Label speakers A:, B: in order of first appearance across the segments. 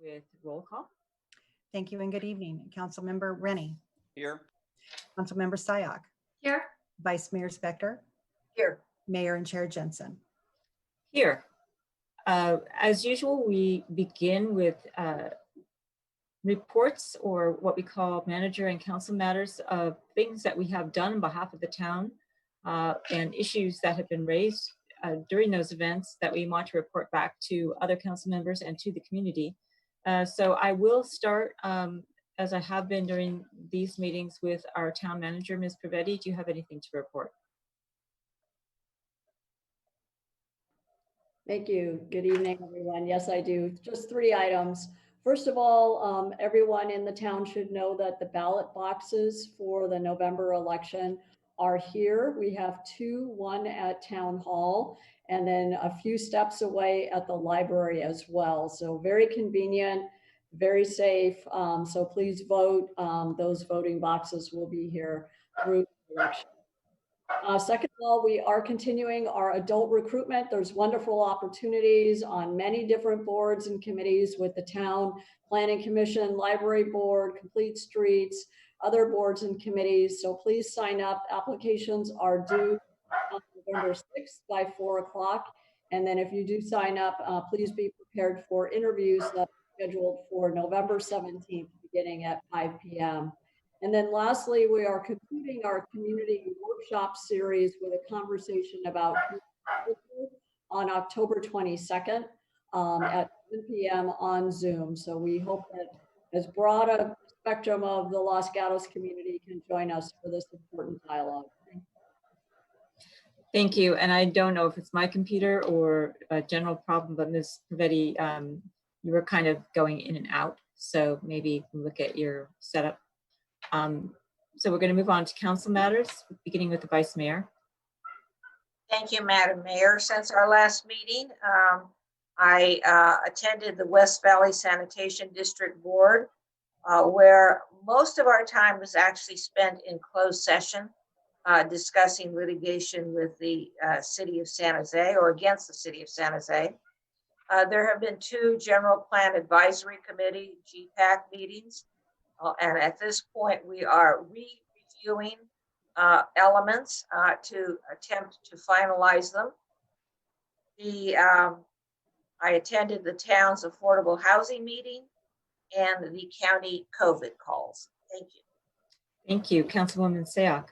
A: with roll call.
B: Thank you and good evening. Councilmember Rennie.
C: Here.
B: Councilmember Sayak.
D: Here.
B: Vice Mayor Spector.
D: Here.
B: Mayor and Chair Jensen.
A: Here. As usual, we begin with reports, or what we call manager and council matters, of things that we have done on behalf of the town and issues that have been raised during those events that we want to report back to other council members and to the community. So I will start, as I have been during these meetings, with our town manager, Ms. Pavetti. Do you have anything to report?
E: Thank you. Good evening, everyone. Yes, I do. Just 3 items. First of all, everyone in the town should know that the ballot boxes for the November election are here. We have 2, one at Town Hall, and then a few steps away at the library as well. So very convenient, very safe. So please vote. Those voting boxes will be here through the election. Second of all, we are continuing our adult recruitment. There's wonderful opportunities on many different boards and committees with the town planning commission, library board, complete streets, other boards and committees. So please sign up. Applications are due on November 6th by 4 o'clock. And then if you do sign up, please be prepared for interviews that are scheduled for November 17th, beginning at 5 p.m. And then lastly, we are concluding our community workshop series with a conversation about on October 22nd at 7 p.m. on Zoom. So we hope that as broad a spectrum of the Los Gatos community can join us for this important dialogue.
A: Thank you. And I don't know if it's my computer or a general problem, but Ms. Pavetti, you were kind of going in and out. So maybe look at your setup. So we're going to move on to council matters, beginning with the Vice Mayor.
D: Thank you, Madam Mayor. Since our last meeting, I attended the West Valley Sanitation District Board, where most of our time was actually spent in closed session, discussing litigation with the City of San Jose, or against the City of San Jose. There have been 2 General Plan Advisory Committee, GPAC meetings. And at this point, we are reviewing elements to attempt to finalize them. I attended the town's affordable housing meeting and the county COVID calls. Thank you.
A: Thank you. Councilwoman Sayak.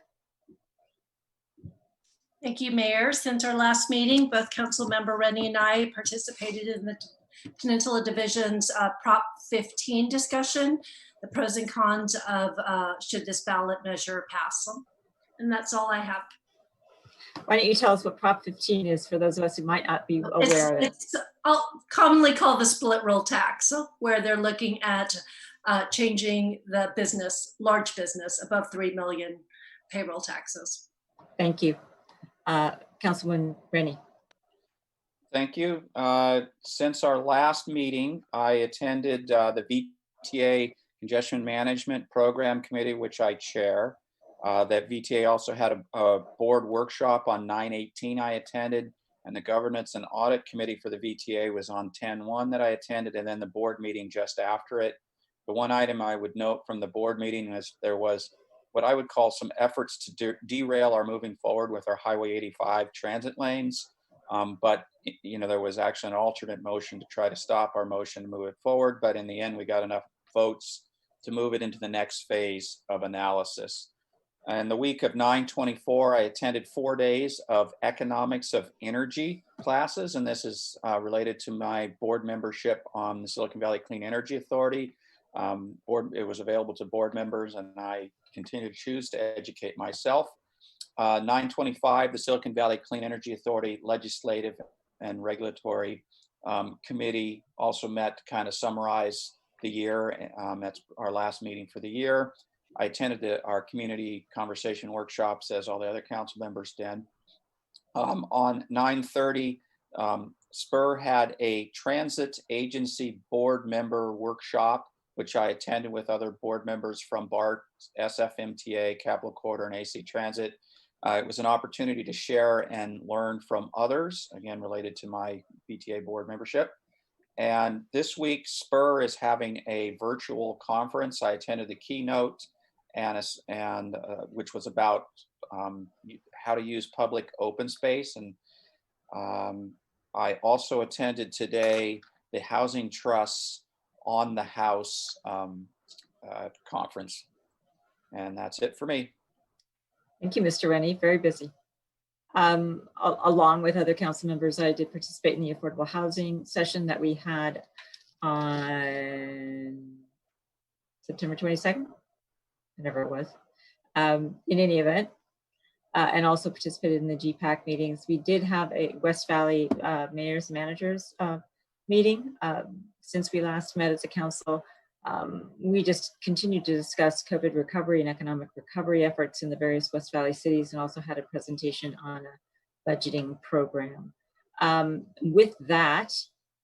F: Thank you, Mayor. Since our last meeting, both Councilmember Rennie and I participated in the Peninsula Division's Prop 15 discussion, the pros and cons of should this ballot measure pass. And that's all I have.
A: Why don't you tell us what Prop 15 is for those of us who might not be aware of it?
F: It's commonly called the split roll tax, where they're looking at changing the business, large business above 3 million payroll taxes.
A: Thank you. Councilwoman Rennie.
C: Thank you. Since our last meeting, I attended the VTA Congestion Management Program Committee, which I chair. That VTA also had a board workshop on 9/18 I attended, and the Governance and Audit Committee for the VTA was on 10/1 that I attended, and then the board meeting just after it. The one item I would note from the board meeting is there was what I would call some efforts to derail our moving forward with our Highway 85 transit lanes. But there was actually an alternate motion to try to stop our motion to move it forward. But in the end, we got enough votes to move it into the next phase of analysis. In the week of 9/24, I attended 4 days of economics of energy classes. And this is related to my board membership on the Silicon Valley Clean Energy Authority. It was available to board members, and I continue to choose to educate myself. 9/25, the Silicon Valley Clean Energy Authority Legislative and Regulatory Committee also met to kind of summarize the year. That's our last meeting for the year. I attended our community conversation workshops, as all the other council members did. On 9/30, Spur had a transit agency board member workshop, which I attended with other board members from BART, SFMTA, Capital Corridor, and AC Transit. It was an opportunity to share and learn from others, again, related to my VTA board membership. And this week, Spur is having a virtual conference. I attended the keynote, which was about how to use public open space. And I also attended today the Housing Trust's On the House conference. And that's it for me.
A: Thank you, Mr. Rennie. Very busy. Along with other council members, I did participate in the affordable housing session that we had on September 22nd, whatever it was. In any event, and also participated in the GPAC meetings. We did have a West Valley mayors and managers meeting since we last met as a council. We just continued to discuss COVID recovery and economic recovery efforts in the various West Valley cities, and also had a presentation on a budgeting program. With that,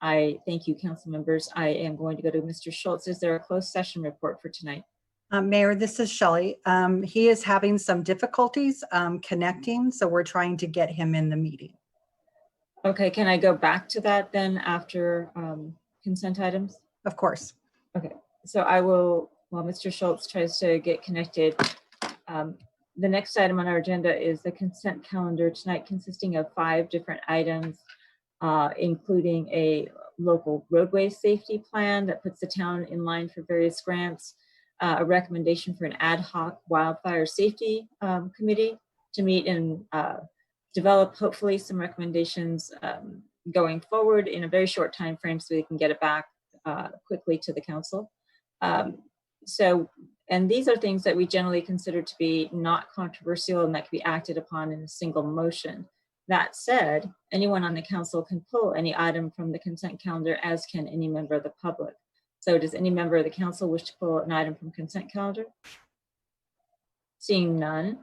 A: I thank you, council members. I am going to go to Mr. Schultz. Is there a closed session report for tonight?
B: Mayor, this is Shelley. He is having some difficulties connecting, so we're trying to get him in the meeting.
A: Okay, can I go back to that then after consent items?
B: Of course.
A: Okay, so I will, while Mr. Schultz tries to get connected, the next item on our agenda is the consent calendar tonight, consisting of 5 different items, including a local roadway safety plan that puts the town in line for various grants, a recommendation for an ad hoc wildfire safety committee to meet and develop hopefully some recommendations going forward in a very short time frame so we can get it back quickly to the council. And these are things that we generally consider to be not controversial and that can be acted upon in a single motion. That said, anyone on the council can pull any item from the consent calendar, as can any member of the public. So does any member of the council wish to pull an item from consent calendar? Seeing none,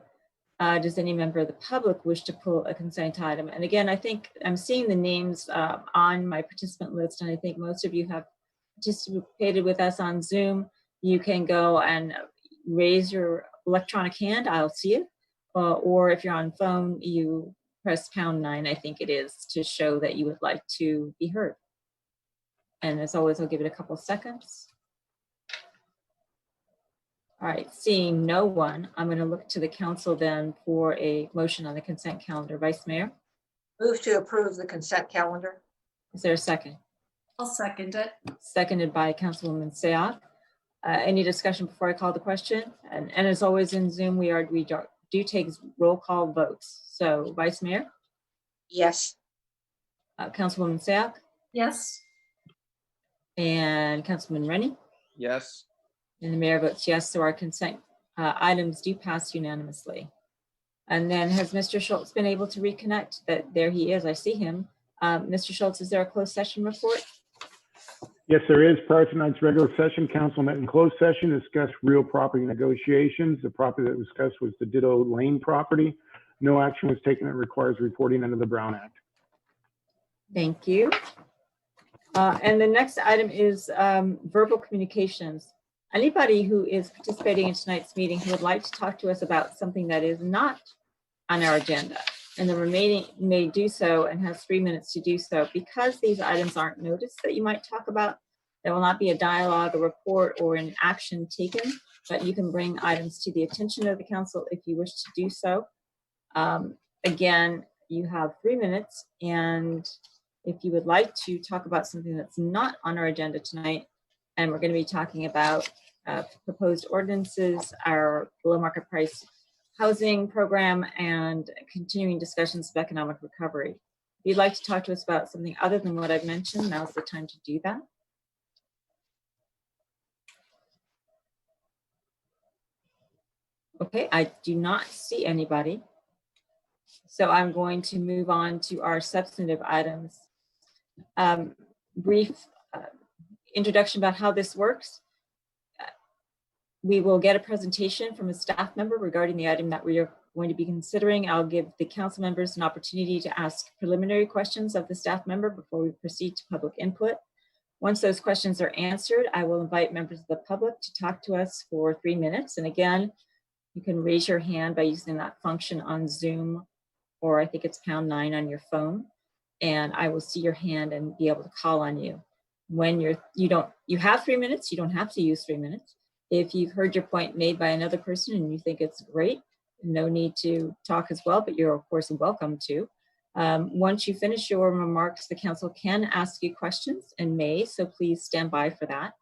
A: does any member of the public wish to pull a consent item? And again, I think I'm seeing the names on my participant list, and I think most of you have participated with us on Zoom. You can go and raise your electronic hand, I'll see it. Or if you're on phone, you press #9, I think it is, to show that you would like to be heard. And as always, I'll give it a couple seconds. All right, seeing no one, I'm going to look to the council then for a motion on the consent calendar. Vice Mayor?
D: Move to approve the consent calendar.
A: Is there a second?
F: I'll second it.
A: Seconded by Councilwoman Sayoc. Any discussion before I call the question? And as always in Zoom, we do take roll call votes. So Vice Mayor?
D: Yes.
A: Councilwoman Sayoc?
F: Yes.
A: And Councilman Rennie?
C: Yes.
A: And the mayor votes yes, so our consent items do pass unanimously. And then has Mr. Schultz been able to reconnect? There he is, I see him. Mr. Schultz, is there a closed session report?
G: Yes, there is. Prior to tonight's regular session, council met in closed session to discuss real property negotiations. The property that was discussed was the Ditto Lane property. No action was taken that requires reporting under the Brown Act.
A: Thank you. And the next item is verbal communications. Anybody who is participating in tonight's meeting who would like to talk to us about something that is not on our agenda, and the remaining may do so and has 3 minutes to do so. Because these items aren't noticed that you might talk about, there will not be a dialogue, a report, or an action taken, but you can bring items to the attention of the council if you wish to do so. Again, you have 3 minutes, and if you would like to talk about something that's not on our agenda tonight, and we're going to be talking about proposed ordinances, our below market price housing program, and continuing discussions of economic recovery. If you'd like to talk to us about something other than what I've mentioned, now's the time to do that. Okay, I do not see anybody. So I'm going to move on to our substantive items. Brief introduction about how this works. We will get a presentation from a staff member regarding the item that we are going to be considering. I'll give the council members an opportunity to ask preliminary questions of the staff member before we proceed to public input. Once those questions are answered, I will invite members of the public to talk to us for 3 minutes. And again, you can raise your hand by using that function on Zoom, or I think it's #9 on your phone, and I will see your hand and be able to call on you. when you have 3 minutes, you don't have to use 3 minutes. If you've heard your point made by another person and you think it's great, no need to talk as well, but you're of course welcome to. Once you finish your remarks, the council can ask you questions and may, so please stand by for that.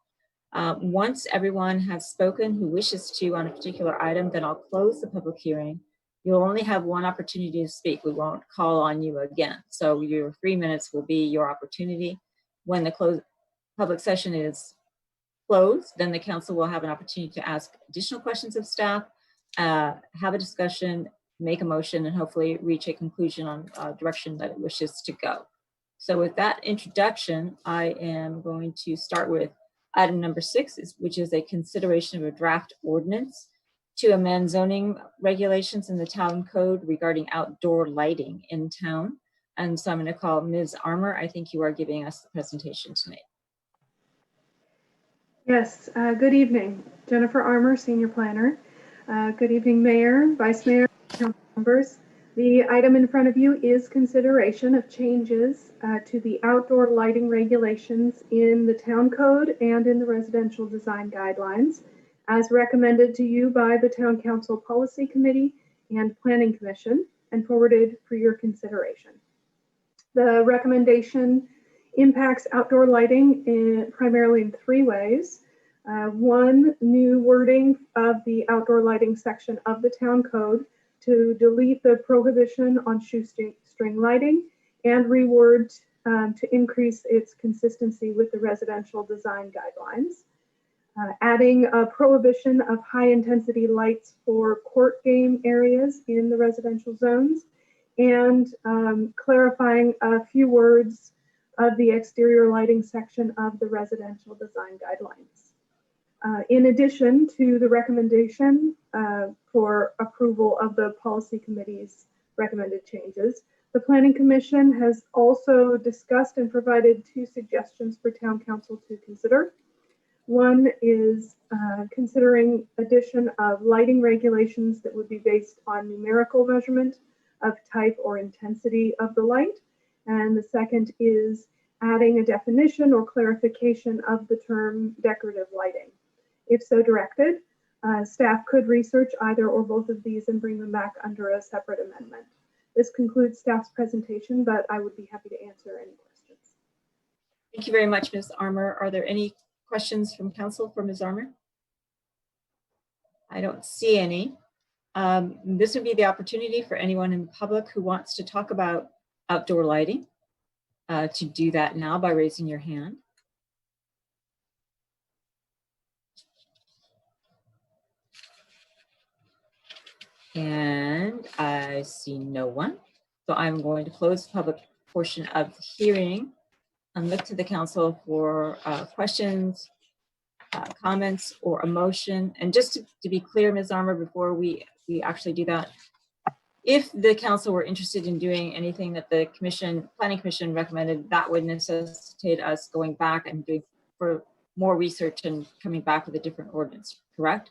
A: Once everyone has spoken who wishes to on a particular item, then I'll close the public hearing. You'll only have one opportunity to speak. We won't call on you again. So your 3 minutes will be your opportunity. When the public session is closed, then the council will have an opportunity to ask additional questions of staff, have a discussion, make a motion, and hopefully reach a conclusion on direction that it wishes to go. So with that introduction, I am going to start with item number 6, which is a consideration of a draft ordinance to amend zoning regulations in the town code regarding outdoor lighting in town. And so I'm going to call Ms. Armour. I think you are giving us the presentation tonight.
H: Yes, good evening. Jennifer Armour, Senior Planner. Good evening, Mayor, Vice Mayor, Council members. The item in front of you is consideration of changes to the outdoor lighting regulations in the town code and in the residential design guidelines, as recommended to you by the Town Council Policy Committee and Planning Commission and forwarded for your consideration. The recommendation impacts outdoor lighting primarily in 3 ways. One, new wording of the outdoor lighting section of the town code to delete the prohibition on shoestring lighting and reword to increase its consistency with the residential design guidelines. Adding a prohibition of high-intensity lights for court game areas in the residential zones, and clarifying a few words of the exterior lighting section of the residential design guidelines. In addition to the recommendation for approval of the policy committee's recommended changes, the Planning Commission has also discussed and provided 2 suggestions for Town Council to consider. One is considering addition of lighting regulations that would be based on numerical measurement of type or intensity of the light. And the second is adding a definition or clarification of the term decorative lighting. If so directed, staff could research either or both of these and bring them back under a separate amendment. This concludes staff's presentation, but I would be happy to answer any questions.
A: Thank you very much, Ms. Armour. Are there any questions from council for Ms. Armour? I don't see any. This would be the opportunity for anyone in the public who wants to talk about outdoor lighting to do that now by raising your hand. And I see no one. So I'm going to close the public portion of the hearing and look to the council for questions, comments, or a motion. And just to be clear, Ms. Armour, before we actually do that, if the council were interested in doing anything that the Planning Commission recommended, that would necessitate us going back and doing for more research and coming back with a different ordinance, correct?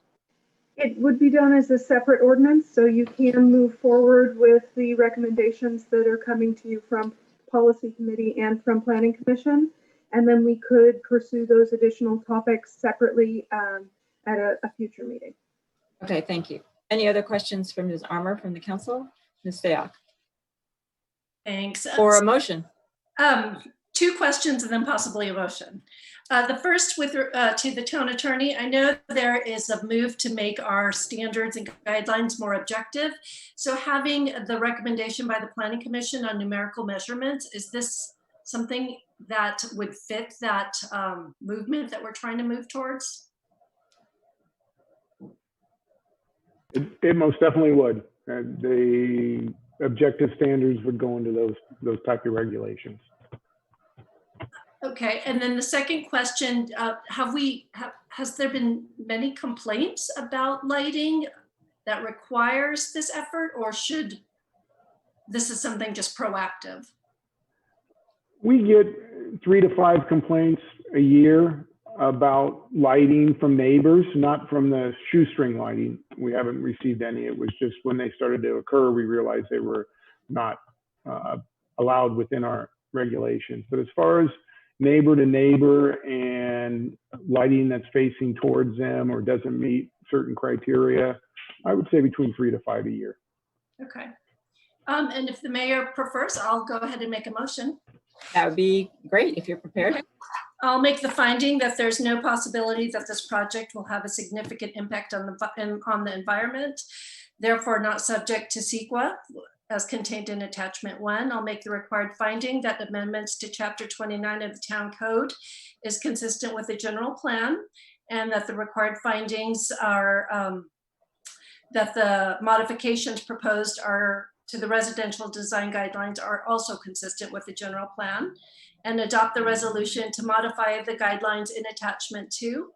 H: It would be done as a separate ordinance, so you can move forward with the recommendations that are coming to you from Policy Committee and from Planning Commission, and then we could pursue those additional topics separately at a future meeting.
A: Okay, thank you. Any other questions from Ms. Armour from the council? Ms. Stoyock?
F: Thanks.
A: Or a motion?
F: 2 questions and then possibly a motion. The first to the town attorney. I know there is a move to make our standards and guidelines more objective. So having the recommendation by the Planning Commission on numerical measurements, is this something that would fit that movement that we're trying to move towards?
G: It most definitely would. The objective standards would go into those type of regulations.
F: Okay, and then the second question, has there been many complaints about lighting that requires this effort, or should this is something just proactive?
G: We get 3 to 5 complaints a year about lighting from neighbors, not from the shoestring lighting. We haven't received any. It was just when they started to occur, we realized they were not allowed within our regulations. But as far as neighbor to neighbor and lighting that's facing towards them or doesn't meet certain criteria, I would say between 3 to 5 a year.
F: Okay. And if the mayor prefers, I'll go ahead and make a motion.
A: That would be great if you're prepared.
F: Okay. I'll make the finding that there's no possibility that this project will have a significant impact on the environment, therefore not subject to CEQA as contained in attachment 1. I'll make the required finding that amendments to chapter 29 of the town code is consistent with the general plan, and that the required findings are that the modifications proposed are to the residential design guidelines are also consistent with the general plan, and adopt the resolution to modify the guidelines in attachment 2,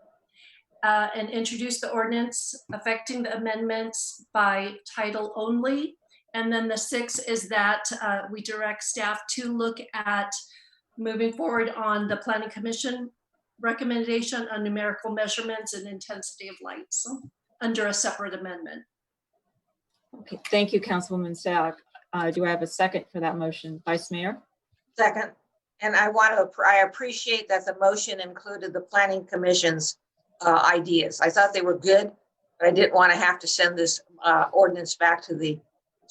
F: and introduce the ordinance affecting the amendments by title only. And then the 6 is that we direct staff to look at moving forward on the Planning Commission recommendation on numerical measurements and intensity of lights under a separate amendment.
A: Okay, thank you, Councilwoman Sack. Do I have a second for that motion? Vice Mayor?
D: Second. And I appreciate that the motion included the Planning Commission's ideas. I thought they were good, but I didn't want to have to send this ordinance back to the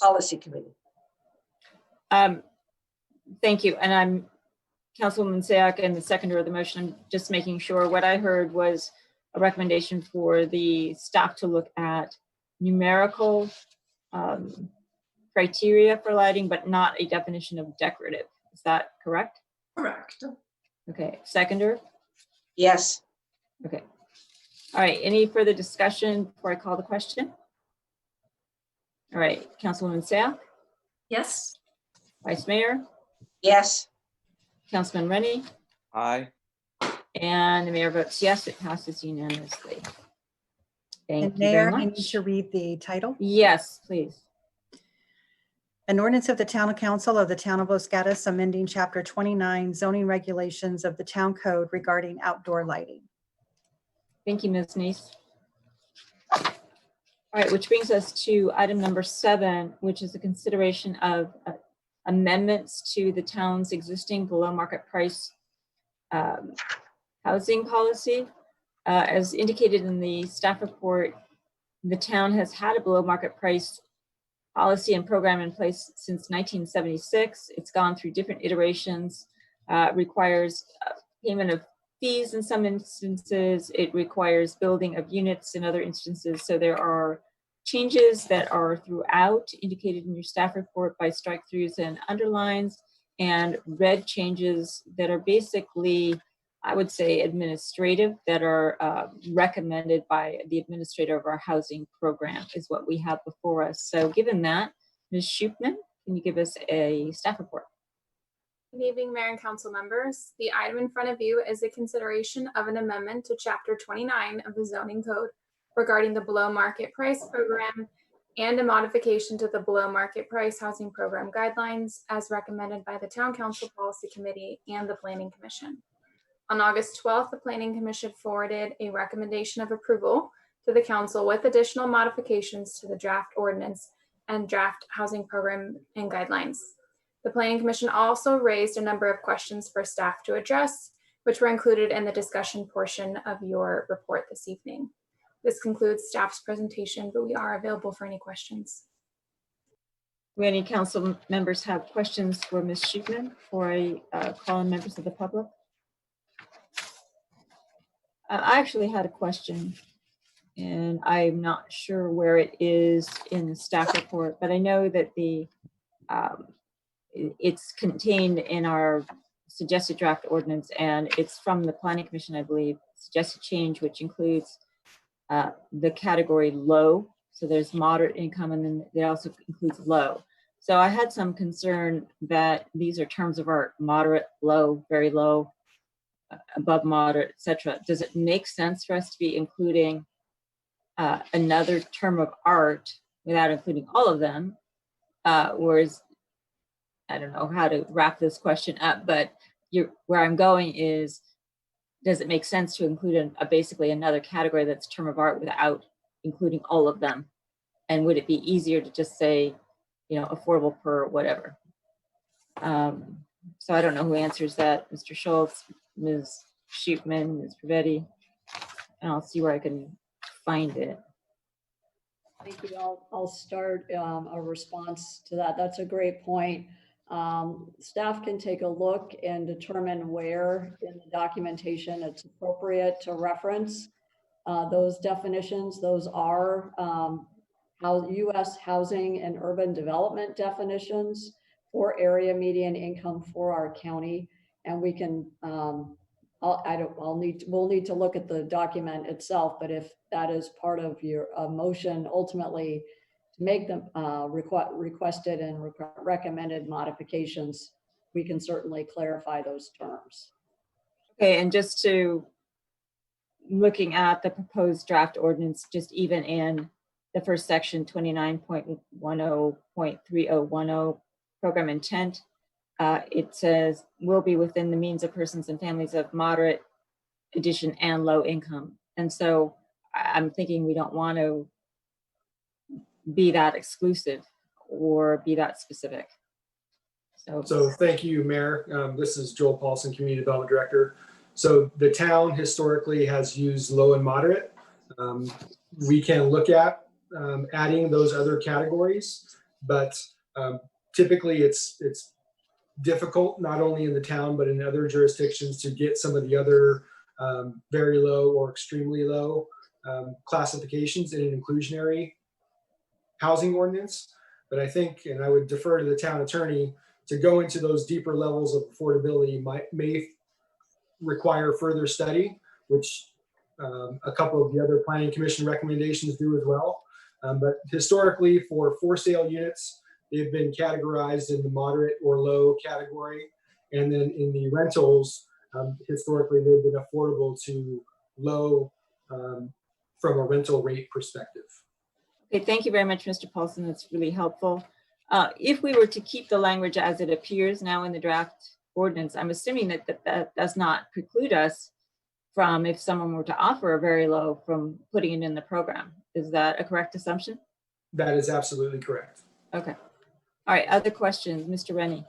D: Policy Committee.
A: Thank you. And I'm Councilwoman Sack and the seconder of the motion. I'm just making sure what I heard was a recommendation for the staff to look at numerical criteria for lighting, but not a definition of decorative. Is that correct?
F: Correct.
A: Okay, seconder?
D: Yes.
A: Okay. All right, any further discussion before I call the question? All right, Councilwoman Sack,
F: Yes.
A: Vice Mayor,
D: Yes.
A: Councilman Rennie,
C: Aye.
A: and the mayor votes yes, it passes unanimously. Thank
B: And
A: you very
B: Mayor, I need
A: much.
B: to read the title.
A: Yes, please.
B: An ordinance of the Town Council of the Town of Los Gatos amending Chapter 29 zoning regulations of the Town Code regarding outdoor lighting.
A: Thank you, Ms. Neese. All right, which brings us to item number 7, which is the consideration of amendments to the town's existing below market price housing policy. As indicated in the staff report, the town has had a below market price policy and program in place since 1976. It's gone through different iterations, requires payment of fees in some instances. It requires building of units in other instances. So there are changes that are throughout indicated in your staff report by strike throughs and underlines, and red changes that are basically, I would say, administrative, that are recommended by the administrator of our housing program is what we have before us. So given that, Ms. Schupman, can you give us a staff report?
I: Good evening, Mayor and Council members. The item in front of you is a consideration of an amendment to Chapter 29 of the Zoning Code regarding the below market price program and a modification to the below market price housing program guidelines as recommended by the Town Council Policy Committee and the Planning Commission. On August 12th, the Planning Commission forwarded a recommendation of approval to the Council with additional modifications to the draft ordinance and draft housing program and guidelines. The Planning Commission also raised a number of questions for staff to address, which were included in the discussion portion of your report this evening. This concludes staff's presentation, but we are available for any questions.
A: Do any council members have questions for Ms. Schupman before I call on members of the public? I actually had a question, and I'm not sure where it is in the staff report, but I know that it's contained in our suggested draft ordinance, and it's from the Planning Commission, I believe, suggested change, which includes the category low. So there's moderate income, and then it also includes low. So I had some concern that these are terms of art: moderate, low, very low, above moderate, etc. Does it make sense for us to be including another term of art without including all of them? Whereas, I don't know how to wrap this question up, but where I'm going is, does it make sense to include basically another category that's term of art without including all of them? And would it be easier to just say, affordable per whatever? So I don't know who answers that, Mr. Schultz, Ms. Shootman, Ms. Rivetti, and I'll see where I can find it.
E: Thank you. I'll start a response to that. That's a great point. Staff can take a look and determine where in the documentation it's appropriate to reference those definitions. Those are U.S. housing and urban development definitions for area median income for our county. And we can, we'll need to look at the document itself, but if that is part of your motion, ultimately to make them requested and recommended modifications, we can certainly clarify those terms.
A: Okay, and just to looking at the proposed draft ordinance, just even in the first section 29.10.3010 program intent, it says will be within the means of persons and families of moderate addition and low income. And so I'm thinking we don't want to be that exclusive or be that specific.
J: So thank you, Mayor. This is Joel Paulson, Community Development Director. So the town historically has used low and moderate. We can look at adding those other categories, but typically it's difficult, not only in the town, but in other jurisdictions to get some of the other very low or extremely low classifications in an inclusionary housing ordinance. But I think, and I would defer to the town attorney, to go into those deeper levels of affordability may require further study, which a couple of the other planning commission recommendations do as well. But historically, for sale units, they've been categorized in the moderate or low category. And then in the rentals, historically, they've been affordable to low from a rental rate perspective.
A: Okay, thank you very much, Mr. Paulson. That's really helpful. If we were to keep the language as it appears now in the draft ordinance, I'm assuming that does not preclude us from, if someone were to offer a very low, from putting it in the program. Is that a correct assumption?
J: That is absolutely correct.
A: Okay. All right, other questions? Mr. Rennie.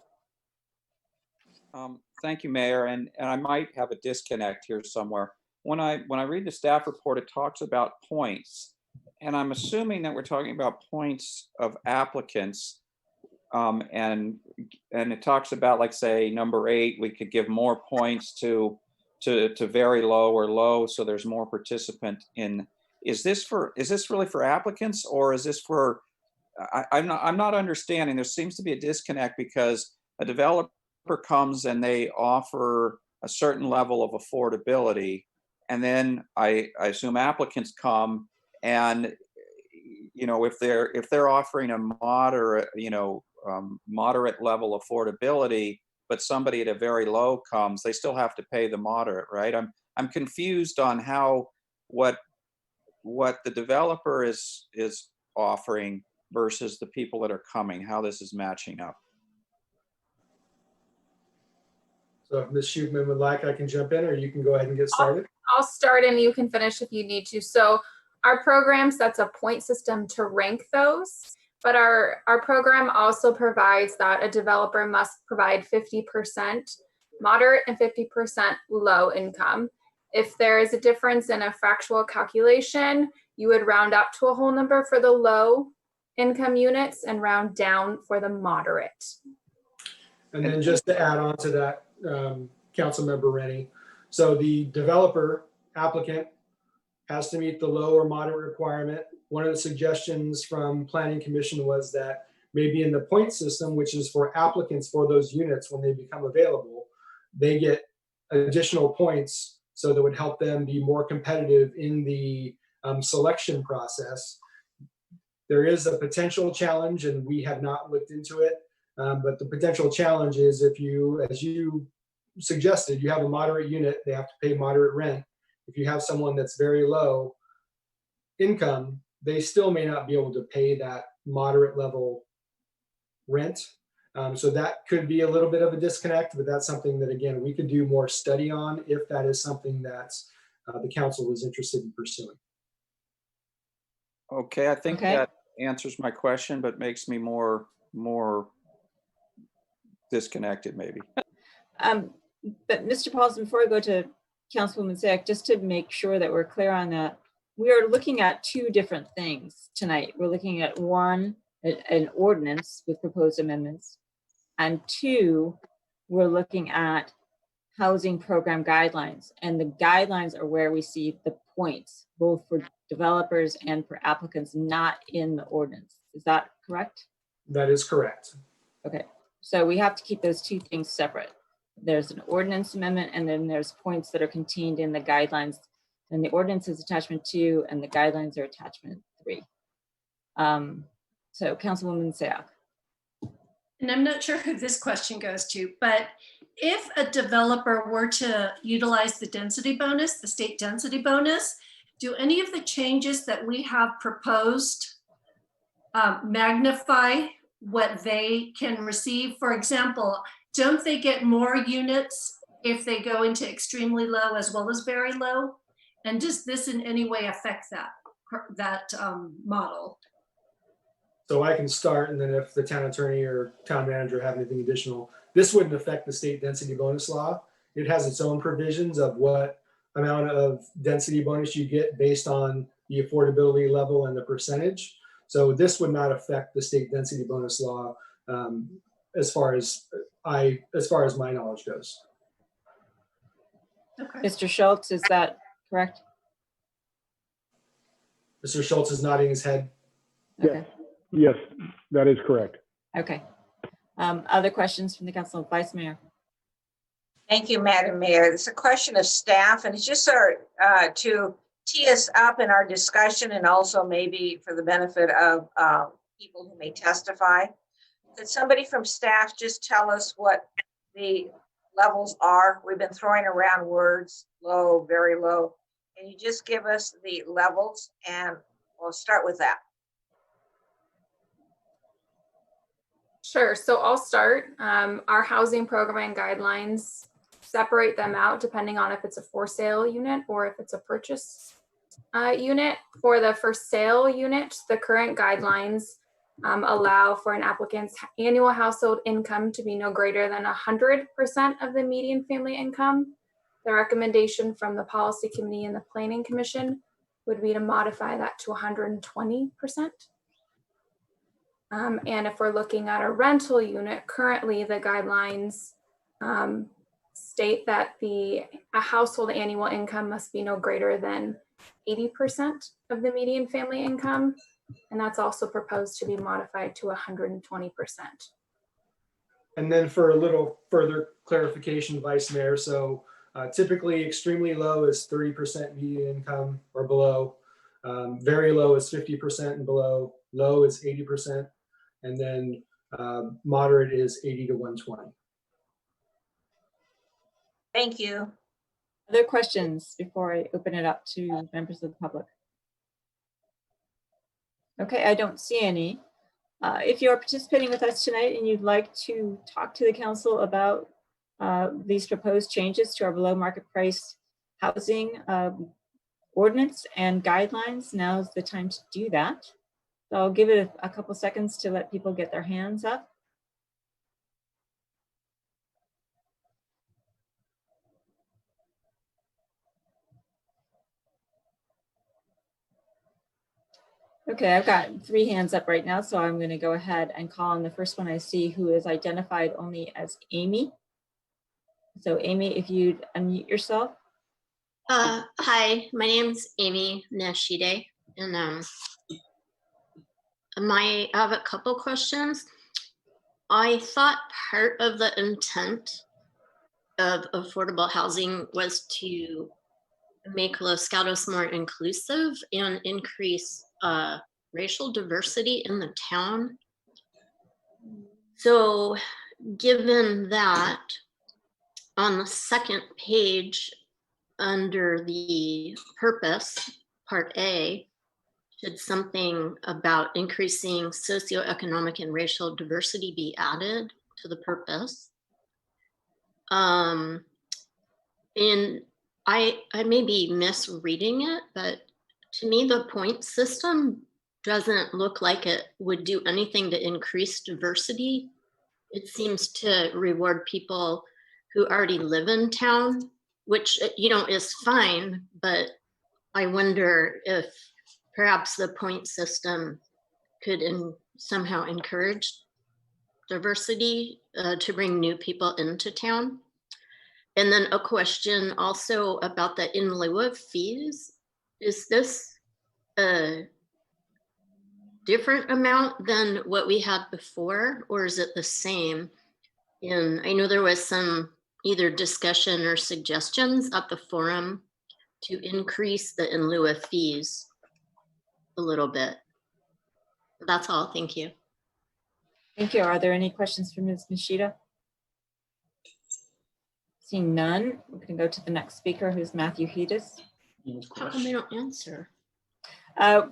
C: Thank you, Mayor. And I might have a disconnect here somewhere. When I read the staff report, it talks about points. And I'm assuming that we're talking about points of applicants. And it talks about, like, say, number 8, we could give more points to very low or low, so there's more participant in. Is this really for applicants, or is this for? I'm not understanding. There seems to be a disconnect because a developer comes and they offer a certain level of affordability, and then I assume applicants come and, you know, if they're offering a moderate, moderate level affordability, but somebody at a very low comes, they still have to pay the moderate, right? I'm confused on how what the developer is offering versus the people that are coming, how this is matching up.
J: So if Ms. Shootman would like, I can jump in, or you can go ahead and get started.
I: I'll start and you can finish if you need to. So our program sets a point system to rank those, but our program also provides that a developer must provide 50% moderate and 50% low income. If there is a difference in a factual calculation, you would round up to a whole number for the low income units and round down for the moderate.
J: And then just to add on to that, Councilmember Rennie, so the developer applicant has to meet the low or moderate requirement. One of the suggestions from Planning Commission was that maybe in the point system, which is for applicants for those units when they become available, they get additional points so that would help them be more competitive in the selection process. There is a potential challenge, and we have not looked into it, but the potential challenge is if you, as you suggested, you have a moderate unit, they have to pay moderate rent. If you have someone that's very low income, they still may not be able to pay that moderate level rent. So that could be a little bit of a disconnect, but that's something that, again, we could do more study on if that is something that the council is interested in pursuing.
C: Okay, I think that answers my question, but makes me more disconnected maybe.
A: But Mr. Paulson, before I go to Councilwoman Sack, just to make sure that we're clear on that, we are looking at two different things tonight. We're looking at one, an ordinance with proposed amendments, and two, we're looking at housing program guidelines. And the guidelines are where we see the points, both for developers and for applicants, not in the ordinance. Is that correct?
J: That is correct.
A: Okay, so we have to keep those two things separate. There's an ordinance amendment, and then there's points that are contained in the guidelines. And the ordinance is attachment 2, and the guidelines are attachment 3. So Councilwoman Sayoc.
F: And I'm not sure who this question goes to, but if a developer were to utilize the density bonus, the state density bonus, do any of the changes that we have proposed magnify what they can receive? For example, don't they get more units if they go into extremely low as well as very low? And does this in any way affect that model?
J: So I can start, and then if the town attorney or town manager have anything additional, this wouldn't affect the state density bonus law. It has its own provisions of what amount of density bonus you get based on the affordability level and the percentage. So this would not affect the state density bonus law as far as my knowledge goes.
F: Okay.
A: Mr. Schultz, is that correct?
J: Mr. Schultz is nodding his head.
A: Okay.
G: Yes, that is correct.
A: Okay. Other questions from the council? Vice Mayor.
D: Thank you, Madam Mayor. It's a question of staff, and it's just to tee us up in our discussion, and also maybe for the benefit of people who may testify. Could somebody from staff just tell us what the levels are? We've been throwing around words, low, very low. Can you just give us the levels, and we'll start with that.
I: Sure. So I'll start. Our housing program guidelines separate them out depending on if it's a for sale unit or if it's a purchase unit. For the for sale unit, the current guidelines allow for an applicant's annual household income to be no greater than 100% of the median family income. The recommendation from the policy committee and the planning commission would be to modify that to 120%. And if we're looking at a rental unit, currently the guidelines state that a household annual income must be no greater than 80% of the median family income. And that's also proposed to be modified to 120%.
J: And then for a little further clarification, Vice Mayor, so typically extremely low is 30% median income or below. Very low is 50% and below. Low is 80%. And then moderate is 80 to 120.
D: Thank you.
A: Other questions before I open it up to members of the public? Okay, I don't see any. If you're participating with us tonight and you'd like to talk to the council about these proposed changes to our below market price housing ordinance and guidelines, now's the time to do that. So I'll give it a couple seconds to let people get their hands up. Okay, I've got 3 hands up right now, so I'm going to go ahead and call on the first one I see, who is identified only as Amy. So Amy, if you'd unmute yourself.
K: Hi, my name's Amy Nashide, and I have a couple questions. I thought part of the intent of affordable housing was to make Los Gatos more inclusive and increase racial diversity in the town. So given that, on the second page under the purpose, part A, should something about increasing socioeconomic and racial diversity be added to the purpose? And I may be misreading it, but to me, the point system doesn't look like it would do anything to increase diversity. It seems to reward people who already live in town, which, is fine, but I wonder if perhaps the point system could somehow encourage diversity to bring new people into town. And then a question also about the in lieu of fees. Is this a different amount than what we had before, or is it the same? And I know there was some either discussion or suggestions at the forum to increase the in lieu of fees a little bit. That's all. Thank you.
A: Thank you. Are there any questions for Ms. Nishida? Seeing none, we're going to go to the next speaker, who's Matthew Hedis.
K: How come they don't answer?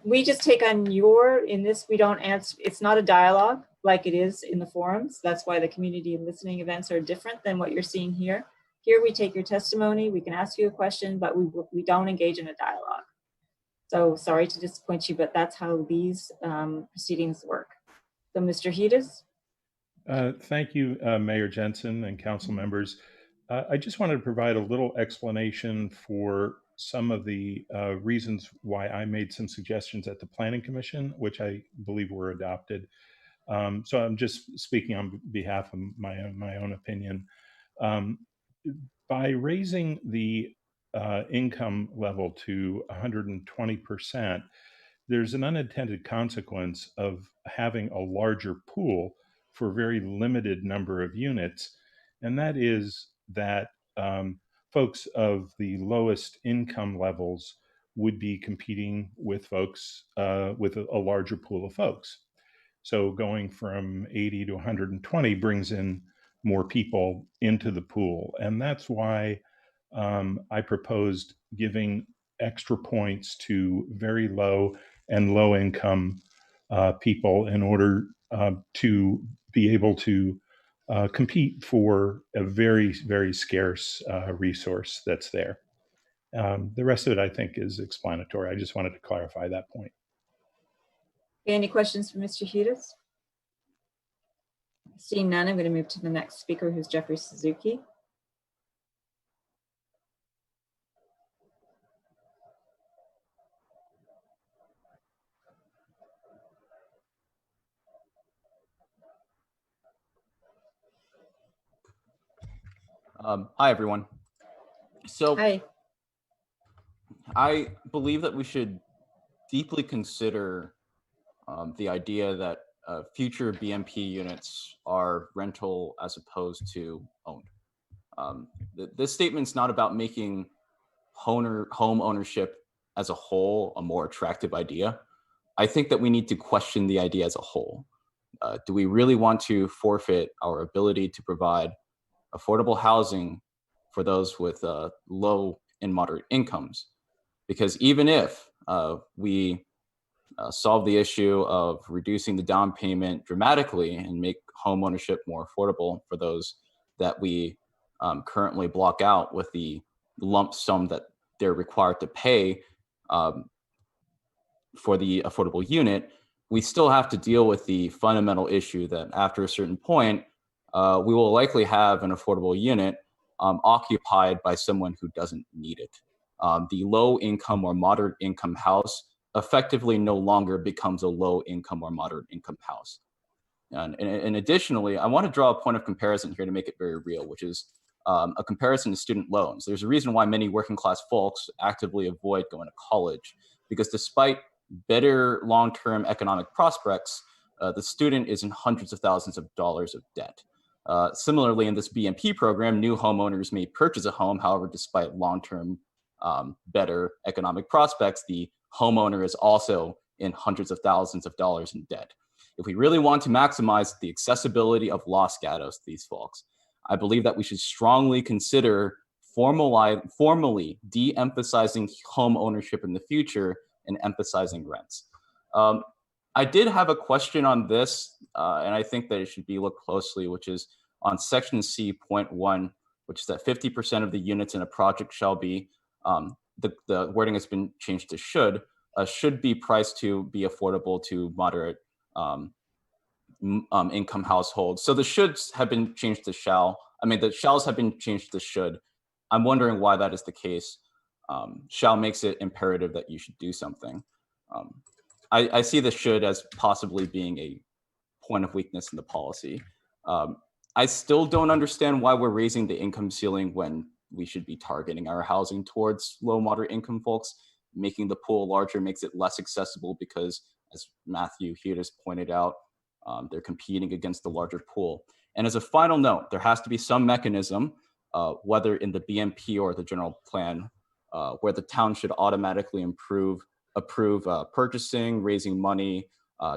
A: We just take on in this, we don't answer, it's not a dialogue like it is in the forums. That's why the community listening events are different than what you're seeing here. Here we take your testimony, we can ask you a question, but we don't engage in a dialogue. So sorry to disappoint you, but that's how these proceedings work. So Mr. Hedis.
L: Thank you, Mayor Jensen and council members. I just wanted to provide a little explanation for some of the reasons why I made some suggestions at the Planning Commission, which I believe were adopted. So I'm just speaking on behalf of my own opinion. By raising the income level to 120%, there's an unintended consequence of having a larger pool for a very limited number of units, and that is that folks of the lowest income levels would be competing with folks with a larger pool of folks. So going from 80 to 120 brings in more people into the pool. And that's why I proposed giving extra points to very low and low income people in order to be able to compete for a very, very scarce resource that's there. The rest of it, I think, is explanatory. I just wanted to clarify that point.
A: Any questions for Mr. Hedis? Seeing none, I'm going to move to the next speaker, who's Jeffrey Suzuki.
M: Hi, everyone. So
A: Hi.
M: I believe that we should deeply consider the idea that future BMP units are rental as opposed to owned. This statement's not about making home ownership as a whole a more attractive idea. I think that we need to question the idea as a whole. Do we really want to forfeit our ability to provide affordable housing for those with low and moderate incomes? Because even if we solve the issue of reducing the down payment dramatically and make home ownership more affordable for those that we currently block out with the lump sum that they're required to pay for the affordable unit, we still have to deal with the fundamental issue that after a certain point, we will likely have an affordable unit occupied by someone who doesn't need it. The low income or moderate income house effectively no longer becomes a low income or moderate income house. And additionally, I want to draw a point of comparison here to make it very real, which is a comparison to student loans. There's a reason why many working class folks actively avoid going to college, because despite better long-term economic prospects, the student is in hundreds of thousands of dollars of debt. Similarly, in this BMP program, new homeowners may purchase a home. However, despite long-term better economic prospects, the homeowner is also in hundreds of thousands of dollars in debt. If we really want to maximize the accessibility of Los Gatos to these folks, I believe that we should strongly consider formally de-emphasizing home ownership in the future and emphasizing rents. I did have a question on this, and I think that it should be looked closely, which is on section C.1, which is that 50% of the units in a project shall be, the wording has been changed to should be priced to be affordable to moderate income households. So the shoulds have been changed to shall. I mean, the shalls have been changed to should. I'm wondering why that is the case. Shall makes it imperative that you should do something. I see the should as possibly being a point of weakness in the policy. I still don't understand why we're raising the income ceiling when we should be targeting our housing towards low, moderate income folks. Making the pool larger makes it less accessible because, as Matthew here has pointed out, they're competing against the larger pool. And as a final note, there has to be some mechanism, whether in the BMP or the general plan, where the town should automatically approve purchasing, raising money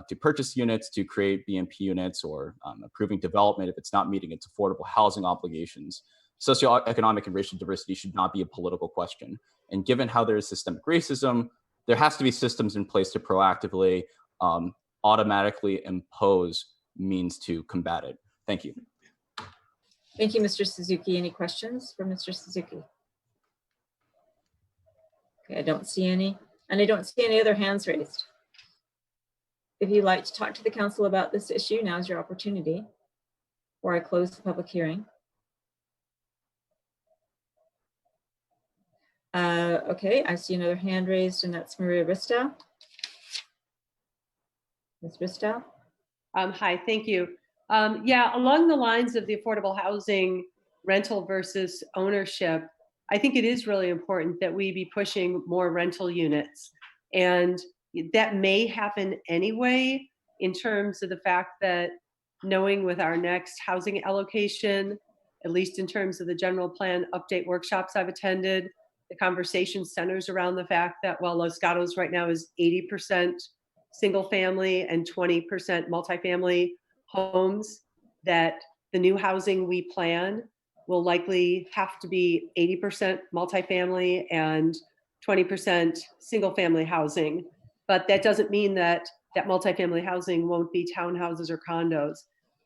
M: to purchase units, to create BMP units, or approving development if it's not meeting its affordable housing obligations. Socioeconomic and racial diversity should not be a political question. And given how there is systemic racism, there has to be systems in place to proactively automatically impose means to combat it. Thank you.
A: Thank you, Mr. Suzuki. Any questions for Mr. Suzuki? Okay, I don't see any, and I don't see any other hands raised. If you'd like to talk to the council about this issue, now's your opportunity, or I close the public hearing. Okay, I see another hand raised, and that's Maria Ristow. Ms. Ristow?
N: Hi, thank you. Yeah, along the lines of the affordable housing rental versus ownership, I think it is really important that we be pushing more rental units. And that may happen anyway, in terms of the fact that knowing with our next housing allocation, at least in terms of the general plan update workshops I've attended, the conversation centers around the fact that while Los Gatos right now is 80% single family and 20% multifamily homes, that the new housing we plan will likely have to be 80% multifamily and 20% single family housing. But that doesn't mean that that multifamily housing won't be townhouses or condos.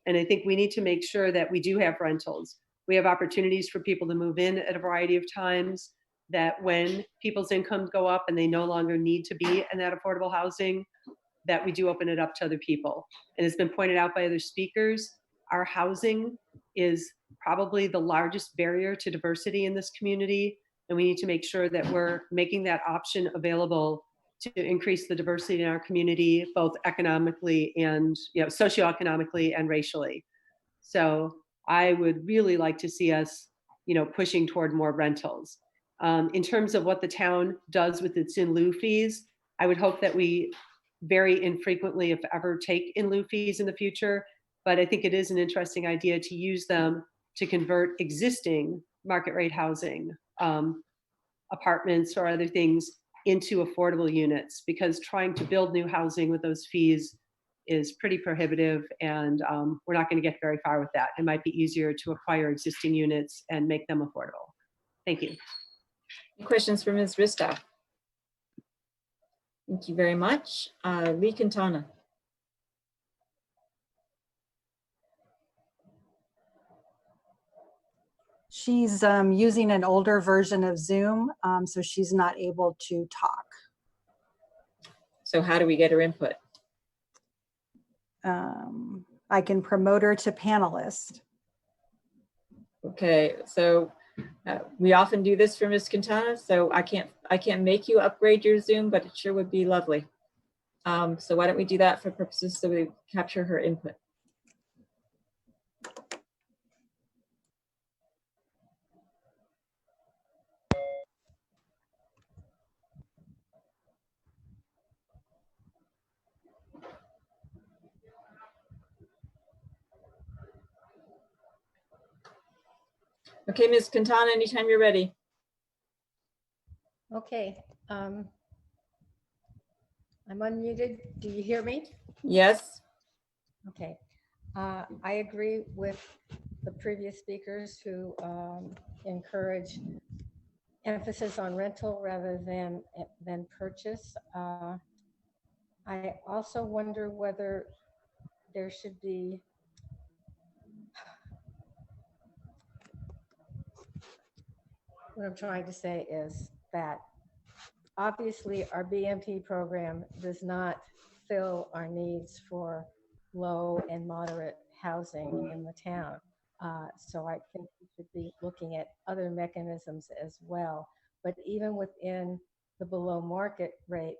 N: And I think we need to make sure that we do have rentals. We have opportunities for people to move in at a variety of times, that when people's incomes go up and they no longer need to be in that affordable housing, that we do open it up to other people. And it's been pointed out by other speakers, our housing is probably the largest barrier to diversity in this community. And we need to make sure that we're making that option available to increase the diversity in our community, both economically and socioeconomically and racially. So I would really like to see us pushing toward more rentals. In terms of what the town does with its in lieu fees, I would hope that we very infrequently, if ever, take in lieu fees in the future. But I think it is an interesting idea to use them to convert existing market rate housing, apartments or other things, into affordable units, because trying to build new housing with those fees is pretty prohibitive, and we're not going to get very far with that. It might be easier to acquire existing units and make them affordable. Thank you.
A: Any questions for Ms. Ristow? Thank you very much. Lee Quintana.
B: She's using an older version of Zoom, so she's not able to talk.
A: So how do we get her input?
B: I can promote her to panelist.
A: Okay, so we often do this for Ms. Quintana, so I can't make you upgrade your Zoom, but it sure would be lovely. So why don't we do that for purposes so we capture her input. Okay, Ms. Quintana, anytime you're ready.
O: Okay, I'm unmuted. Do you hear me?
A: Yes.
O: Okay, I agree with the previous speakers who encourage emphasis on rental rather than purchase. I also wonder whether there should be what I'm trying to say is that obviously our BMP program does not fill our needs for low and moderate housing in the town. So I think we should be looking at other mechanisms as well. But even within the below market rate,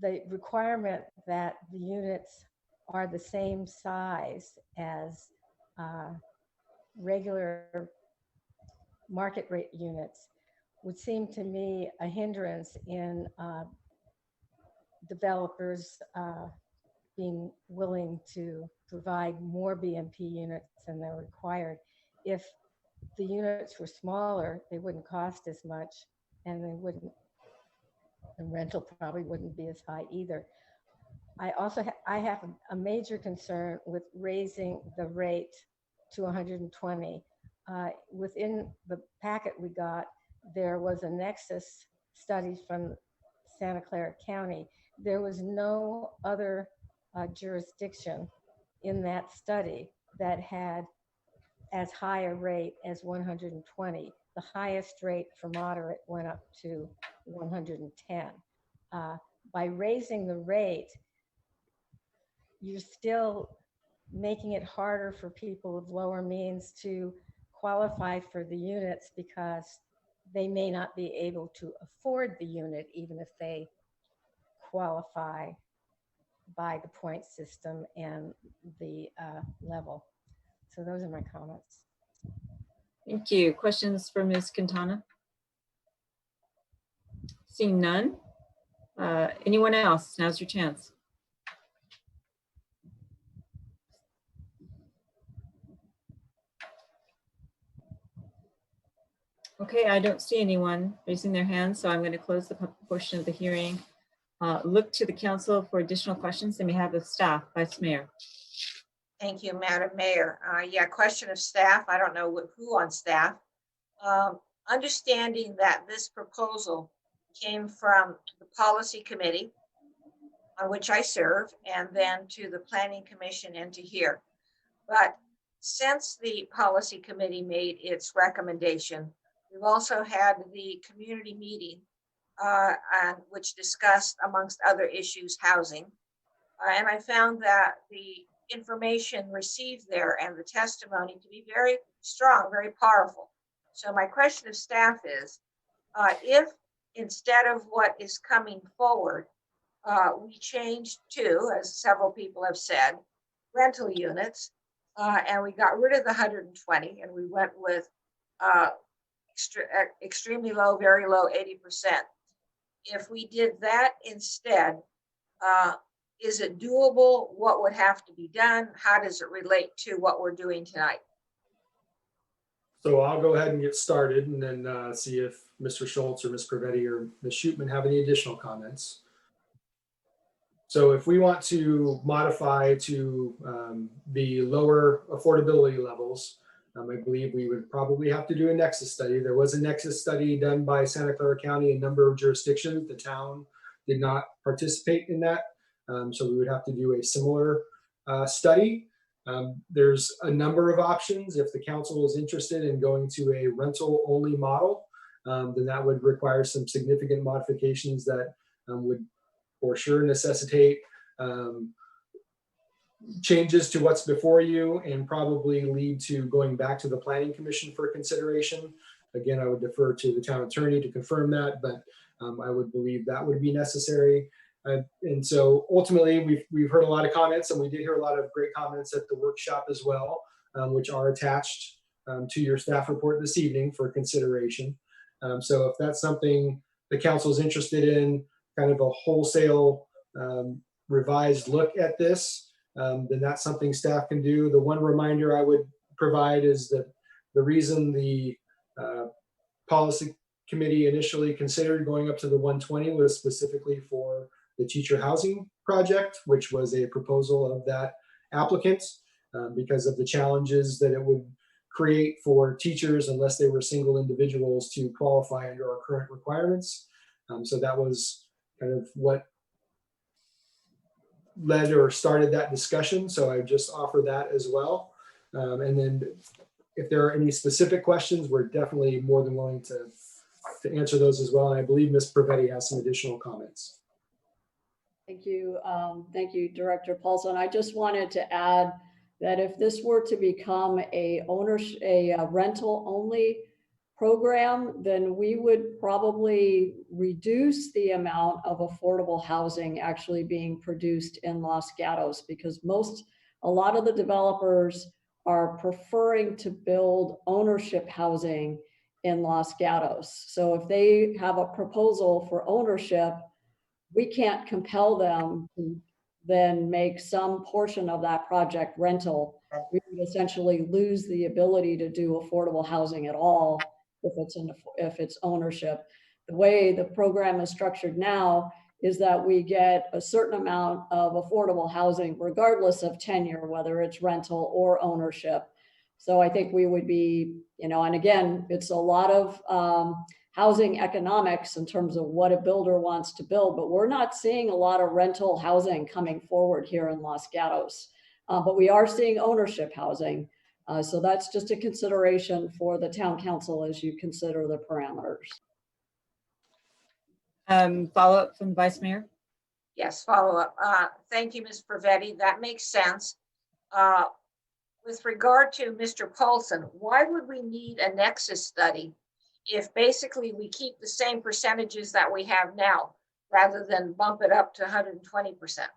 O: the requirement that the units are the same size as regular market rate units would seem to me a hindrance in developers being willing to provide more BMP units than they're required. If the units were smaller, they wouldn't cost as much, and the rental probably wouldn't be as high either. I also I have a major concern with raising the rate to 120. Within the packet we got, there was a nexus study from Santa Clara County. There was no other jurisdiction in that study that had as high a rate as 120. The highest rate for moderate went up to 110. By raising the rate, you're still making it harder for people with lower means to qualify for the units because they may not be able to afford the unit even if they qualify by the point system and the level. So those are my comments.
A: Thank you. Questions for Ms. Quintana? Seeing none. Anyone else? Now's your chance. Okay, I don't see anyone raising their hands, so I'm going to close the public portion of the hearing. Look to the council for additional questions they may have of staff. Vice Mayor.
D: Thank you, Madam Mayor. Yeah, question of staff. I don't know who on staff. Understanding that this proposal came from the policy committee on which I serve, and then to the planning commission and to here. But since the policy committee made its recommendation, we've also had the community meeting which discussed, amongst other issues, housing. And I found that the information received there and the testimony to be very strong, very powerful. So my question of staff is, if instead of what is coming forward, we changed to, as several people have said, rental units, and we got rid of the 120 and we went with extremely low, very low, 80%. If we did that instead, is it doable? What would have to be done? How does it relate to what we're doing tonight?
J: So I'll go ahead and get started and then see if Mr. Schultz or Ms. Pravetti or Ms. Shootman have any additional comments. So if we want to modify to the lower affordability levels, I believe we would probably have to do a nexus study. There was a nexus study done by Santa Clara County, a number of jurisdictions. The town did not participate in that. So we would have to do a similar study. There's a number of options. If the council is interested in going to a rental only model, then that would require some significant modifications that would for sure necessitate changes to what's before you and probably lead to going back to the planning commission for consideration. Again, I would defer to the town attorney to confirm that, but I would believe that would be necessary. And so ultimately we've heard a lot of comments, and we did hear a lot of great comments at the workshop as well, which are attached to your staff report this evening for consideration. So if that's something the council is interested in, kind of a wholesale revised look at this, then that's something staff can do. The one reminder I would provide is that the reason the policy committee initially considered going up to the 120 was specifically for the teacher housing project, which was a proposal of that applicant because of the challenges that it would create for teachers unless they were single individuals to qualify under our current requirements. So that was kind of what led or started that discussion. So I just offer that as well. And then if there are any specific questions, we're definitely more than willing to answer those as well. And I believe Ms. Pravetti has some additional comments.
E: Thank you, Director Paulson. I just wanted to add that if this were to become a rental only program, then we would probably reduce the amount of affordable housing actually being produced in Los Gatos, because a lot of the developers are preferring to build ownership housing in Los Gatos. So if they have a proposal for ownership, we can't compel them to then make some portion of that project rental. We would essentially lose the ability to do affordable housing at all if it's ownership. The way the program is structured now is that we get a certain amount of affordable housing regardless of tenure, whether it's rental or ownership. So I think we would be, and again, it's a lot of housing economics in terms of what a builder wants to build, but we're not seeing a lot of rental housing coming forward here in Los Gatos. But we are seeing ownership housing. So that's just a consideration for the town council as you consider the parameters.
A: Follow up from the Vice Mayor.
D: Yes, follow up. Thank you, Ms. Pravetti. That makes sense. With regard to Mr. Paulson, why would we need a nexus study if basically we keep the same percentages that we have now rather than bump it up to 120%?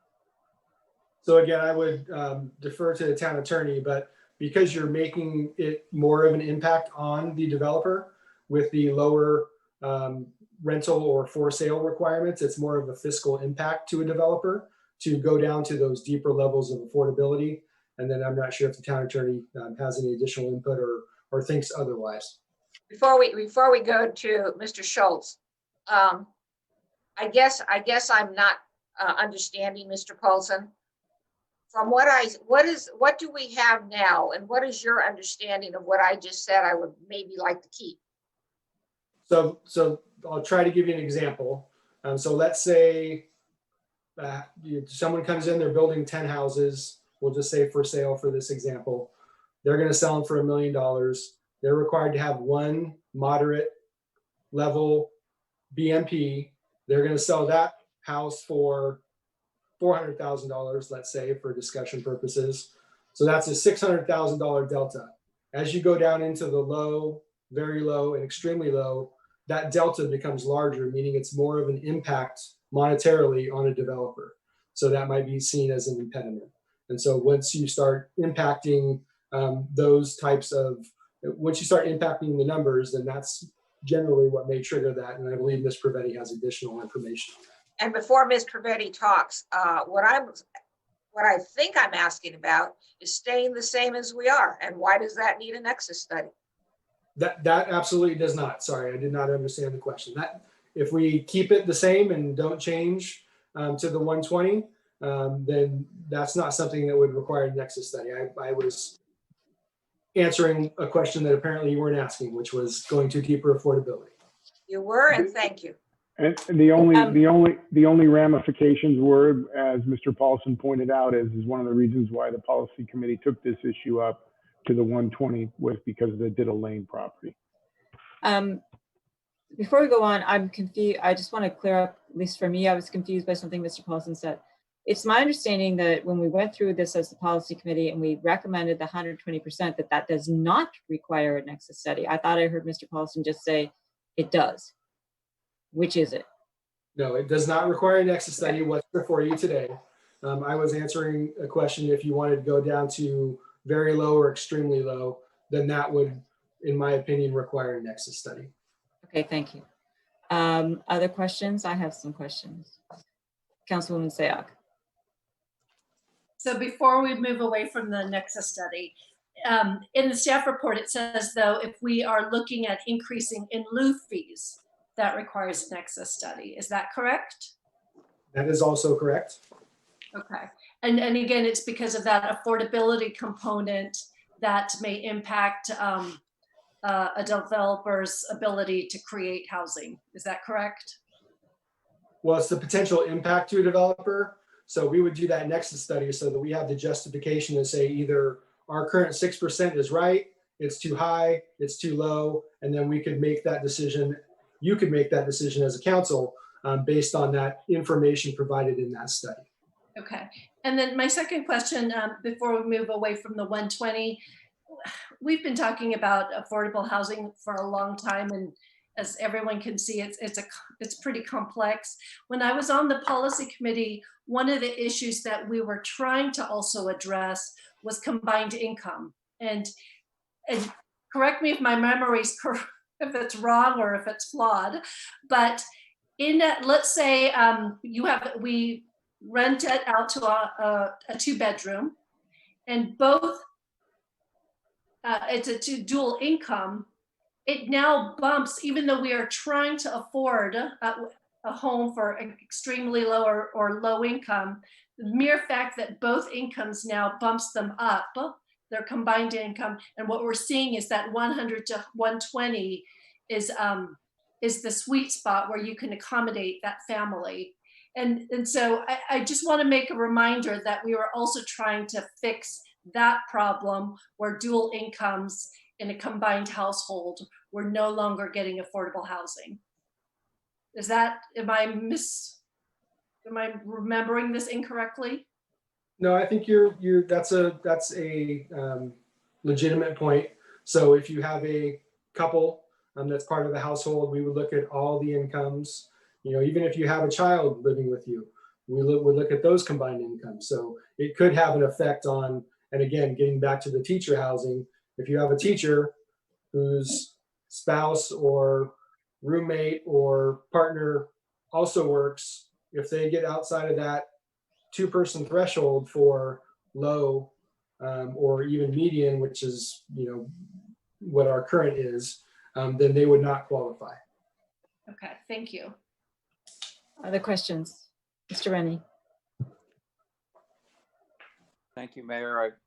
J: So again, I would defer to the town attorney, but because you're making it more of an impact on the developer with the lower rental or for sale requirements, it's more of a fiscal impact to a developer to go down to those deeper levels of affordability. And then I'm not sure if the town attorney has any additional input or thinks otherwise.
D: Before we go to Mr. Schultz, I guess I'm not understanding Mr. Paulson. From what do we have now, and what is your understanding of what I just said I would maybe like to keep?
J: So I'll try to give you an example. So let's say someone comes in, they're building 10 houses. We'll just say for sale for this example. They're going to sell them for $1 million. They're required to have one moderate level BMP. They're going to sell that house for $400,000, let's say, for discussion purposes. So that's a $600,000 delta. As you go down into the low, very low, and extremely low, that delta becomes larger, meaning it's more of an impact monetarily on a developer. So that might be seen as an impediment. And so once you start impacting once you start impacting the numbers, then that's generally what may trigger that. And I believe Ms. Pravetti has additional information.
D: And before Ms. Pravetti talks, what I think I'm asking about is staying the same as we are. And why does that need a nexus study?
J: That absolutely does not. Sorry, I did not understand the question. That if we keep it the same and don't change to the 120, then that's not something that would require a nexus study. I was answering a question that apparently you weren't asking, which was going to deeper affordability.
D: You were, and thank you.
G: And the only ramifications were, as Mr. Paulson pointed out, is one of the reasons why the policy committee took this issue up to the 120 was because of the Ditto Lane property.
A: Before we go on, I'm confused. I just want to clear up, at least for me, I was confused by something Mr. Paulson said. It's my understanding that when we went through this as the policy committee and we recommended the 120%, that does not require a nexus study. I thought I heard Mr. Paulson just say it does. Which is it?
J: No, it does not require a nexus study. What's before you today? I was answering a question if you wanted to go down to very low or extremely low, then that would, in my opinion, require a nexus study.
A: Okay, thank you. Other questions? I have some questions. Councilwoman Sayoc.
F: So before we move away from the nexus study, in the staff report, it says, though, if we are looking at increasing in lieu fees, that requires a nexus study. Is that correct?
J: That is also correct.
F: Okay. And again, it's because of that affordability component that may impact a developer's ability to create housing. Is that correct?
J: Well, it's the potential impact to a developer. So we would do that nexus study so that we have the justification to say either our current 6% is right, it's too high, it's too low, and then we could make that decision. You could make that decision as a council based on that information provided in that study.
F: Okay. And then my second question, before we move away from the 120, we've been talking about affordable housing for a long time, and as everyone can see, it's pretty complex. When I was on the policy committee, one of the issues that we were trying to also address was combined income. And correct me if my memory's correct, if it's wrong or if it's flawed, but in that, let's say we rent it out to a 2-bedroom, and both it's a dual income. It now bumps, even though we are trying to afford a home for extremely low or low income, the mere fact that both incomes now bumps them up, their combined income. And what we're seeing is that 100 to 120 is the sweet spot where you can accommodate that family. And so I just want to make a reminder that we were also trying to fix that problem where dual incomes in a combined household were no longer getting affordable housing. Is that, am I remembering this incorrectly?
J: No, I think that's a legitimate point. So if you have a couple that's part of the household, we would look at all the incomes. You know, even if you have a child living with you, we would look at those combined incomes. So it could have an effect on, and again, getting back to the teacher housing, if you have a teacher whose spouse or roommate or partner also works, if they get outside of that 2-person threshold for low or even median, which is, you know, what our current is, then they would not qualify.
F: Okay, thank you.
A: Other questions? Mr. Rennie?
C: Thank you, Mayor.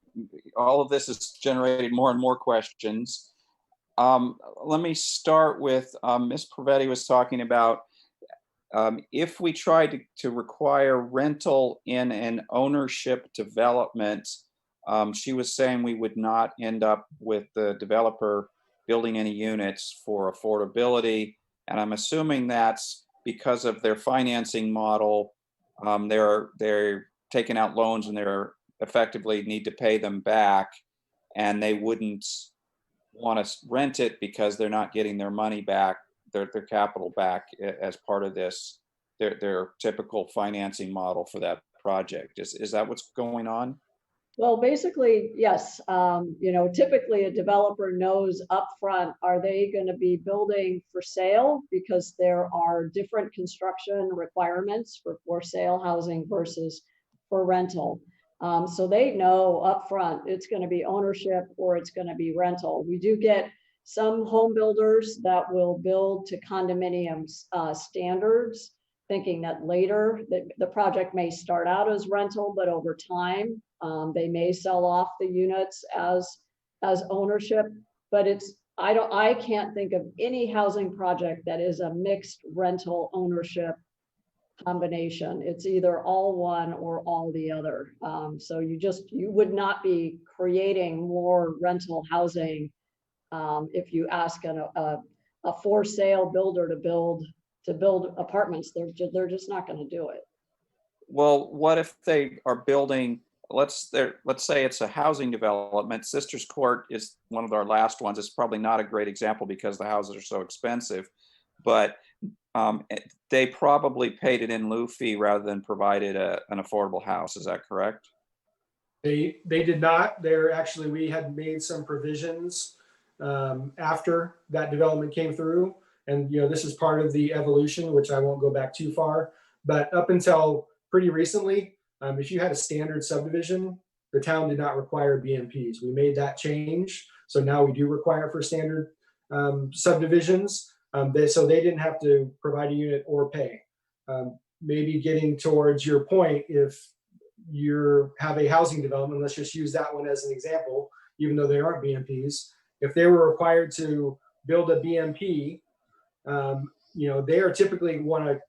C: All of this has generated more and more questions. Let me start with Ms. Pravetti was talking about if we tried to require rental in an ownership development, she was saying we would not end up with the developer building any units for affordability. And I'm assuming that's because of their financing model. They're taking out loans and they're effectively need to pay them back, and they wouldn't want to rent it because they're not getting their money back, their capital back as part of this, their typical financing model for that project. Is that what's going on?
E: Well, basically, yes. You know, typically a developer knows upfront, are they going to be building for sale? Because there are different construction requirements for sale housing versus for rental. So they know upfront it's going to be ownership or it's going to be rental. We do get some home builders that will build to condominiums standards, thinking that later the project may start out as rental, but over time they may sell off the units as ownership. But I can't think of any housing project that is a mixed rental ownership combination. It's either all one or all the other. So you would not be creating more rental housing if you ask a for sale builder to build apartments. They're just not going to do it.
C: Well, what if they are building, let's say it's a housing development. Sisters Court is one of our last ones. It's probably not a great example because the houses are so expensive, but they probably paid an in lieu fee rather than provided an affordable house. Is that correct?
J: They did not. We had made some provisions after that development came through. And, you know, this is part of the evolution, which I won't go back too far. But up until pretty recently, if you had a standard subdivision, the town did not require BMPs. We made that change. So now we do require for standard subdivisions. So they didn't have to provide a unit or pay. Maybe getting towards your point, if you have a housing development, let's just use that one as an example, even though they aren't BMPs. If they were required to build a BMP, you know, they are typically want to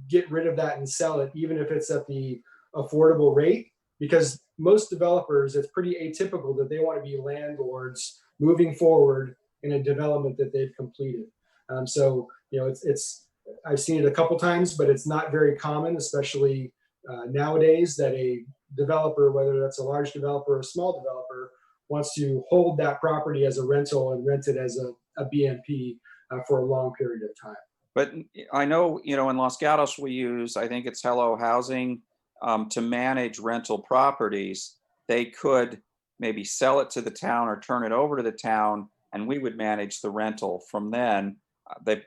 J: get rid of that and sell it, even if it's at the affordable rate, because most developers, it's pretty atypical that they want to be landlords moving forward in a development that they've completed. So, you know, I've seen it a couple times, but it's not very common, especially nowadays that a developer, whether that's a large developer or a small developer, wants to hold that property as a rental and rent it as a BMP for a long period of time.
C: But I know, in Los Gatos, we use, I think it's Hello Housing, to manage rental properties. They could maybe sell it to the town or turn it over to the town, and we would manage the rental from then. They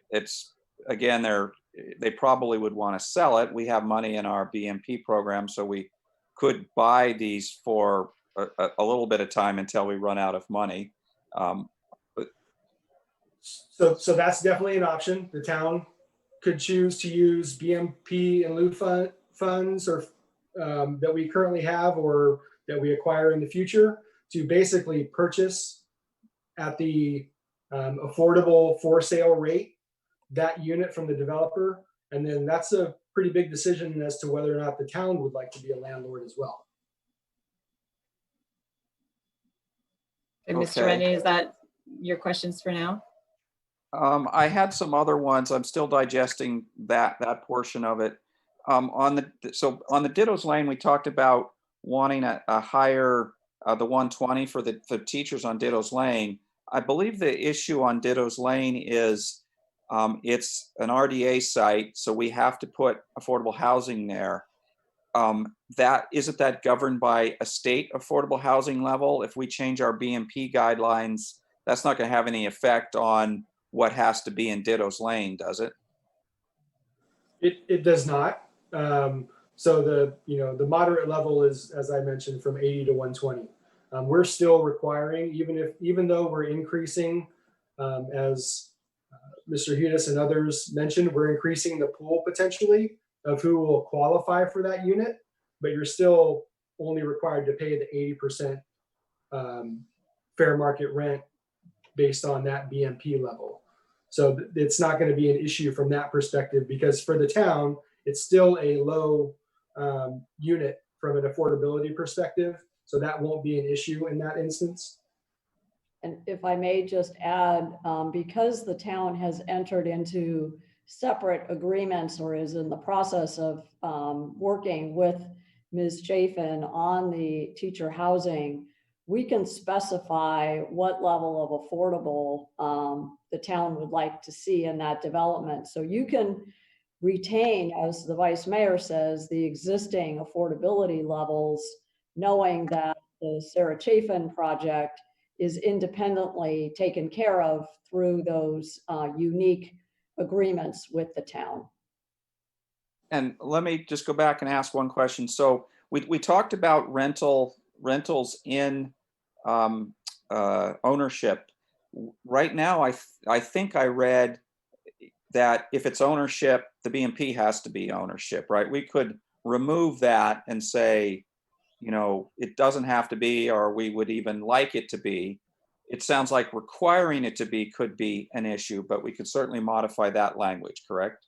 C: probably would want to sell it. We have money in our BMP program, so we could buy these for a little bit of time until we run out of money.
J: So that's definitely an option. The town could choose to use BMP and lieu funds or that we currently have or that we acquire in the future to basically purchase at the affordable for sale rate that unit from the developer. And then that's a pretty big decision as to whether or not the town would like to be a landlord as well.
A: And Mr. Rennie, is that your questions for now?
C: I had some other ones. I'm still digesting that portion of it. On the Ditto's Lane, we talked about wanting a higher, the 120 for the teachers on Ditto's Lane. I believe the issue on Ditto's Lane is it's an RDA site, so we have to put affordable housing there. Isn't that governed by a state affordable housing level? If we change our BMP guidelines, that's not going to have any effect on what has to be in Ditto's Lane, does it?
J: It does not. So the moderate level is, as I mentioned, from 80 to 120. We're still requiring, even though we're increasing, as Mr. Hudis and others mentioned, we're increasing the pool potentially of who will qualify for that unit, but you're still only required to pay the 80% fair market rent based on that BMP level. So it's not going to be an issue from that perspective, because for the town, it's still a low unit from an affordability perspective. So that won't be an issue in that instance.
E: And if I may just add, because the town has entered into separate agreements or is in the process of working with Ms. Chafin on the teacher housing, we can specify what level of affordable the town would like to see in that development. So you can retain, as the Vice Mayor says, the existing affordability levels, knowing that the Sarah Chafin project is independently taken care of through those unique agreements with the town.
C: And let me just go back and ask one question. So we talked about rentals in ownership. Right now, I think I read that if it's ownership, the BMP has to be ownership, right? We could remove that and say, it doesn't have to be, or we would even like it to be. It sounds like requiring it to be could be an issue, but we could certainly modify that language, correct?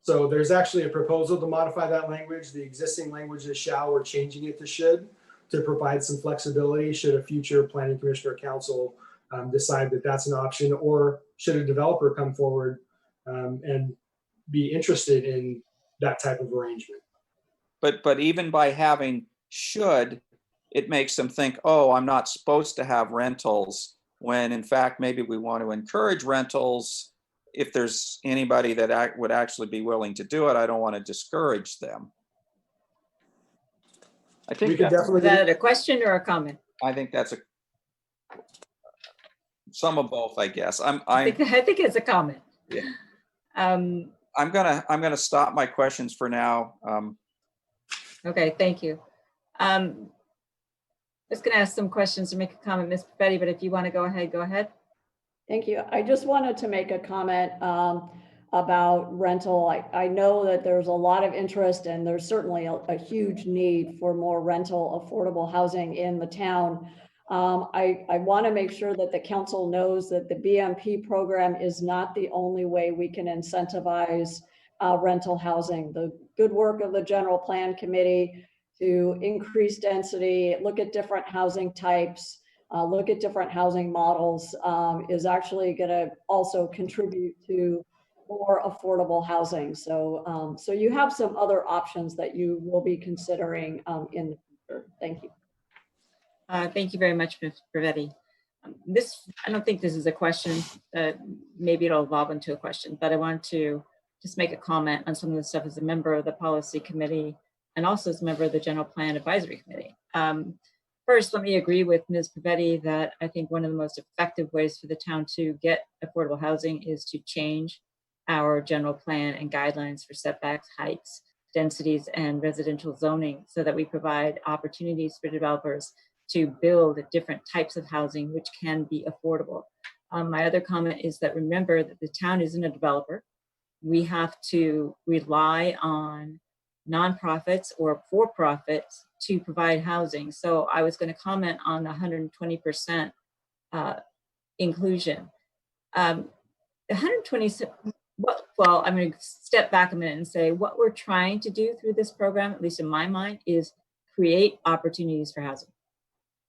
J: So there's actually a proposal to modify that language. The existing language is shall, we're changing it to should, to provide some flexibility should a future planning commission or council decide that that's an option, or should a developer come forward and be interested in that type of arrangement.
C: But even by having should, it makes them think, oh, I'm not supposed to have rentals, when in fact, maybe we want to encourage rentals. If there's anybody that would actually be willing to do it, I don't want to discourage them. I think
A: is that a question or a comment?
C: I think that's some of both, I guess.
A: I think it's a comment.
C: Yeah. I'm gonna stop my questions for now.
A: Okay, thank you. Just gonna ask some questions to make a comment, Ms. Betty, but if you want to go ahead, go ahead.
E: Thank you. I just wanted to make a comment about rental. I know that there's a lot of interest, and there's certainly a huge need for more rental affordable housing in the town. I want to make sure that the council knows that the BMP program is not the only way we can incentivize rental housing. The good work of the General Plan Committee to increase density, look at different housing types, look at different housing models is actually going to also contribute to more affordable housing. So, so you have some other options that you will be considering in the future. Thank you.
A: Thank you very much, Ms. Bravetti. I don't think this is a question. Maybe it'll evolve into a question, but I want to just make a comment on some of the stuff as a member of the policy committee and also as a member of the general plan advisory committee. First, let me agree with Ms. Bravetti that I think one of the most effective ways for the town to get affordable housing is to change our general plan and guidelines for setbacks, heights, densities, and residential zoning so that we provide opportunities for developers to build different types of housing which can be affordable. My other comment is that remember that the town isn't a developer. We have to rely on nonprofits or for-profits to provide housing. So I was going to comment on the 120% inclusion. The 120, well, I'm going to step back a minute and say what we're trying to do through this program, at least in my mind, is create opportunities for housing.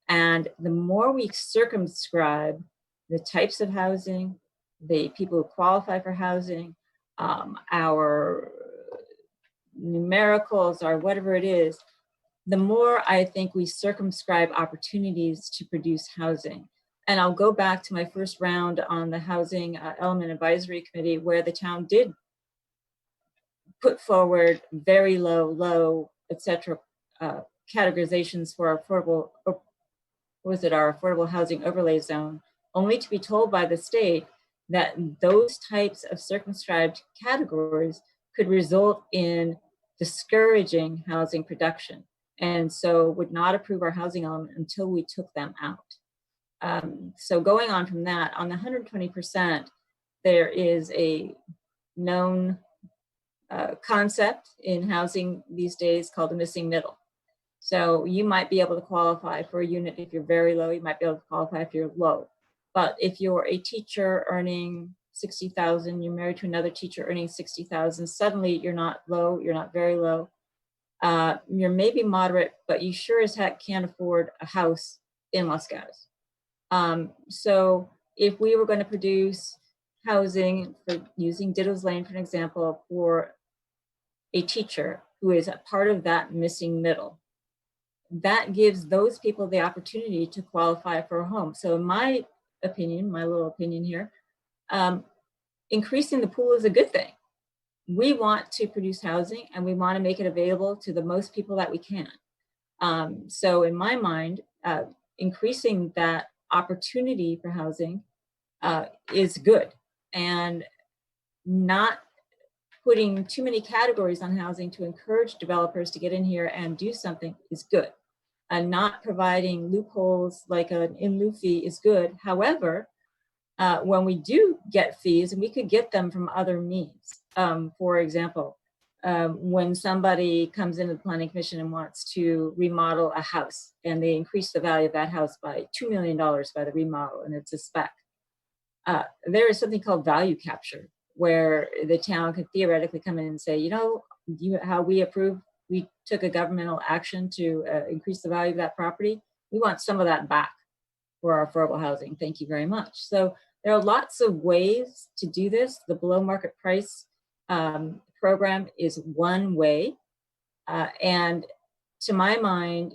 A: And the more we circumscribe the types of housing, the people who qualify for housing, our numericals or whatever it is, the more I think we circumscribe opportunities to produce housing. And I'll go back to my first round on the Housing Element Advisory Committee where the town did put forward very low, et cetera, categorizations for our affordable, our affordable housing overlay zone, only to be told by the state that those types of circumscribed categories could result in discouraging housing production. And so would not approve our housing element until we took them out. So going on from that, on the 120%, there is a known concept in housing these days called the missing middle. So you might be able to qualify for a unit if you're very low, you might be able to qualify if you're low. But if you're a teacher earning 60,000, you're married to another teacher earning 60,000, suddenly you're not low, you're not very low. You're maybe moderate, but you sure as heck can't afford a house in Los Gatos. So if we were going to produce housing, for using Ditto's Lane for an example, for a teacher who is a part of that missing middle, that gives those people the opportunity to qualify for a home. So in my opinion, my little opinion here, increasing the pool is a good thing. We want to produce housing and we want to make it available to the most people that we can. So in my mind, increasing that opportunity for housing is good, and not putting too many categories on housing to encourage developers to get in here and do something is good. And not providing loopholes like an in lieu fee is good. However, when we do get fees, and we could get them from other means. For example, when somebody comes into the Planning Commission and wants to remodel a house and they increase the value of that house by $2 million by the remodel and it's a spec, there is something called value capture where the town could theoretically come in and say, you know, how we approve, we took a governmental action to increase the value of that property. We want some of that back for our affordable housing. Thank you very much. So there are lots of ways to do this. The below market price program is one way. And to my mind,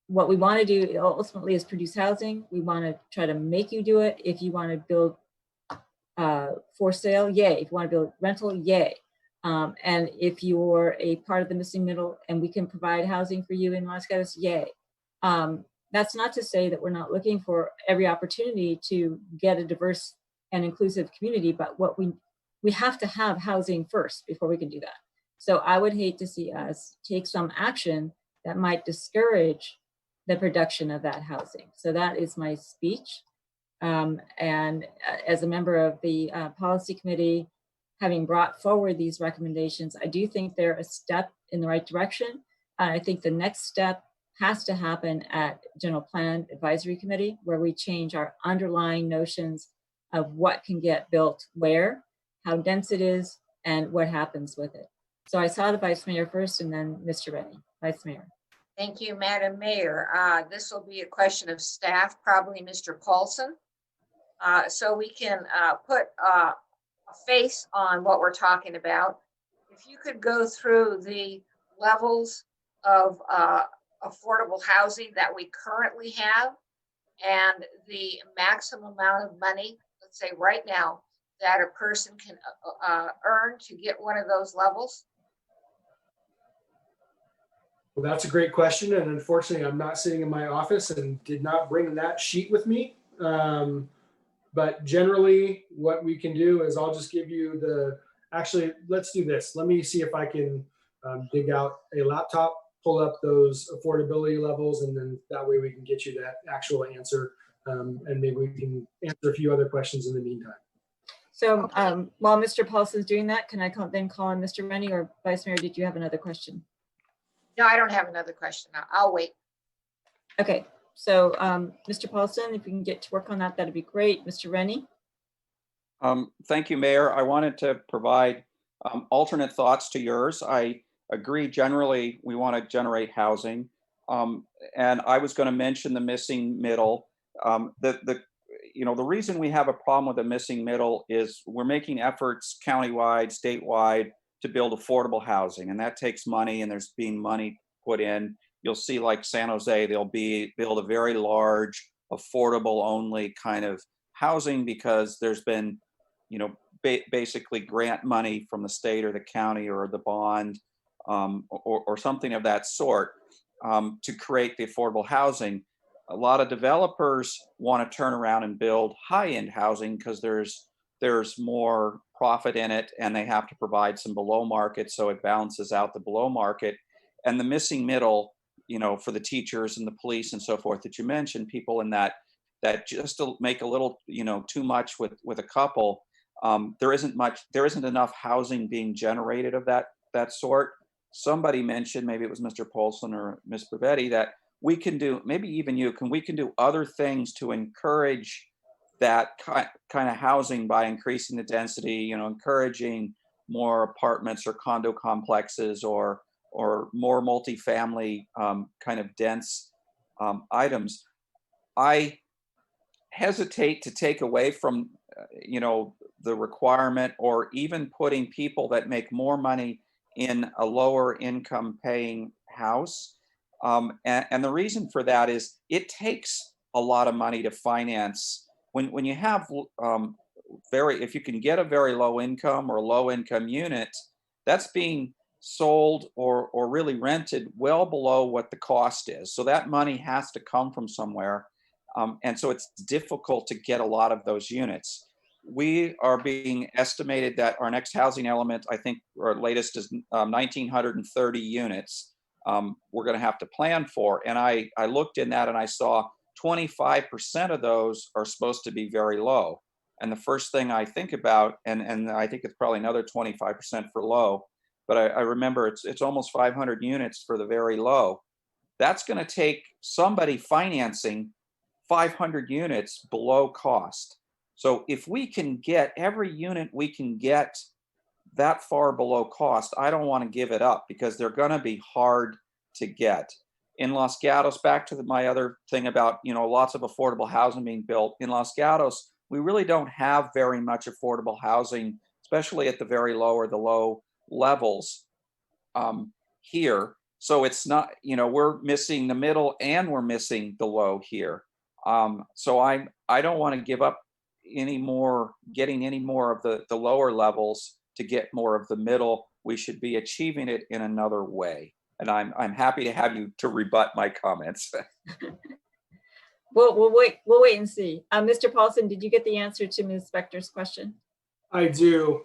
A: what we want to do ultimately is produce housing. We want to try to make you do it. If you want to build for sale, yay. If you want to build rental, yay. And if you're a part of the missing middle and we can provide housing for you in Los Gatos, yay. That's not to say that we're not looking for every opportunity to get a diverse and inclusive community, but what we have to have housing first before we can do that. So I would hate to see us take some action that might discourage the production of that housing. So that is my speech. And as a member of the policy committee, having brought forward these recommendations, I do think they're a step in the right direction. I think the next step has to happen at General Plan Advisory Committee, where we change our underlying notions of what can get built where, how dense it is, and what happens with it. So I saw the Vice Mayor first and then Mr. Rennie. Vice Mayor.
D: Thank you, Madam Mayor. This will be a question of staff, probably Mr. Paulson. So we can put face on what we're talking about, if you could go through the levels of affordable housing that we currently have and the maximum amount of money, let's say right now, that a person can earn to get one of those levels?
J: Well, that's a great question. And unfortunately, I'm not sitting in my office and did not bring that sheet with me. But generally, what we can do is I'll just give you actually, let's do this. Let me see if I can dig out a laptop, pull up those affordability levels, and then that way we can get you that actual answer. And maybe we can answer a few other questions in the meantime.
A: So while Mr. Paulson's doing that, can I then call on Mr. Rennie, or Vice Mayor, did you have another question?
D: No, I don't have another question. I'll wait.
A: Okay, so Mr. Paulson, if we can get to work on that, that'd be great. Mr. Rennie?
C: Thank you, Mayor. I wanted to provide alternate thoughts to yours. I agree generally we want to generate housing. And I was going to mention the missing middle. The reason we have a problem with the missing middle is we're making efforts countywide, statewide, to build affordable housing, and that takes money, and there's being money put in. You'll see, like San Jose, they'll build a very large, affordable only kind of housing because there's been, basically grant money from the state or the county or the bond or something of that sort to create the affordable housing. A lot of developers want to turn around and build high-end housing because there's more profit in it, and they have to provide some below market, so it balances out the below market. And the missing middle, for the teachers and the police and so forth that you mentioned, people in that just to make a little, too much with a couple, there isn't enough housing being generated of that sort. Somebody mentioned, maybe it was Mr. Paulson or Ms. Bravetti, that we can do, maybe even we can do other things to encourage that kind of housing by increasing the density, encouraging more apartments or condo complexes or more multifamily kind of dense items. I hesitate to take away from, the requirement or even putting people that make more money in a lower income paying house. And the reason for that is it takes a lot of money to finance. When you have if you can get a very low income or low income unit, that's being sold or really rented well below what the cost is. So that money has to come from somewhere. And so it's difficult to get a lot of those units. We are being estimated that our next housing element, I think our latest is 1,930 units we're going to have to plan for. And I looked in that and I saw 25% of those are supposed to be very low. And the first thing I think about, and I think it's probably another 25% for low, but I remember it's almost 500 units for the very low. That's going to take somebody financing 500 units below cost. So if we can get every unit we can get that far below cost, I don't want to give it up because they're going to be hard to get. In Los Gatos, back to my other thing about, lots of affordable housing being built. In Los Gatos, we really don't have very much affordable housing, especially at the very low or the low levels here. So it's not, we're missing the middle and we're missing the low here. So I don't want to give up getting any more of the lower levels to get more of the middle. We should be achieving it in another way. And I'm happy to have you to rebut my comments.
A: We'll wait and see. Mr. Paulson, did you get the answer to Ms. Spector's question?
J: I do.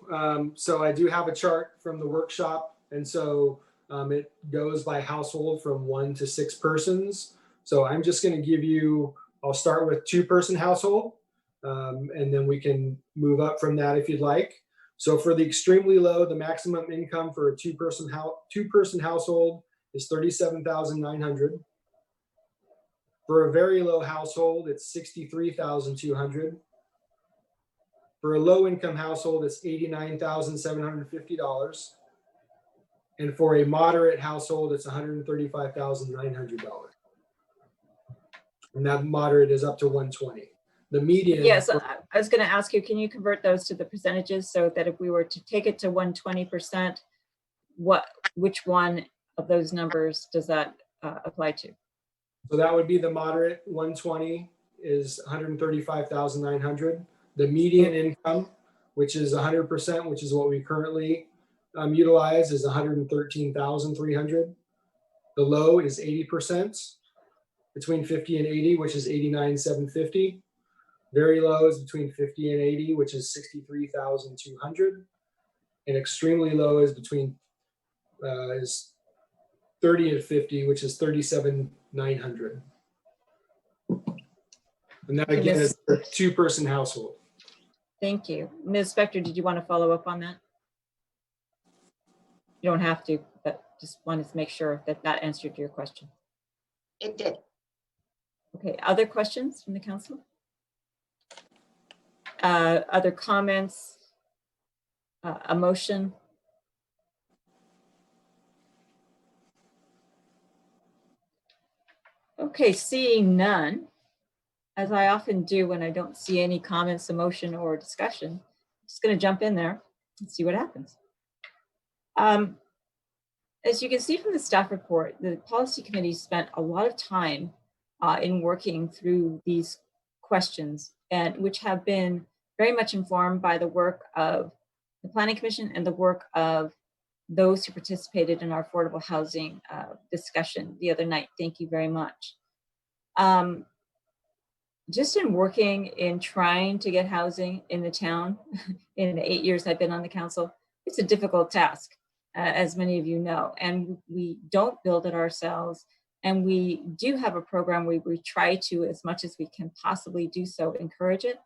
J: So I do have a chart from the workshop. And so it goes by household from 1 to 6 persons. So I'm just going to give you, I'll start with 2-person household. And then we can move up from that if you'd like. So for the extremely low, the maximum income for a two-person household is $37,900. For a very low household, it's $63,200. For a low-income household, it's $89,750. And for a moderate household, it's $135,900. And that moderate is up to $120,000. The median.
A: Yes, I was going to ask you, can you convert those to the percentages so that if we were to take it to 120%, which one of those numbers does that apply to?
J: So that would be the moderate 120 is 135,900. The median income, which is 100%, which is what we currently utilize, is 113,300. The low is 80%, between 50 and 80, which is 89,750. Very low is between 50 and 80, which is 63,200. And extremely low is between is 30 and 50, which is 37,900. And that again is a 2-person household.
A: Thank you. Ms. Spector, did you want to follow up on that? You don't have to, but just wanted to make sure that that answered your question.
D: It did.
A: Okay, other questions from the council? Other comments? A motion? Okay, seeing none, as I often do when I don't see any comments, emotion, or discussion, I'm just going to jump in there and see what happens. As you can see from the staff report, the policy committee spent a lot of time in working through these questions, and which have been very much informed by the work of the Planning Commission and the work of those who participated in our affordable housing discussion the other night. Thank you very much. Just in working in trying to get housing in the town in the 8 years I've been on the council, it's a difficult task, as many of you know, and we don't build it ourselves. And we do have a program where we try to, as much as we can possibly do so, encourage it.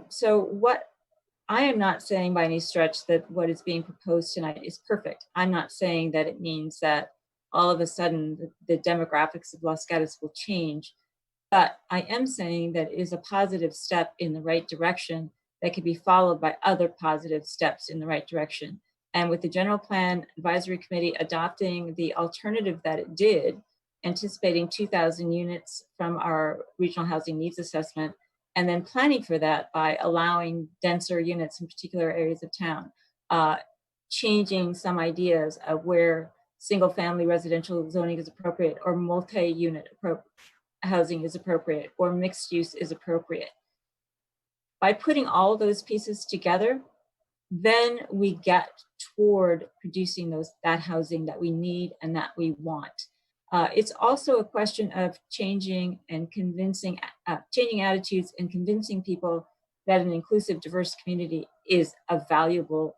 A: So what I am not saying by any stretch that what is being proposed tonight is perfect. I'm not saying that it means that all of a sudden the demographics of Los Gatos will change, but I am saying that it is a positive step in the right direction that could be followed by other positive steps in the right direction. And with the General Plan Advisory Committee adopting the alternative that it did, anticipating 2,000 units from our regional housing needs assessment, and then planning for that by allowing denser units in particular areas of town, changing some ideas of where single family residential zoning is appropriate, or multi-unit housing is appropriate, or mixed use is appropriate. By putting all those pieces together, then we get toward producing that housing that we need and that we want. It's also a question of changing and convincing, changing attitudes and convincing people that an inclusive, diverse community is a valuable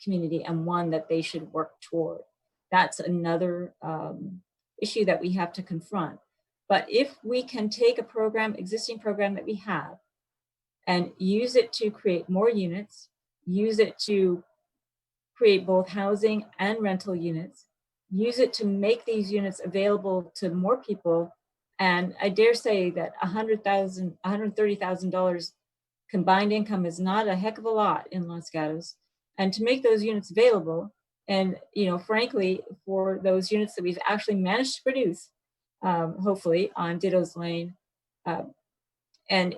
A: community and one that they should work toward. That's another issue that we have to confront. But if we can take a program, existing program that we have, and use it to create more units, use it to create both housing and rental units, use it to make these units available to more people. And I dare say that $130,000 combined income is not a heck of a lot in Los Gatos. And to make those units available, and frankly, for those units that we've actually managed to produce, hopefully on Ditto's Lane, and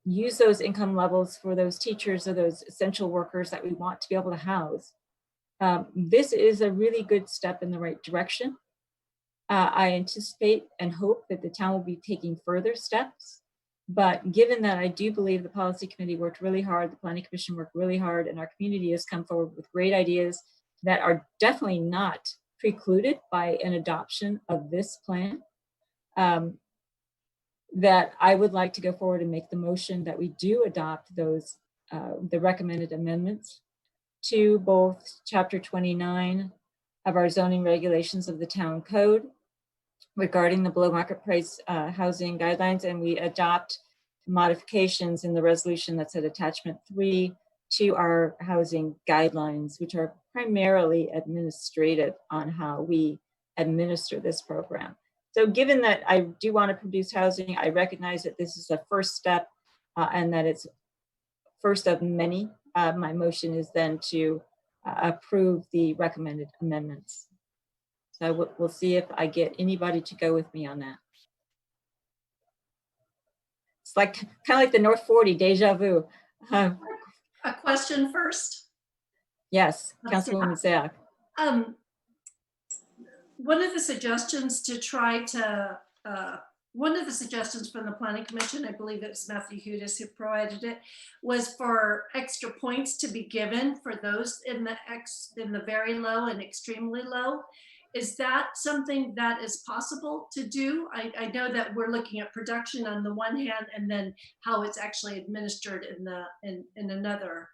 A: use those income levels for those teachers or those essential workers that we want to be able to house. This is a really good step in the right direction. I anticipate and hope that the town will be taking further steps. But given that I do believe the policy committee worked really hard, the planning commission worked really hard, and our community has come forward with great ideas that are definitely not precluded by an adoption of this plan, that I would like to go forward and make the motion that we do adopt those, the recommended amendments to both Chapter 29 of our zoning regulations of the town code regarding the below market price housing guidelines, and we adopt modifications in the resolution that's at attachment 3 to our housing guidelines, which are primarily administrative on how we administer this program. So given that I do want to produce housing, I recognize that this is a first step and that it's first of many. My motion is then to approve the recommended amendments. So we'll see if I get anybody to go with me on that. It's like kind of like the North 40 deja vu.
F: A question first.
A: Yes,
F: Let's see.
A: Councilwoman Zia.
F: One of the suggestions to try to, one of the suggestions from the Planning Commission, I believe it was Matthew Hudis who provided it, was for extra points to be given for those in the very low and extremely low. Is that something that is possible to do? I know that we're looking at production on the one hand and then how it's actually administered in another.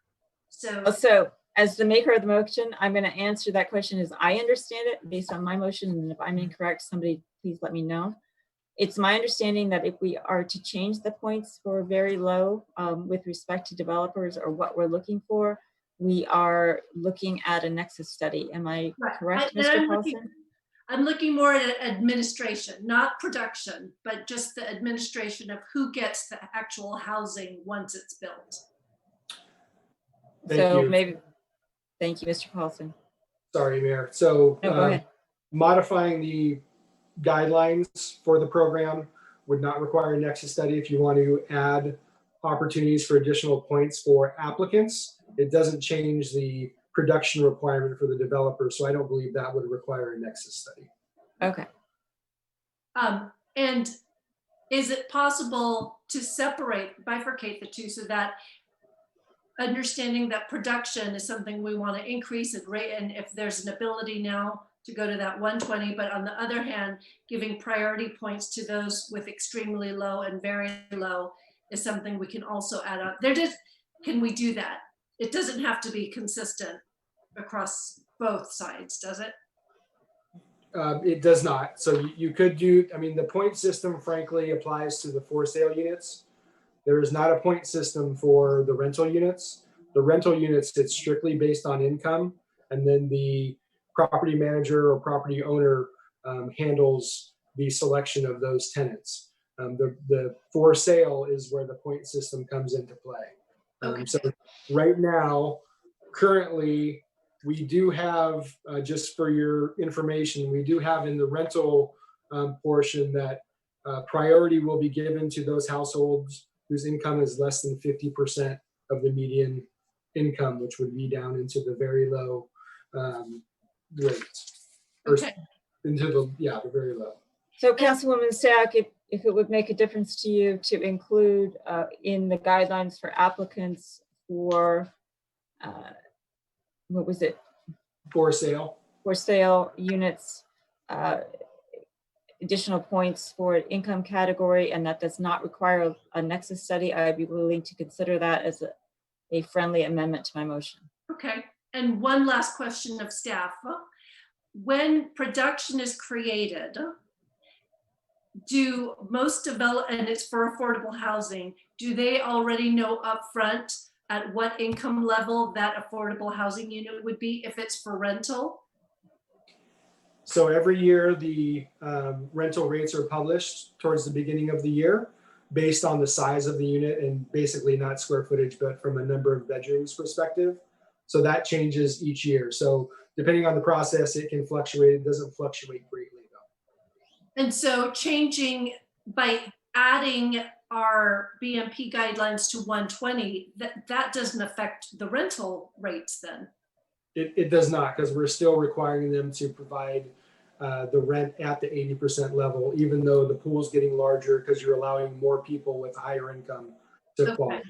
A: So as the maker of the motion, I'm going to answer that question as I understand it based on my motion. And if I'm incorrect, somebody please let me know. It's my understanding that if we are to change the points for very low with respect to developers or what we're looking for, we are looking at a nexus study. Am I correct, Mr. Paulson?
F: I'm looking more at administration, not production, but just the administration of who gets the actual housing once it's built.
A: So maybe, thank you, Mr. Paulson.
J: Sorry, Mayor. So
A: No, go ahead.
J: modifying the guidelines for the program would not require a nexus study. If you want to add opportunities for additional points for applicants, it doesn't change the production requirement for the developer. So I don't believe that would require a nexus study.
A: Okay.
F: And is it possible to bifurcate the two so that understanding that production is something we want to increase and rate, and if there's an ability now to go to that 120, but on the other hand, giving priority points to those with extremely low and very low is something we can also add on. Can we do that? It doesn't have to be consistent across both sides, does it?
J: It does not. So you could do, I mean, the point system frankly applies to the for sale units. There is not a point system for the rental units. The rental units, it's strictly based on income. And then the property manager or property owner handles the selection of those tenants. The for sale is where the point system comes into play. So right now, currently, we do have, just for your information, we do have in the rental portion that priority will be given to those households whose income is less than 50% of the median income, which would be down into the very low rates.
F: Okay.
J: Into the very low.
A: So Councilwoman Stack, if it would make a difference to you to include in the guidelines for applicants for, what was it?
J: For sale.
A: For sale units, additional points for income category, and that does not require a nexus study, I'd be willing to consider that as a friendly amendment to my motion.
F: Okay. And one last question of staff. When production is created, do most and it's for affordable housing, do they already know upfront at what income level that affordable housing unit would be if it's for rental?
J: So every year the rental rates are published towards the beginning of the year based on the size of the unit and basically not square footage, but from a number of bedrooms perspective. So that changes each year. So depending on the process, it can fluctuate. It doesn't fluctuate greatly though.
F: And so changing by adding our BMP guidelines to 120, that doesn't affect the rental rates then?
J: It does not, because we're still requiring them to provide the rent at the 80% level, even though the pool is getting larger because you're allowing more people with higher income to qualify.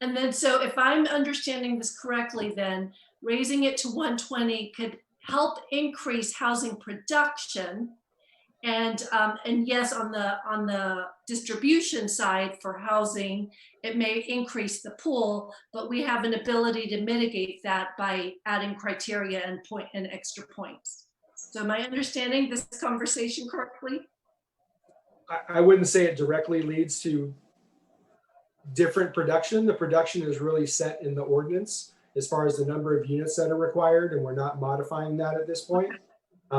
F: And then, so if I'm understanding this correctly, then raising it to 120 could help increase housing production. And yes, on the distribution side for housing, it may increase the pool, but we have an ability to mitigate that by adding criteria and extra points. So am I understanding this conversation correctly?
J: I wouldn't say it directly leads to different production. The production is really set in the ordinance as far as the number of units that are required, and we're not modifying that at this point.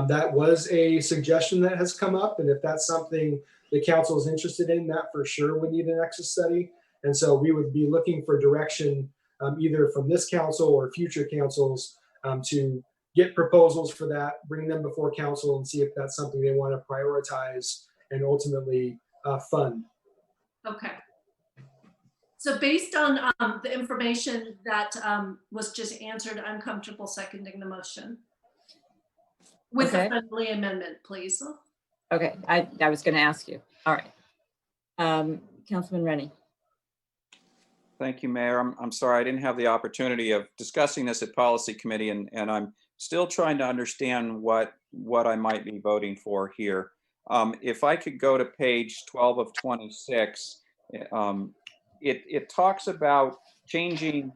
J: That was a suggestion that has come up, and if that's something the council is interested in, that for sure would need an nexus study. And so we would be looking for direction either from this council or future councils to get proposals for that, bring them before council and see if that's something they want to prioritize and ultimately fund.
F: Okay. So based on the information that was just answered, I'm comfortable seconding the motion. With a
A: Okay.
F: friendly amendment, please.
A: Okay, I was going to ask you. All right. Councilman Rennie.
C: Thank you, Mayor. I'm sorry, I didn't have the opportunity of discussing this at Policy Committee, and I'm still trying to understand what I might be voting for here. If I could go to page 12 of 26, it talks about changing,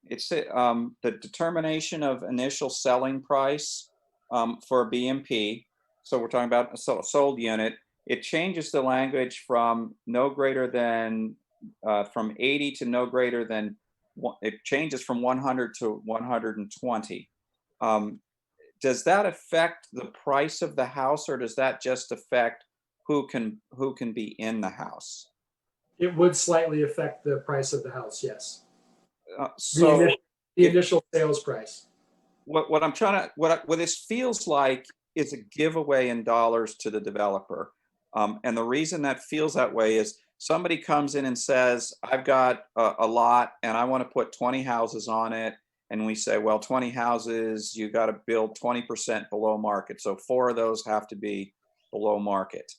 C: it's the determination of initial selling price for a BMP. So we're talking about a sold unit. It changes the language from no greater than from 80 to no greater than, it changes from 100 to 120. Does that affect the price of the house, or does that just affect who can be in the house?
J: It would slightly affect the price of the house, yes.
C: So
J: the initial sales price.
C: What I'm trying to, what this feels like is a giveaway in dollars to the developer. And the reason that feels that way is somebody comes in and says, I've got a lot and I want to put 20 houses on it. And we say, well, 20 houses, you got to build 20% below market. So 4 of those have to be below market.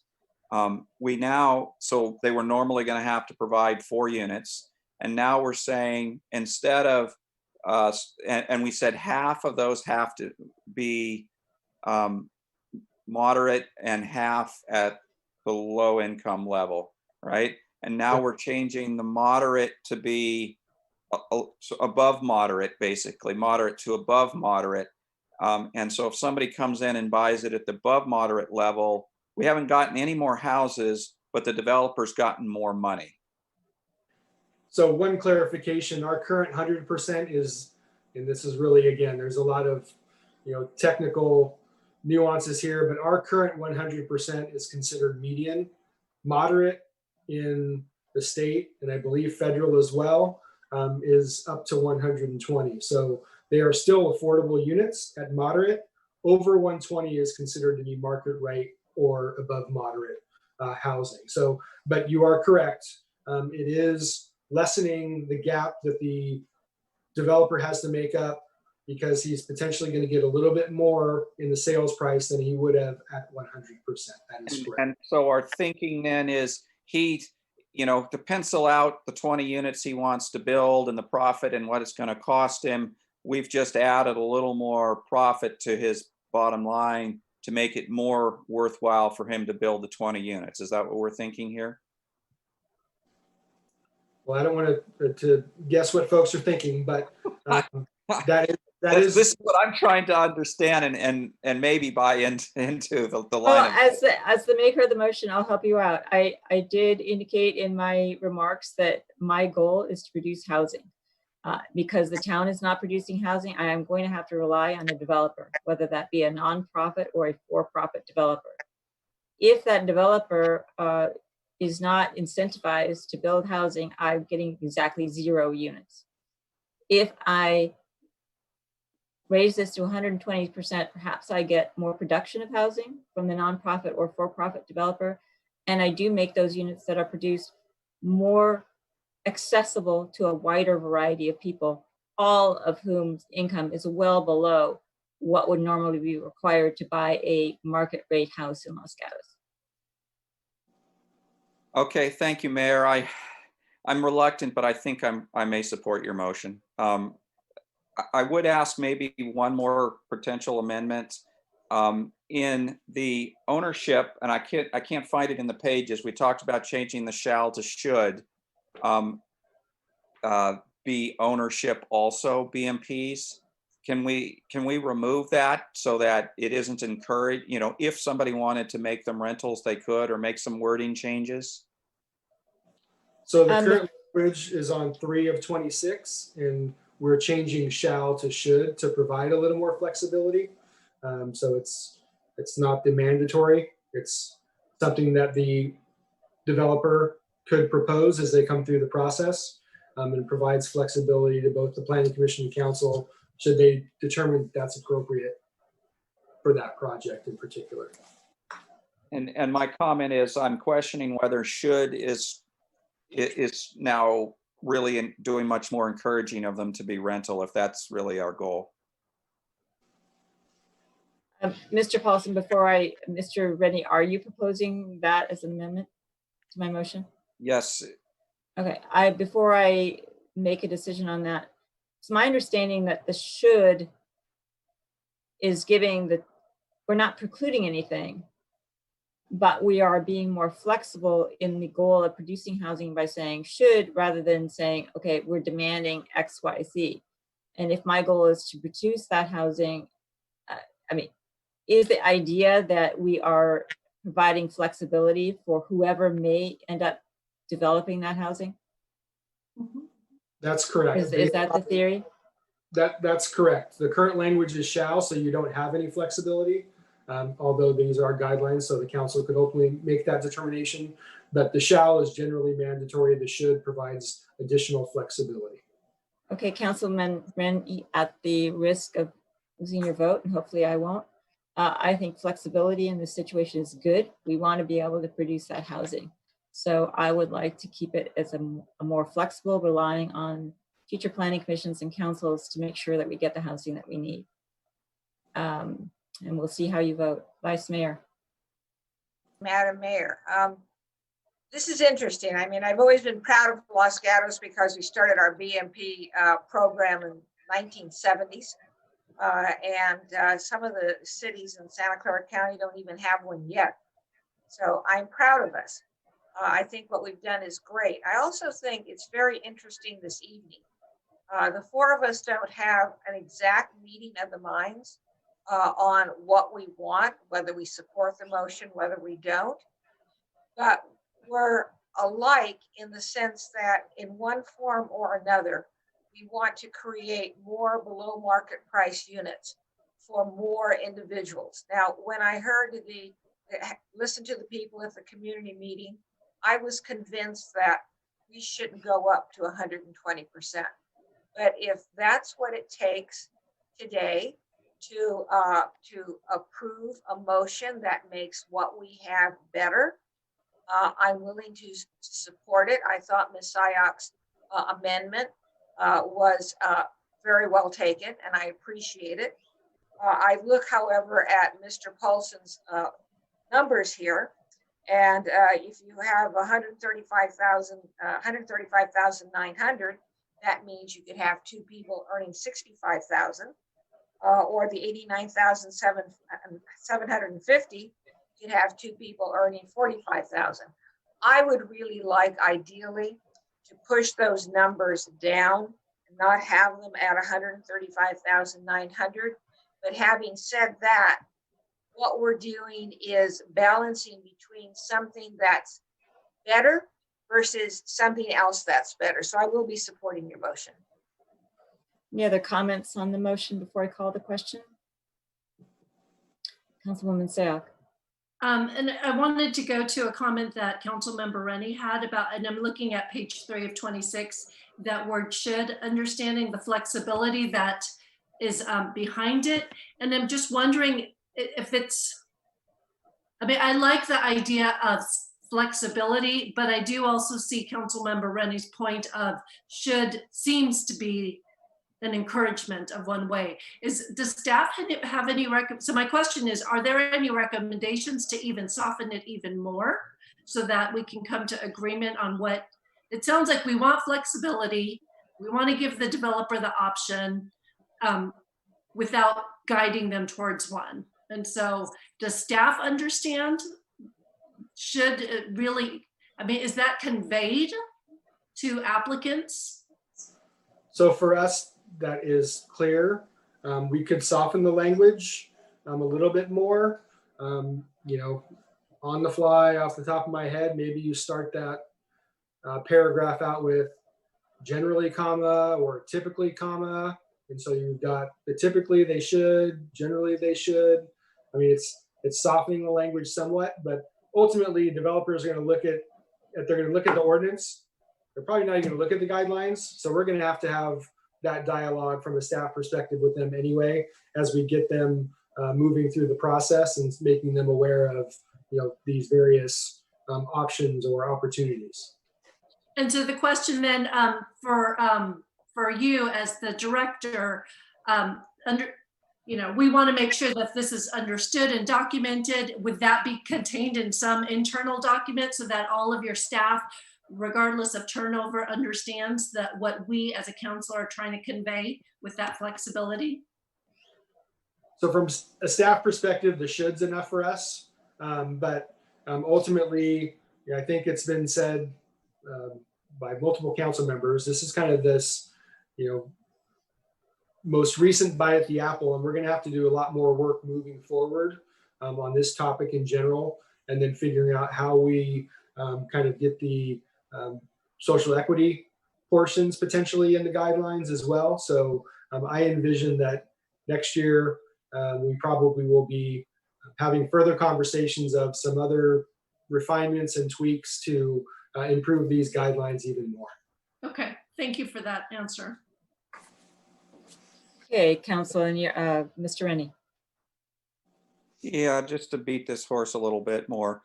C: So they were normally going to have to provide 4 units. And now we're saying, instead of, and we said half of those have to be moderate and half at the low income level, right? And now we're changing the moderate to be above moderate, basically, moderate to above moderate. And so if somebody comes in and buys it at the above moderate level, we haven't gotten any more houses, but the developer's gotten more money.
J: So one clarification, our current 100% is, and this is really, again, there's a lot of, technical nuances here, but our current 100% is considered median. Moderate in the state, and I believe federal as well, is up to 120. So they are still affordable units at moderate. Over 120 is considered to be market rate or above moderate housing. So, but you are correct. It is lessening the gap that the developer has to make up, because he's potentially going to get a little bit more in the sales price than he would have at 100%. That is correct.
C: And so our thinking then is to pencil out the 20 units he wants to build and the profit and what it's going to cost him, we've just added a little more profit to his bottom line to make it more worthwhile for him to build the 20 units. Is that what we're thinking here?
J: Well, I don't want to guess what folks are thinking, but
C: this is what I'm trying to understand and maybe buy into the line.
A: Well, as the maker of the motion, I'll help you out. I did indicate in my remarks that my goal is to produce housing. Because the town is not producing housing, I am going to have to rely on a developer, whether that be a nonprofit or a for-profit developer. If that developer is not incentivized to build housing, I'm getting exactly 0 units. If I raise this to 120%, perhaps I get more production of housing from the nonprofit or for-profit developer, and I do make those units that are produced more accessible to a wider variety of people, all of whom's income is well below what would normally be required to buy a market rate house in Los Gatos.
C: Okay, thank you, Mayor. I'm reluctant, but I think I may support your motion. I would ask maybe one more potential amendment in the ownership, and I can't find it in the pages. We talked about changing the shall to should be ownership also BMPs. Can we remove that so that it isn't encouraged? If somebody wanted to make them rentals, they could, or make some wording changes.
J: So the current language is on 3 of 26, and we're changing shall to should to provide a little more flexibility. So it's not the mandatory. It's something that the developer could propose as they come through the process, and provides flexibility to both the Planning Commission and Council should they determine that's appropriate for that project in particular.
C: And my comment is I'm questioning whether should is now really doing much more encouraging of them to be rental if that's really our goal.
A: Mr. Paulson, Mr. Rennie, are you proposing that as an amendment to my motion?
C: Yes.
A: Okay, before I make a decision on that, it's my understanding that the should is we're not precluding anything, but we are being more flexible in the goal of producing housing by saying should rather than saying, okay, we're demanding X, Y, Z. And if my goal is to produce that housing, is the idea that we are providing flexibility for whoever may end up developing that housing?
J: That's correct.
A: Is that the theory?
J: That's correct. The current language is shall, so you don't have any flexibility. Although these are guidelines, so the council could ultimately make that determination. But the shall is generally mandatory. The should provides additional flexibility.
A: Okay, Councilman Wren, at the risk of losing your vote, and hopefully I won't, I think flexibility in this situation is good. We want to be able to produce that housing. So I would like to keep it as a more flexible, relying on future planning commissions and councils to make sure that we get the housing that we need. And we'll see how you vote. Vice Mayor.
D: Madam Mayor, this is interesting. I mean, I've always been proud of Los Gatos because we started our BMP program in 1970s. And some of the cities in Santa Clara County don't even have one yet. So I'm proud of us. I think what we've done is great. I also think it's very interesting this evening. The four of us don't have an exact meeting of the minds on what we want, whether we support the motion, whether we don't. But we're alike in the sense that in one form or another, we want to create more below market price units for more individuals. Now, when I heard listen to the people at the community meeting, I was convinced that we shouldn't go up to 120%. But if that's what it takes today to approve a motion that makes what we have better, I'm willing to support it. I thought Ms. Sayak's amendment was very well taken, and I appreciate it. I look, however, at Mr. Paulson's numbers here, and if you have 135,900, that means you could have two people earning 65,000, or the 89,750, you'd have two people earning 45,000. I would really like, ideally, to push those numbers down and not have them at 135,900. But having said that, what we're doing is balancing between something that's better versus something else that's better. So I will be supporting your motion.
A: Any other comments on the motion before I call the question? Councilwoman Sayak.
F: And I wanted to go to a comment that Councilmember Rennie had about, and I'm looking at page 3 of 26, that word should, understanding the flexibility that is behind it. And I'm just wondering if I like the idea of flexibility, but I do also see Councilmember Rennie's point of should seems to be an encouragement of one way. Does staff have any so my question is, are there any recommendations to even soften it even more so that we can come to agreement on what it sounds like? We want flexibility. We want to give the developer the option without guiding them towards one. And so does staff understand? Should it really, is that conveyed to applicants?
J: So for us, that is clear. We could soften the language a little bit more. On the fly, off the top of my head, maybe you start that paragraph out with generally, comma, or typically, comma. And so you've got the typically they should, generally they should. It's softening the language somewhat, but ultimately developers are going to look at the ordinance. They're probably not even going to look at the guidelines. So we're going to have that dialogue from a staff perspective with them anyway, as we get them moving through the process and making them aware of these various options or opportunities.
F: And so the question then for you as the director, we want to make sure that this is understood and documented. Would that be contained in some internal document so that all of your staff, regardless of turnover, understands that what we as a council are trying to convey with that flexibility?
J: So from a staff perspective, the should's enough for us. But ultimately, I think it's been said by multiple council members, this is kind of this, most recent bite at the apple, and we're going to have to do a lot more work moving forward on this topic in general, and then figuring out how we kind of get the social equity portions potentially in the guidelines as well. So I envision that next year we probably will be having further conversations of some other refinements and tweaks to improve these guidelines even more.
F: Okay, thank you for that answer.
A: Okay, Council, and Mr. Rennie.
C: Yeah, just to beat this horse a little bit more.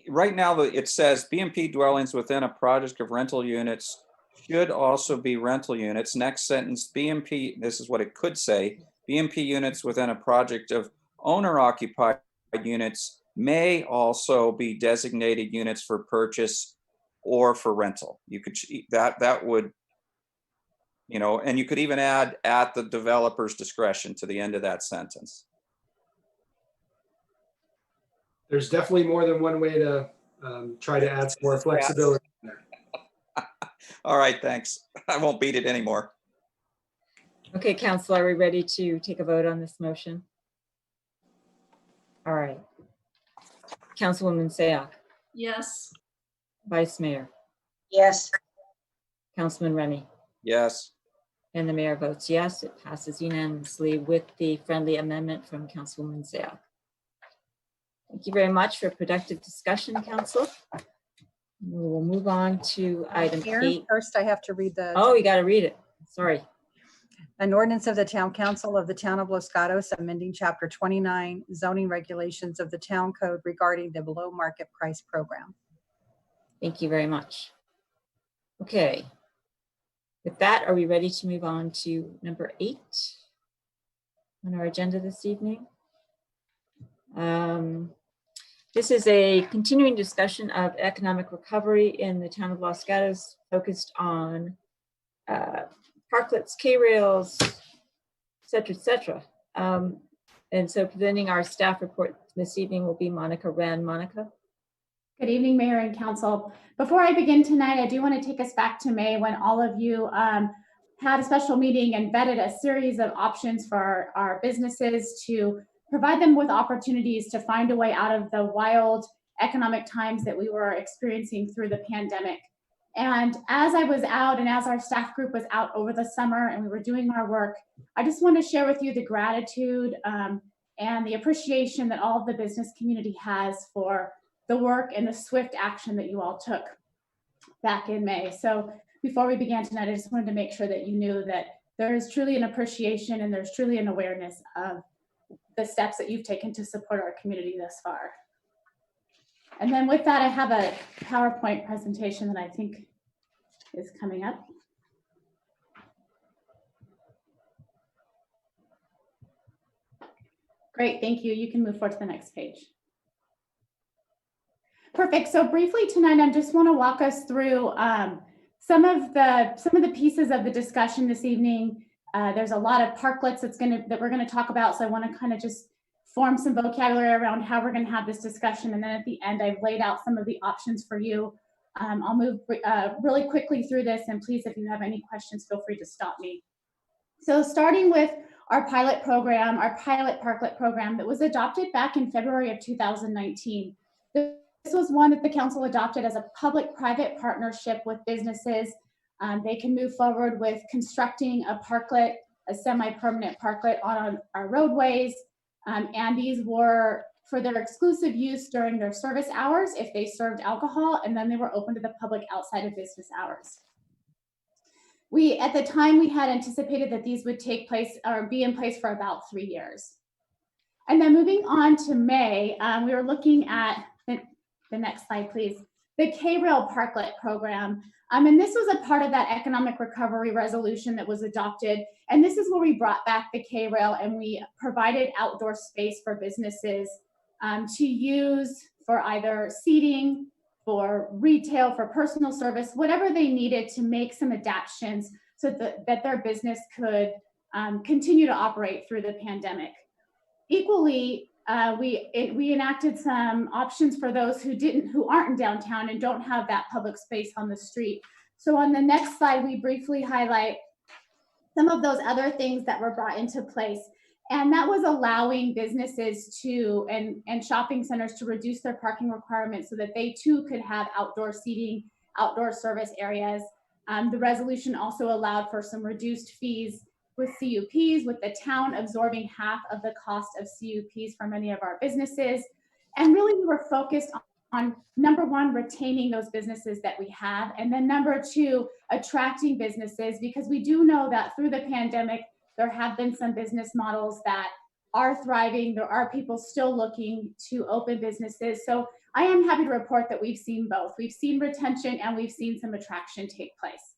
C: Right now, it says BMP dwellings within a project of rental units should also be rental units. Next sentence, BMP, this is what it could say, BMP units within a project of owner-occupied units may also be designated units for purchase or for rental. You could, that would, and you could even add at the developer's discretion to the end of that sentence.
J: There's definitely more than one way to try to add some more flexibility.
C: All right, thanks. I won't beat it anymore.
A: Okay, Council, are we ready to take a vote on this motion? All right. Councilwoman Sayoc.
F: Yes.
A: Vice Mayor.
D: Yes.
A: Councilman Rennie.
C: Yes.
A: And the mayor votes yes. It passes unanimously with the friendly amendment from Councilwoman Sayoc. Thank you very much for a productive discussion, Council. We will move on to item
B: Mayor,
A: 8.
B: first I have to read the.
A: Oh, you got to read it. Sorry.
B: An ordinance of the Town Council of the Town of Los Gatos amending Chapter 29 zoning regulations of the Town Code regarding the below market price program.
A: Thank you very much. Okay. With that, are we ready to move on to number 8 on our agenda this evening? This is a continuing discussion of economic recovery in the Town of Los Gatos, focused on parklets, K-rails, et cetera, and so presenting our staff report this evening will be Monica Wren. Monica.
P: Good evening, Mayor and Council. Before I begin tonight, I do want to take us back to May when all of you had a special meeting and vetted a series of options for our businesses to provide them with opportunities to find a way out of the wild economic times that we were experiencing through the pandemic. And as I was out and as our staff group was out over the summer and we were doing our work, I just want to share with you the gratitude and the appreciation that all of the business community has for the work and the swift action that you all took back in May. So before we began tonight, I just wanted to make sure that you knew that there is truly an appreciation and there's truly an awareness of the steps that you've taken to support our community thus far. And then with that, I have a PowerPoint presentation that I think is coming up. Great, thank you. You can move forward to the next page. Perfect. So briefly tonight, I just want to walk us through some of the pieces of the discussion this evening. There's a lot of parklets that we're going to talk about. So I want to kind of just form some vocabulary around how we're going to have this discussion. And then at the end, I've laid out some of the options for you. I'll move really quickly through this, and please, if you have any questions, feel free to stop me. So starting with our pilot program, our pilot parklet program that was adopted back in February of 2019. This was one that the council adopted as a public-private partnership with businesses. They can move forward with constructing a parklet, a semi-permanent parklet on our roadways. And these were for their exclusive use during their service hours if they served alcohol, and then they were open to the public outside of business hours. At the time, we had anticipated that these would take place or be in place for about 3 years. And then moving on to May, we were looking at the next slide, please. the K-Rail Parklet program. And this was a part of that economic recovery resolution that was adopted. And this is where we brought back the K-Rail and we provided outdoor space for businesses to use for either seating, for retail, for personal service, whatever they needed to make some adaptations so that their business could continue to operate through the pandemic. Equally, we enacted some options for those who aren't in downtown and don't have that public space on the street. So on the next slide, we briefly highlight some of those other things that were brought into place. And that was allowing businesses to and shopping centers to reduce their parking requirements so that they too could have outdoor seating, outdoor service areas. The resolution also allowed for some reduced fees with CUPs, with the town absorbing half of the cost of CUPs for many of our businesses. And really we were focused on number one, retaining those businesses that we have. And then number two, attracting businesses, because we do know that through the pandemic, there have been some business models that are thriving. There are people still looking to open businesses. So I am happy to report that we've seen both. We've seen retention and we've seen some attraction take place.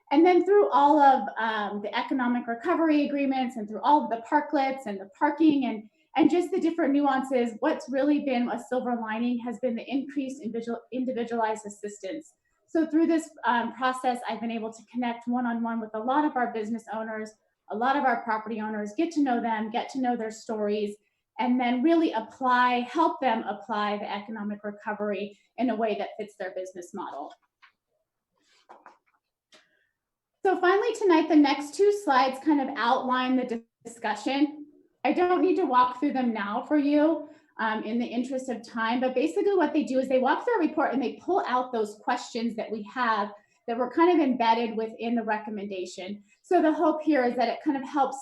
P: And then through all of the economic recovery agreements and through all of the parklets and the parking and just the different nuances, what's really been a silver lining has been the increased individualized assistance. So through this process, I've been able to connect one-on-one with a lot of our business owners, a lot of our property owners, get to know them, get to know their stories, and then really help them apply the economic recovery in a way that fits their business model. So finally tonight, the next two slides kind of outline the discussion. I don't need to walk through them now for you in the interest of time, but basically what they do is they walk through a report and they pull out those questions that we have that were kind of embedded within the recommendation. So the hope here is that it kind of helps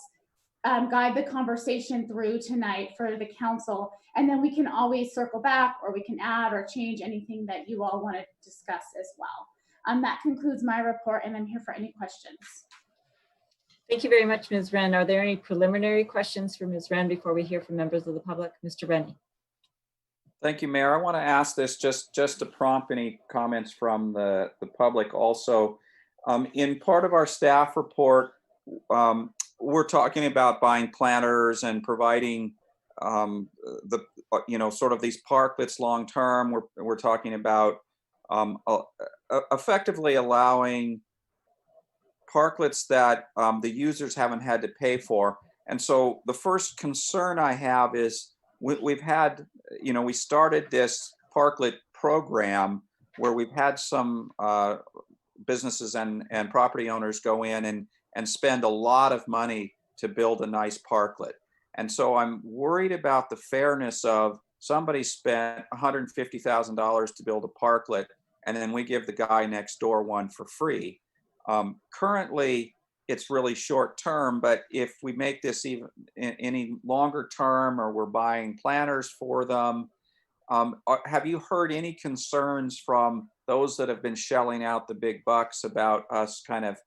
P: guide the conversation through tonight for the council. And then we can always circle back or we can add or change anything that you all want to discuss as well. That concludes my report and I'm here for any questions.
A: Thank you very much, Ms. Wren. Are there any preliminary questions for Ms. Wren before we hear from members of the public? Mr. Rennie.
C: Thank you, Mayor. I want to ask this just to prompt any comments from the public also. In part of our staff report, we're talking about buying planters and providing sort of these parklets long term. We're talking about effectively allowing parklets that the users haven't had to pay for. And so the first concern I have is we've had, we started this parklet program where we've had some businesses and property owners go in and spend a lot of money to build a nice parklet. And so I'm worried about the fairness of somebody spent $150,000 to build a parklet and then we give the guy next door one for free. Currently, it's really short term, but if we make this even any longer term or we're buying planters for them, have you heard any concerns from those that have been shelling out the big bucks about us kind of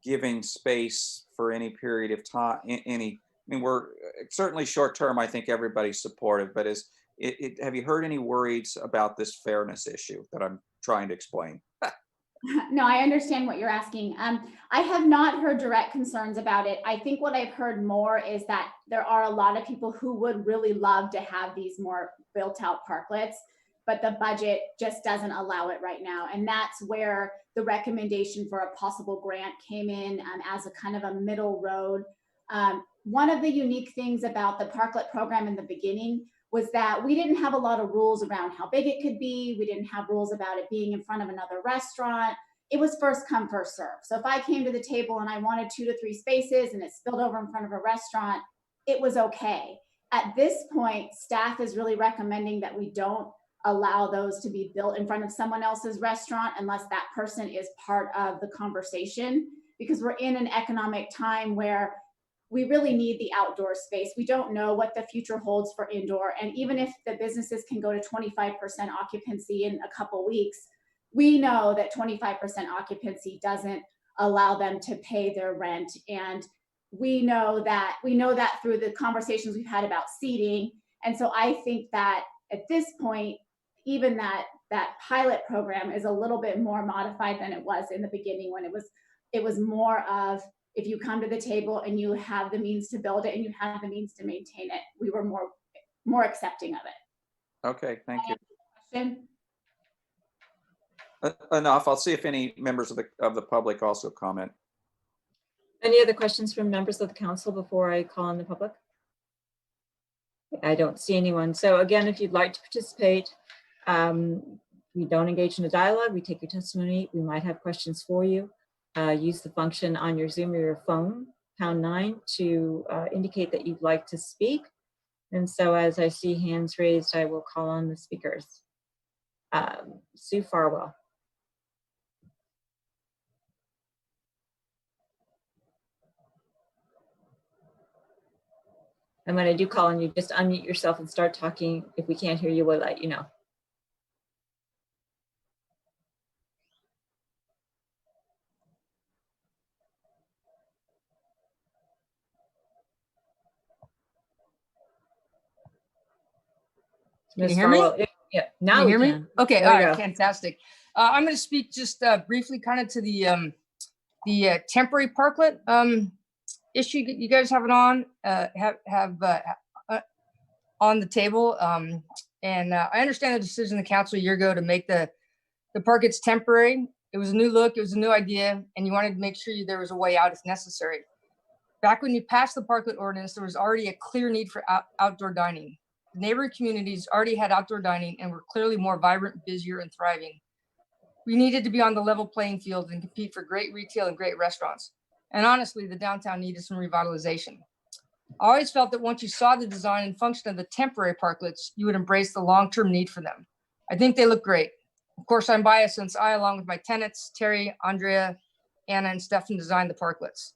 C: giving space for any period of time? We're certainly short term, I think everybody's supportive, but have you heard any worries about this fairness issue that I'm trying to explain?
P: No, I understand what you're asking. I have not heard direct concerns about it. I think what I've heard more is that there are a lot of people who would really love to have these more built out parklets, but the budget just doesn't allow it right now. And that's where the recommendation for a possible grant came in as a kind of a middle road. One of the unique things about the parklet program in the beginning was that we didn't have a lot of rules around how big it could be. We didn't have rules about it being in front of another restaurant. It was first come, first serve. So if I came to the table and I wanted 2 to 3 spaces and it spilled over in front of a restaurant, it was okay. At this point, staff is really recommending that we don't allow those to be built in front of someone else's restaurant unless that person is part of the conversation, because we're in an economic time where we really need the outdoor space. We don't know what the future holds for indoor. And even if the businesses can go to 25% occupancy in a couple weeks, we know that 25% occupancy doesn't allow them to pay their rent. And we know that through the conversations we've had about seating. And so I think that at this point, even that pilot program is a little bit more modified than it was in the beginning, when it was more of, if you come to the table and you have the means to build it and you have the means to maintain it, we were more accepting of it.
C: Okay, thank you.
P: Question?
C: Enough. I'll see if any members of the public also comment.
A: Any other questions from members of the council before I call on the public? I don't see anyone. So again, if you'd like to participate, we don't engage in a dialogue. We take your testimony. We might have questions for you. Use the function on your Zoom or your phone, #9, to indicate that you'd like to speak. And so as I see hands raised, I will call on the speakers. Sue Farwell. And when I do call on you, just unmute yourself and start talking. If we can't hear you, we'll let you know.
Q: Can you hear me?
A: Yeah, now
Q: Can you hear
A: we
Q: me?
A: can.
Q: Okay,
A: There
Q: all
A: we
Q: right,
A: go.
Q: fantastic. I'm going to speak just briefly kind of to the temporary parklet issue that you guys have it on, on the table. And I understand the decision of the council a year ago to make the parklets temporary. It was a new look, it was a new idea, and you wanted to make sure there was a way out if necessary. Back when you passed the parklet ordinance, there was already a clear need for outdoor dining. The neighboring communities already had outdoor dining and were clearly more vibrant, busier, and thriving. We needed to be on the level playing field and compete for great retail and great restaurants. And honestly, the downtown needed some revitalization. I always felt that once you saw the design and function of the temporary parklets, you would embrace the long-term need for them. I think they look great. Of course, I'm biased since I, along with my tenants, Terry, Andrea, Anna, and Stefan, designed the parklets.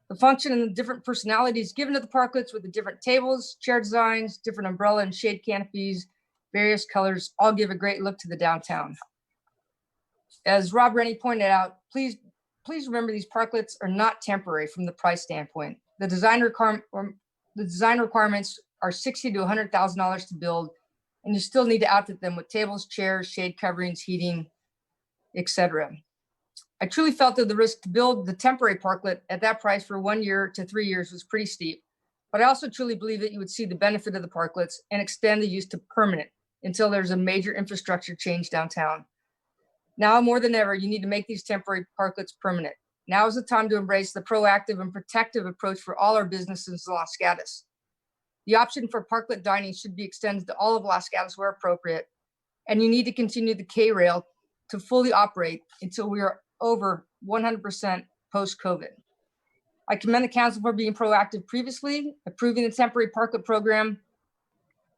Q: The function and the different personalities given to the parklets with the different tables, chair designs, different umbrella and shade canopies, various colors, all give a great look to the downtown. As Rob Rennie pointed out, please remember these parklets are not temporary from the price standpoint. The design requirements are $60,000 to $100,000 to build, and you still need to outfit them with tables, chairs, shade coverings, heating, etc. I truly felt that the risk to build the temporary parklet at that price for 1 year to 3 years was pretty steep, but I also truly believe that you would see the benefit of the parklets and extend the use to permanent until there's a major infrastructure change downtown. Now more than ever, you need to make these temporary parklets permanent. Now is the time to embrace the proactive and protective approach for all our businesses in Los Gatos. The option for parklet dining should be extended to all of Los Gatos where appropriate, and you need to continue the K-Rail to fully operate until we are over 100% post-COVID. I commend the council for being proactive previously, approving the temporary parklet program,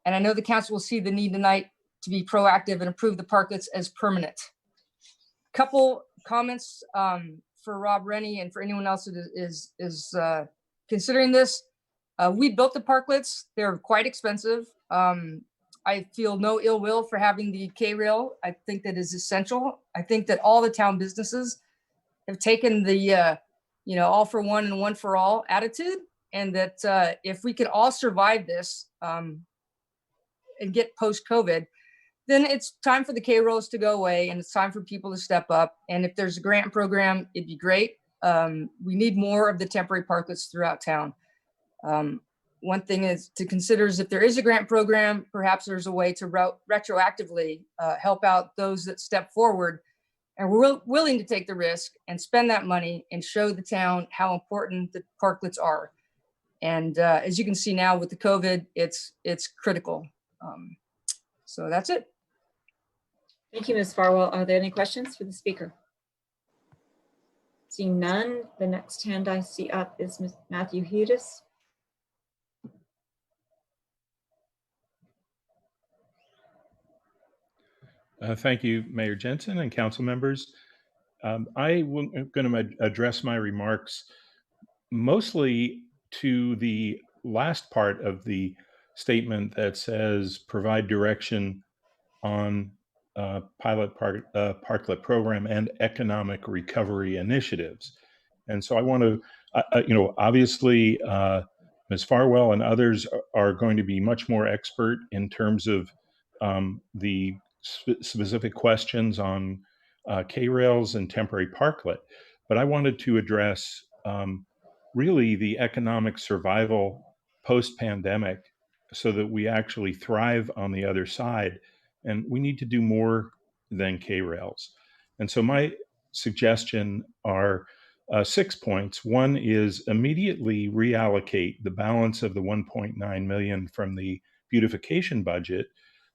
Q: and I know the council will see the need tonight to be proactive and approve the parklets as permanent. Couple comments for Rob Rennie and for anyone else that is considering this. We built the parklets. They're quite expensive. I feel no ill will for having the K-Rail. I think that is essential. I think that all the town businesses have taken the, all for one and one for all attitude. And that if we can all survive this and get post-COVID, then it's time for the K-Rails to go away and it's time for people to step up. And if there's a grant program, it'd be great. We need more of the temporary parklets throughout town. One thing is to consider is if there is a grant program, perhaps there's a way to retroactively help out those that step forward and we're willing to take the risk and spend that money and show the town how important the parklets are. And as you can see now with the COVID, it's critical. So that's it.
A: Thank you, Ms. Farwell. Are there any questions for the speaker? Seeing none, the next hand I see up is Matthew Hudis.
L: Thank you, Mayor Jensen and council members. I'm going to address my remarks mostly to the last part of the statement that says provide direction on pilot parklet program and economic recovery initiatives. And so I want to, obviously Ms. Farwell and others are going to be much more expert in terms of the specific questions on K-rails and temporary parklet, but I wanted to address really the economic survival post-pandemic so that we actually thrive on the other side. And we need to do more than K-rails. And so my suggestion are 6 points. One is immediately reallocate the balance of the 1.9 million from the beautification budget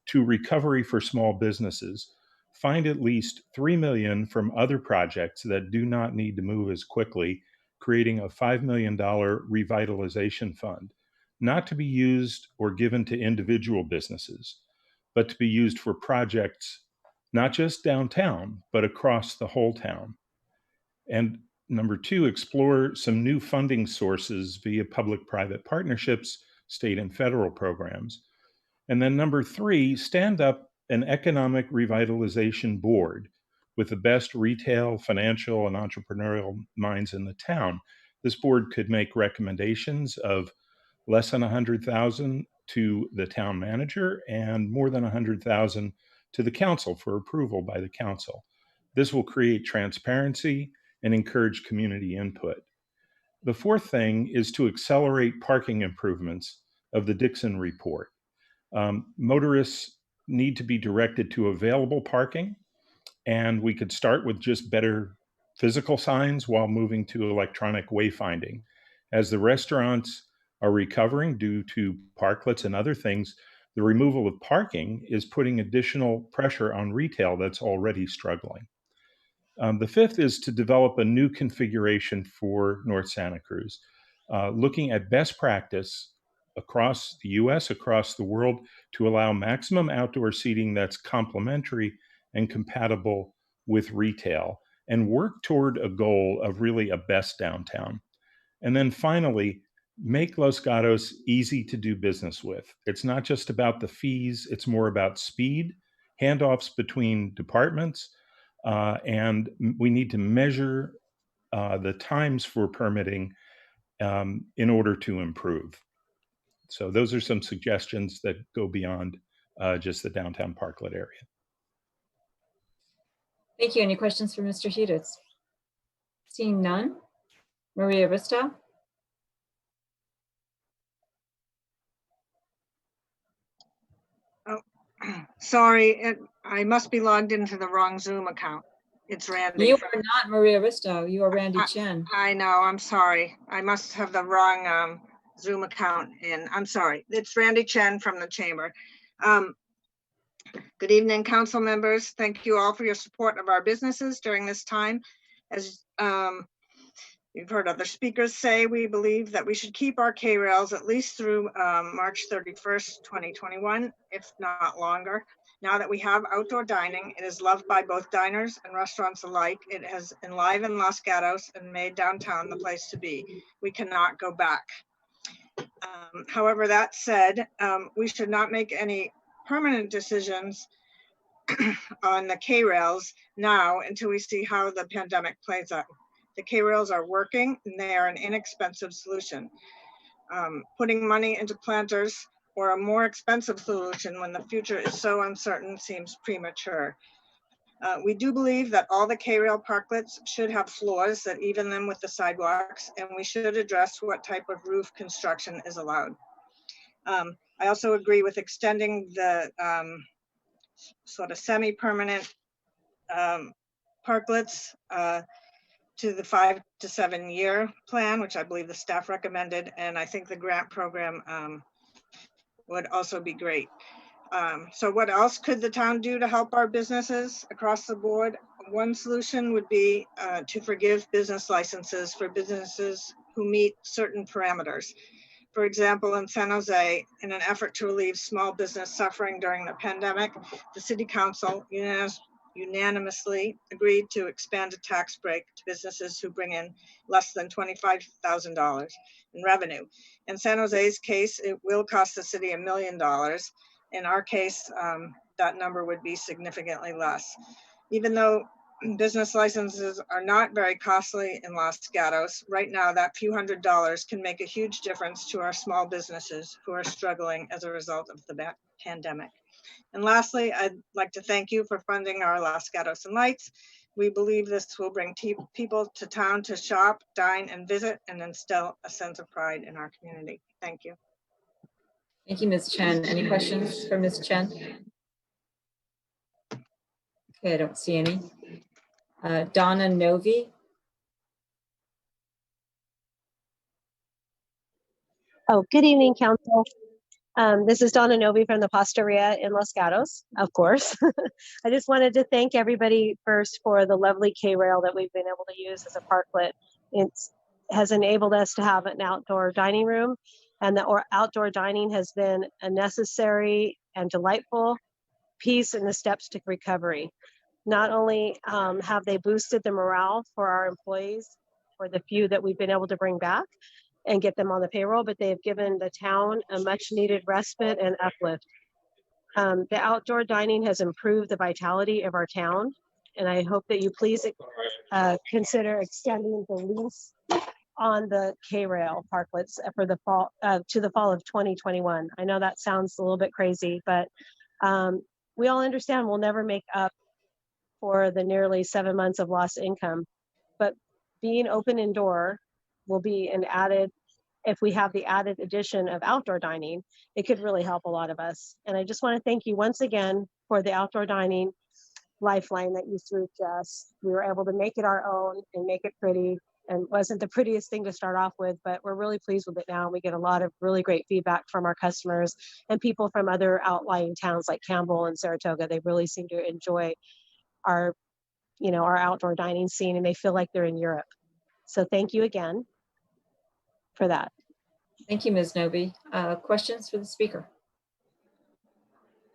L: to recovery for small businesses. Find at least 3 million from other projects that do not need to move as quickly, creating a $5 million revitalization fund, not to be used or given to individual businesses, but to be used for projects, not just downtown, but across the whole town. And number 2, explore some new funding sources via public-private partnerships, state and federal programs. And then number 3, stand up an economic revitalization board with the best retail, financial, and entrepreneurial minds in the town. This board could make recommendations of less than 100,000 to the town manager and more than 100,000 to the council for approval by the council. This will create transparency and encourage community input. The 4th thing is to accelerate parking improvements of the Dixon report. Motorists need to be directed to available parking, and we could start with just better physical signs while moving to electronic wayfinding. As the restaurants are recovering due to parklets and other things, the removal of parking is putting additional pressure on retail that's already struggling. The 5th is to develop a new configuration for North Santa Cruz, looking at best practice across the US, across the world, to allow maximum outdoor seating that's complementary and compatible with retail, and work toward a goal of really a best downtown. And then finally, make Los Gatos easy to do business with. It's not just about the fees, it's more about speed, handoffs between departments, and we need to measure the times for permitting in order to improve. So those are some suggestions that go beyond just the downtown parklet area.
A: Thank you. Any questions for Mr. Huditz? Seeing none. Maria Ristow.
R: Oh, sorry, I must be logged into the wrong Zoom account. It's Randy.
A: You are not Maria Ristow. You are Randy Chen.
R: I know, I'm sorry. I must have the wrong Zoom account in. I'm sorry. It's Randy Chen from the Chamber. Good evening, council members. Thank you all for your support of our businesses during this time. As you've heard other speakers say, we believe that we should keep our K-rails at least through March 31st, 2021, if not longer. Now that we have outdoor dining, it is loved by both diners and restaurants alike. It has enlivened Los Gatos and made downtown the place to be. We cannot go back. However, that said, we should not make any permanent decisions on the K-rails now until we see how the pandemic plays out. The K-rails are working and they are an inexpensive solution. Putting money into planters or a more expensive solution when the future is so uncertain seems premature. We do believe that all the K-rail parklets should have floors that even them with the sidewalks, and we should address what type of roof construction is allowed. I also agree with extending the sort of semi-permanent parklets to the 5 to 7 year plan, which I believe the staff recommended, and I think the grant program would also be great. So what else could the town do to help our businesses across the board? One solution would be to forgive business licenses for businesses who meet certain parameters. For example, in San Jose, in an effort to relieve small business suffering during the pandemic, the city council unanimously agreed to expand a tax break to businesses who bring in less than $25,000 in revenue. In San Jose's case, it will cost the city $1 million. In our case, that number would be significantly less. Even though business licenses are not very costly in Los Gatos. Right now, that few $100s can make a huge difference to our small businesses who are struggling as a result of the pandemic. And lastly, I'd like to thank you for funding our Los Gatos and Lights. We believe this will bring people to town to shop, dine, and visit, and instill a sense of pride in our community. Thank you.
A: Thank you, Ms. Chen. Any questions for Ms. Chen? Okay, I don't see any. Donna Novi.
S: Oh, good evening, Council. This is Donna Novi from the Pastaria in Los Gatos, of course. I just wanted to thank everybody first for the lovely K-Rail that we've been able to use as a parklet. It has enabled us to have an outdoor dining room, and the outdoor dining has been a necessary and delightful piece in the steps to recovery. Not only have they boosted the morale for our employees, for the few that we've been able to bring back and get them on the payroll, but they have given the town a much needed respite and uplift. The outdoor dining has improved the vitality of our town, and I hope that you please consider extending the lease on the K-Rail parklets for the fall to the fall of 2021. I know that sounds a little bit crazy, but we all understand we'll never make up for the nearly 7 months of lost income, but being open indoor will be an added, if we have the added addition of outdoor dining, it could really help a lot of us. And I just want to thank you once again for the outdoor dining lifeline that you threw to us. We were able to make it our own and make it pretty, and wasn't the prettiest thing to start off with, but we're really pleased with it now. We get a lot of really great feedback from our customers and people from other outlying towns like Campbell and Saratoga. They really seem to enjoy our, our outdoor dining scene, and they feel like they're in Europe. So thank you again for that.
A: Thank you, Ms. Novi. Questions for the speaker?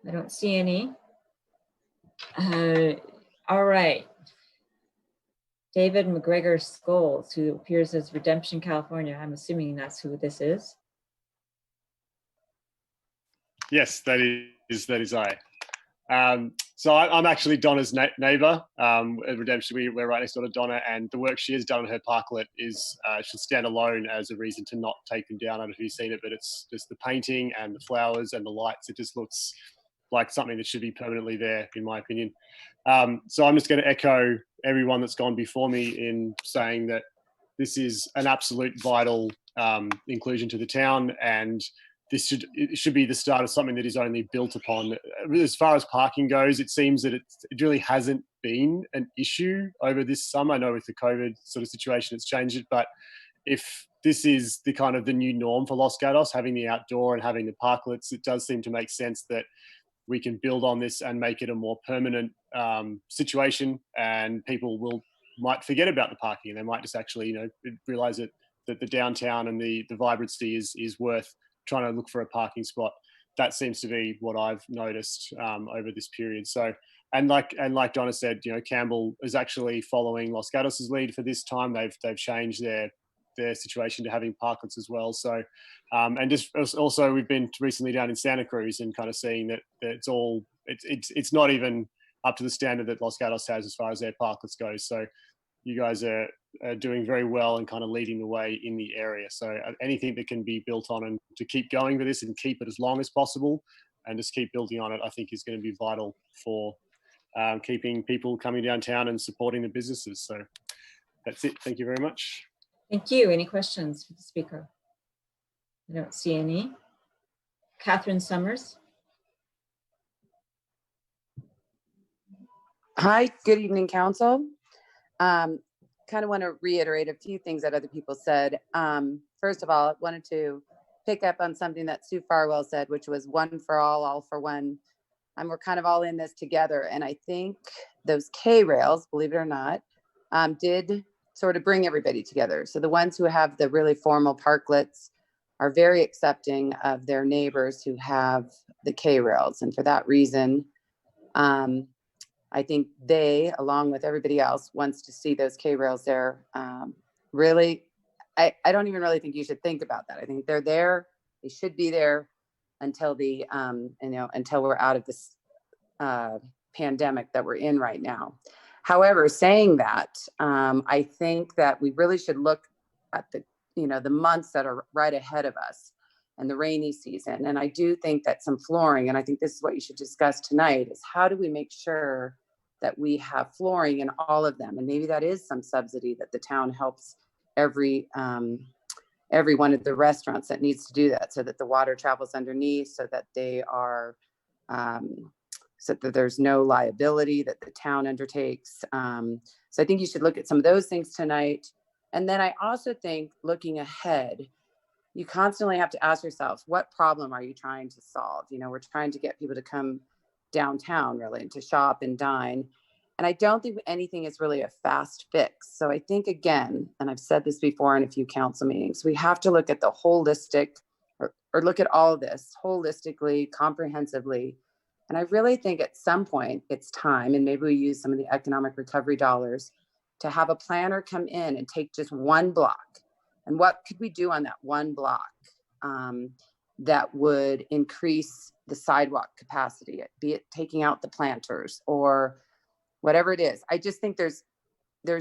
A: I don't see any. All right. David McGregor Scholes, who appears as Redemption California. I'm assuming that's who this is.
T: Yes, that is I. So I'm actually Donna's neighbour at Redemption. We're right next door to Donna, and the work she has done on her parklet should stand alone as a reason to not take them down. I don't know if you've seen it, but it's just the painting and the flowers and the lights. It just looks like something that should be permanently there, in my opinion. So I'm just going to echo everyone that's gone before me in saying that this is an absolute vital inclusion to the town, and it should be the start of something that is only built upon. As far as parking goes, it seems that it really hasn't been an issue over this summer. I know with the COVID sort of situation, it's changed it, but if this is the kind of the new norm for Los Gatos, having the outdoor and having the parklets, it does seem to make sense that we can build on this and make it a more permanent situation, and people might forget about the parking, and they might just actually, realize that the downtown and the vibrancy is worth trying to look for a parking spot. That seems to be what I've noticed over this period. So, and like Donna said, Campbell is actually following Los Gatos' lead for this time. They've changed their situation to having parklets as well. So, and just also we've been recently down in Santa Cruz and kind of seeing that it's not even up to the standard that Los Gatos has as far as their parklets go. So you guys are doing very well and kind of leading the way in the area. So anything that can be built on and to keep going with this and keep it as long as possible and just keep building on it, I think is going to be vital for keeping people coming downtown and supporting the businesses. So that's it. Thank you very much.
A: Thank you. Any questions for the speaker? I don't see any. Catherine Summers.
U: Hi, good evening, Council. Kind of want to reiterate a few things that other people said. First of all, I wanted to pick up on something that Sue Farwell said, which was one for all for one. And we're kind of all in this together. And I think those K-Rails, believe it or not, did sort of bring everybody together. So the ones who have the really formal parklets are very accepting of their neighbors who have the K-Rails. And for that reason, I think they, along with everybody else, wants to see those K-Rails there. Really, I don't even really think you should think about that. I think they're there. They should be there until until we're out of this pandemic that we're in right now. However, saying that, I think that we really should look at the months that are right ahead of us and the rainy season. And I do think that some flooring, and I think this is what you should discuss tonight, is how do we make sure that we have flooring in all of them? And maybe that is some subsidy that the town helps every one of the restaurants that needs to do that, so that the water travels underneath, so that they are, so that there's no liability that the town undertakes. So I think you should look at some of those things tonight. And then I also think, looking ahead, you constantly have to ask yourself, what problem are you trying to solve? We're trying to get people to come downtown, really, and to shop and dine. And I don't think anything is really a fast fix. So I think, again, and I've said this before in a few council meetings, we have to look at the holistic, or look at all of this holistically, comprehensively. And I really think at some point it's time, and maybe we use some of the economic recovery dollars, to have a planner come in and take just one block. And what could we do on that one block that would increase the sidewalk capacity, be it taking out the planters or whatever it is. I just think there's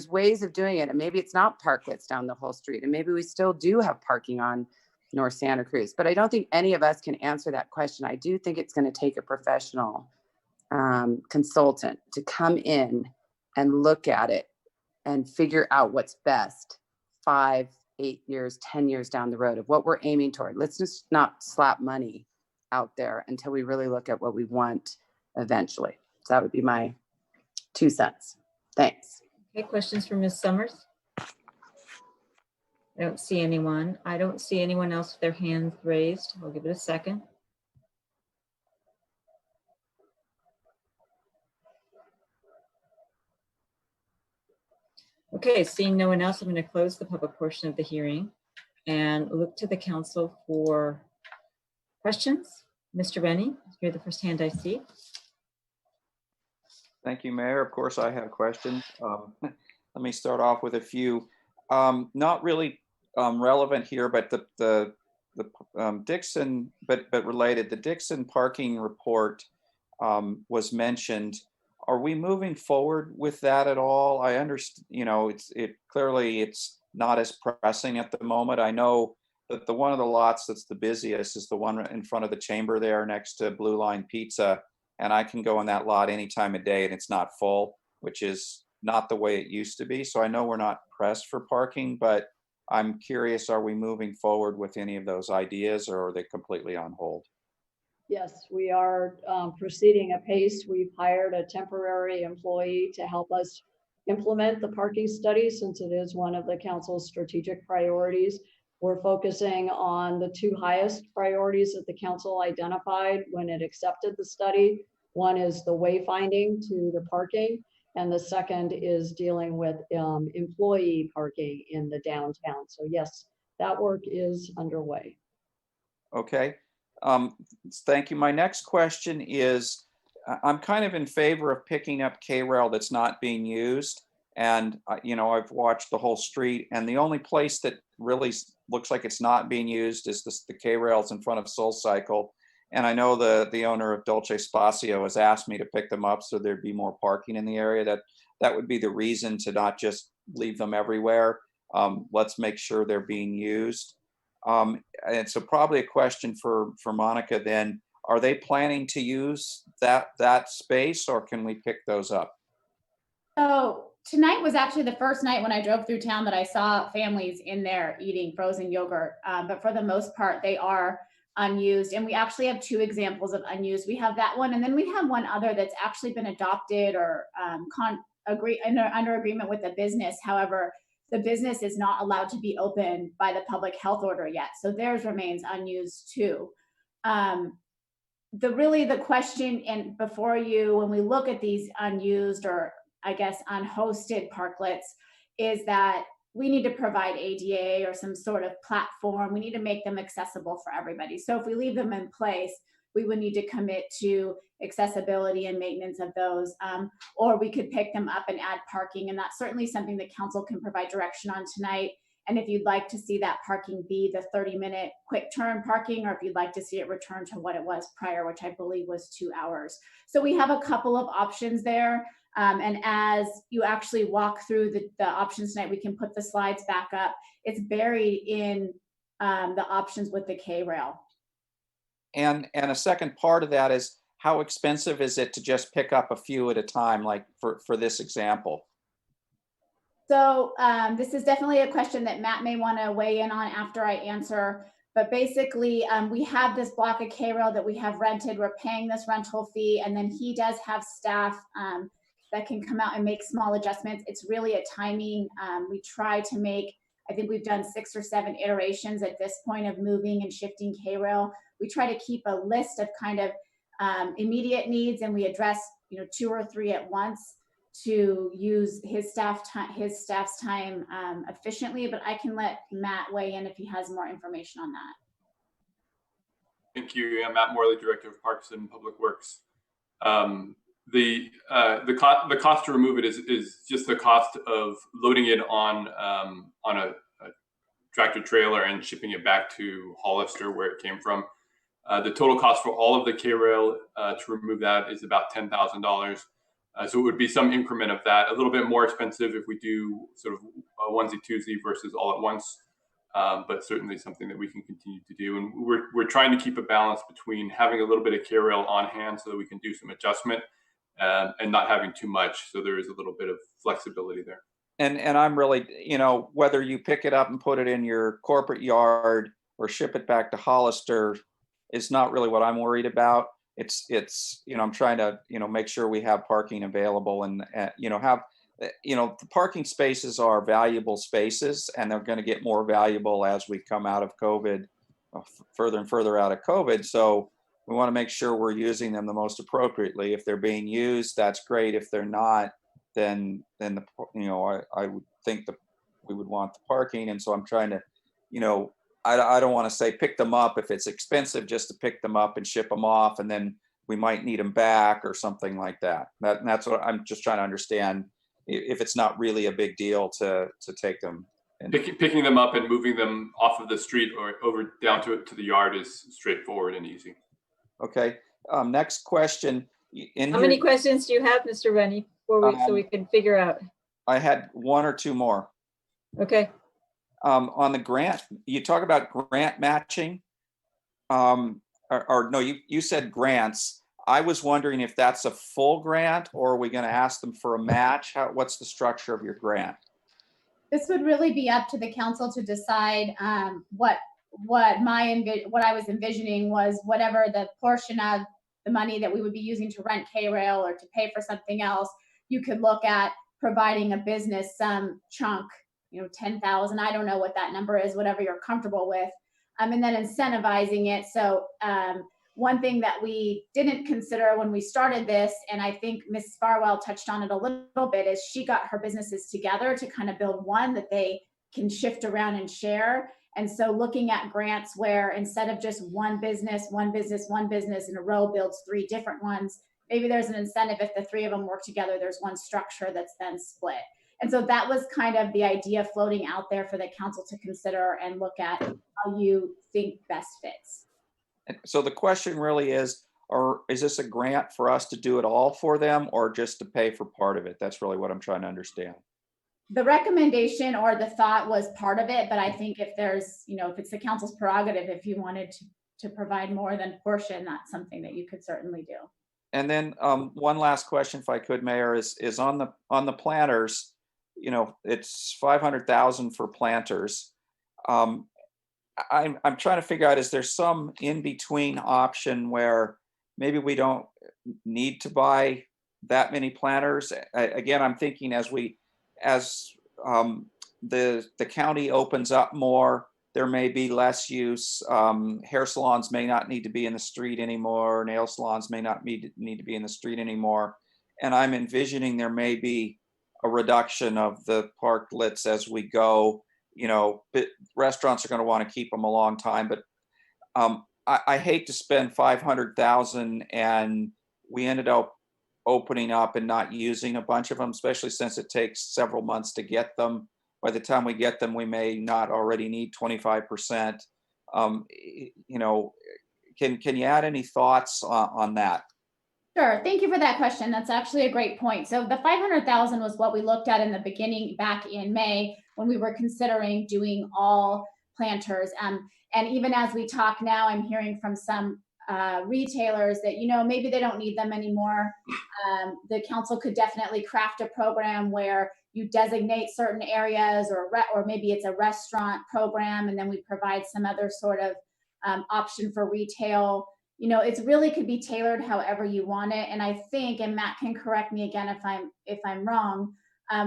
U: ways of doing it. And maybe it's not parklets down the whole street. And maybe we still do have parking on North Santa Cruz. But I don't think any of us can answer that question. I do think it's going to take a professional consultant to come in and look at it and figure out what's best 5, 8 years, 10 years down the road of what we're aiming toward. Let's just not slap money out there until we really look at what we want eventually. So that would be my 2 cents. Thanks.
A: Okay, questions for Ms. Summers? I don't see anyone. I don't see anyone else with their hands raised. I'll give it a second. Okay, seeing no one else, I'm going to close the public portion of the hearing and look to the council for questions. Mr. Rennie, you're the first hand I see.
C: Thank you, Mayor. Of course, I have questions. Let me start off with a few. Not really relevant here, but the Dixon, but related. The Dixon parking report was mentioned. Are we moving forward with that at all? I understand, clearly it's not as pressing at the moment. I know that one of the lots that's the busiest is the one in front of the chamber there next to Blue Line Pizza. And I can go in that lot any time of day and it's not full, which is not the way it used to be. So I know we're not pressed for parking, but I'm curious, are we moving forward with any of those ideas, or are they completely on hold?
E: Yes, we are proceeding apace. We've hired a temporary employee to help us implement the parking study, since it is one of the council's strategic priorities. We're focusing on the 2 highest priorities that the council identified when it accepted the study. One is the wayfinding to the parking, and the second is dealing with employee parking in the downtown. So yes, that work is underway.
C: Okay. Thank you. My next question is, I'm kind of in favor of picking up K-Rail that's not being used. And, I've watched the whole street, and the only place that really looks like it's not being used is the K-Rails in front of Soul Cycle. And I know the owner of Dolce Spazio has asked me to pick them up so there'd be more parking in the area. That would be the reason to not just leave them everywhere. Let's make sure they're being used. And so probably a question for Monica then, are they planning to use that space, or can we pick those up?
P: So tonight was actually the first night when I drove through town that I saw families in there eating frozen yogurt. But for the most part, they are unused. And we actually have 2 examples of unused. We have that one, and then we have one other that's actually been adopted or under agreement with the business. However, the business is not allowed to be open by the public health order yet. So theirs remains unused too. The question and before you, when we look at these unused, or I guess unhosted parklets, is that we need to provide ADA or some sort of platform. We need to make them accessible for everybody. So if we leave them in place, we would need to commit to accessibility and maintenance of those, or we could pick them up and add parking. And that's certainly something the council can provide direction on tonight. And if you'd like to see that parking be the 30-minute quick turn parking, or if you'd like to see it return to what it was prior, which I believe was 2 hours. So we have a couple of options there. And as you actually walk through the options tonight, we can put the slides back up. It's buried in the options with the K-Rail.
C: And a second part of that is, how expensive is it to just pick up a few at a time, like for this example?
P: So this is definitely a question that Matt may want to weigh in on after I answer. But basically, we have this block of K-Rail that we have rented. We're paying this rental fee, and then he does have staff that can come out and make small adjustments. It's really a timing. We try to make, I think we've done 6 or 7 iterations at this point of moving and shifting K-Rail. We try to keep a list of kind of immediate needs, and we address 2 or 3 at once to use his staff's time efficiently. But I can let Matt weigh in if he has more information on that.
H: Thank you. I'm Matt Morley, Director of Parks and Public Works. The cost to remove it is just the cost of loading it on a tractor trailer and shipping it back to Hollister, where it came from. The total cost for all of the K-Rail to remove that is about $10,000. So it would be some increment of that, a little bit more expensive if we do sort of a onesie-twosie versus all at once, but certainly something that we can continue to do. And we're trying to keep a balance between having a little bit of K-Rail on hand so that we can do some adjustment and not having too much. So there is a little bit of flexibility there. And
C: I'm really, whether you pick it up and put it in your corporate yard or ship it back to Hollister is not really what I'm worried about. It's I'm trying to, make sure we have parking available and, the parking spaces are valuable spaces, and they're going to get more valuable as we come out of COVID, further and further out of COVID. So we want to make sure we're using them the most appropriately. If they're being used, that's great. If they're not, then I would think that we would want the parking. And so I'm trying to, I don't want to say pick them up if it's expensive just to pick them up and ship them off, and then we might need them back or something like that. That's what I'm just trying to understand, if it's not really a big deal to take them. And
H: picking them up and moving them off of the street or over down to the yard is straightforward and easy.
C: Okay. Next question.
A: How many questions do you have, Mr. Rennie, so we can figure out? I
C: had 1 or 2 more.
A: Okay.
C: On the grant, you talk about grant matching, or no, you said grants. I was wondering if that's a full grant, or are we going to ask them for a match? What's the structure of your grant?
P: This would really be up to the council to decide. What I was envisioning was whatever the portion of the money that we would be using to rent K-Rail or to pay for something else, you could look at providing a business some chunk, 10,000. I don't know what that number is, whatever you're comfortable with, and then incentivizing it. So one thing that we didn't consider when we started this, and I think Ms. Farwell touched on it a little bit, is she got her businesses together to kind of build one that they can shift around and share. And so looking at grants where instead of just one business in a row builds 3 different ones, maybe there's an incentive if the 3 of them work together, there's one structure that's then split. And so that was kind of the idea floating out there for the council to consider and look at how you think best fits.
C: So the question really is this a grant for us to do it all for them, or just to pay for part of it? That's really what I'm trying to understand.
P: The recommendation or the thought was part of it, but I think if there's, if it's the council's prerogative, if you wanted to provide more than portion, that's something that you could certainly do.
C: And then one last question, if I could, Mayor, is on the planters. It's $500,000 for planters. I'm trying to figure out, is there some in-between option where maybe we don't need to buy that many planters? Again, I'm thinking as the county opens up more, there may be less use. Hair salons may not need to be in the street anymore. Nail salons may not need to be in the street anymore. And I'm envisioning there may be a reduction of the parklets as we go. Restaurants are going to want to keep them a long time, but I hate to spend $500,000 and we ended up opening up and not using a bunch of them, especially since it takes several months to get them. By the time we get them, we may not already need 25%. Can you add any thoughts on that?
P: Sure. Thank you for that question. That's actually a great point. So the 500,000 was what we looked at in the beginning back in May when we were considering doing all planters. And even as we talk now, I'm hearing from some retailers that, maybe they don't need them anymore. The council could definitely craft a program where you designate certain areas, or maybe it's a restaurant program, and then we provide some other sort of option for retail. It's really could be tailored however you want it. And I think, and Matt can correct me again if I'm wrong,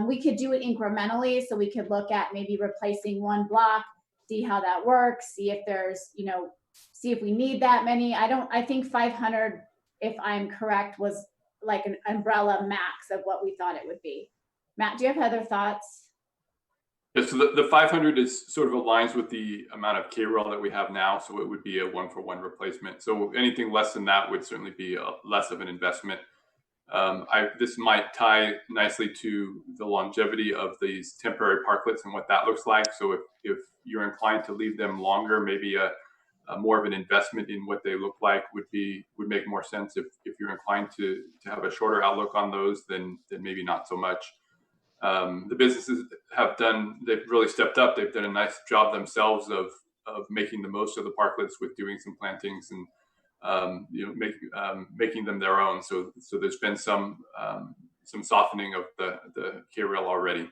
P: we could do it incrementally. So we could look at maybe replacing one block, see how that works, see if there's, see if we need that many. I think 500, if I'm correct, was like an umbrella max of what we thought it would be. Matt, do you have other thoughts?
H: Yeah, so the 500 is sort of aligns with the amount of K-rail that we have now. So it would be a 1-for-1 replacement. So anything less than that would certainly be less of an investment. This might tie nicely to the longevity of these temporary parklets and what that looks like. So if you're inclined to leave them longer, maybe a more of an investment in what they look like would make more sense. If you're inclined to have a shorter outlook on those, then maybe not so much. The businesses they've really stepped up. They've done a nice job themselves of making the most of the parklets with doing some plantings and making them their own. So there's been some softening of the K-rail already.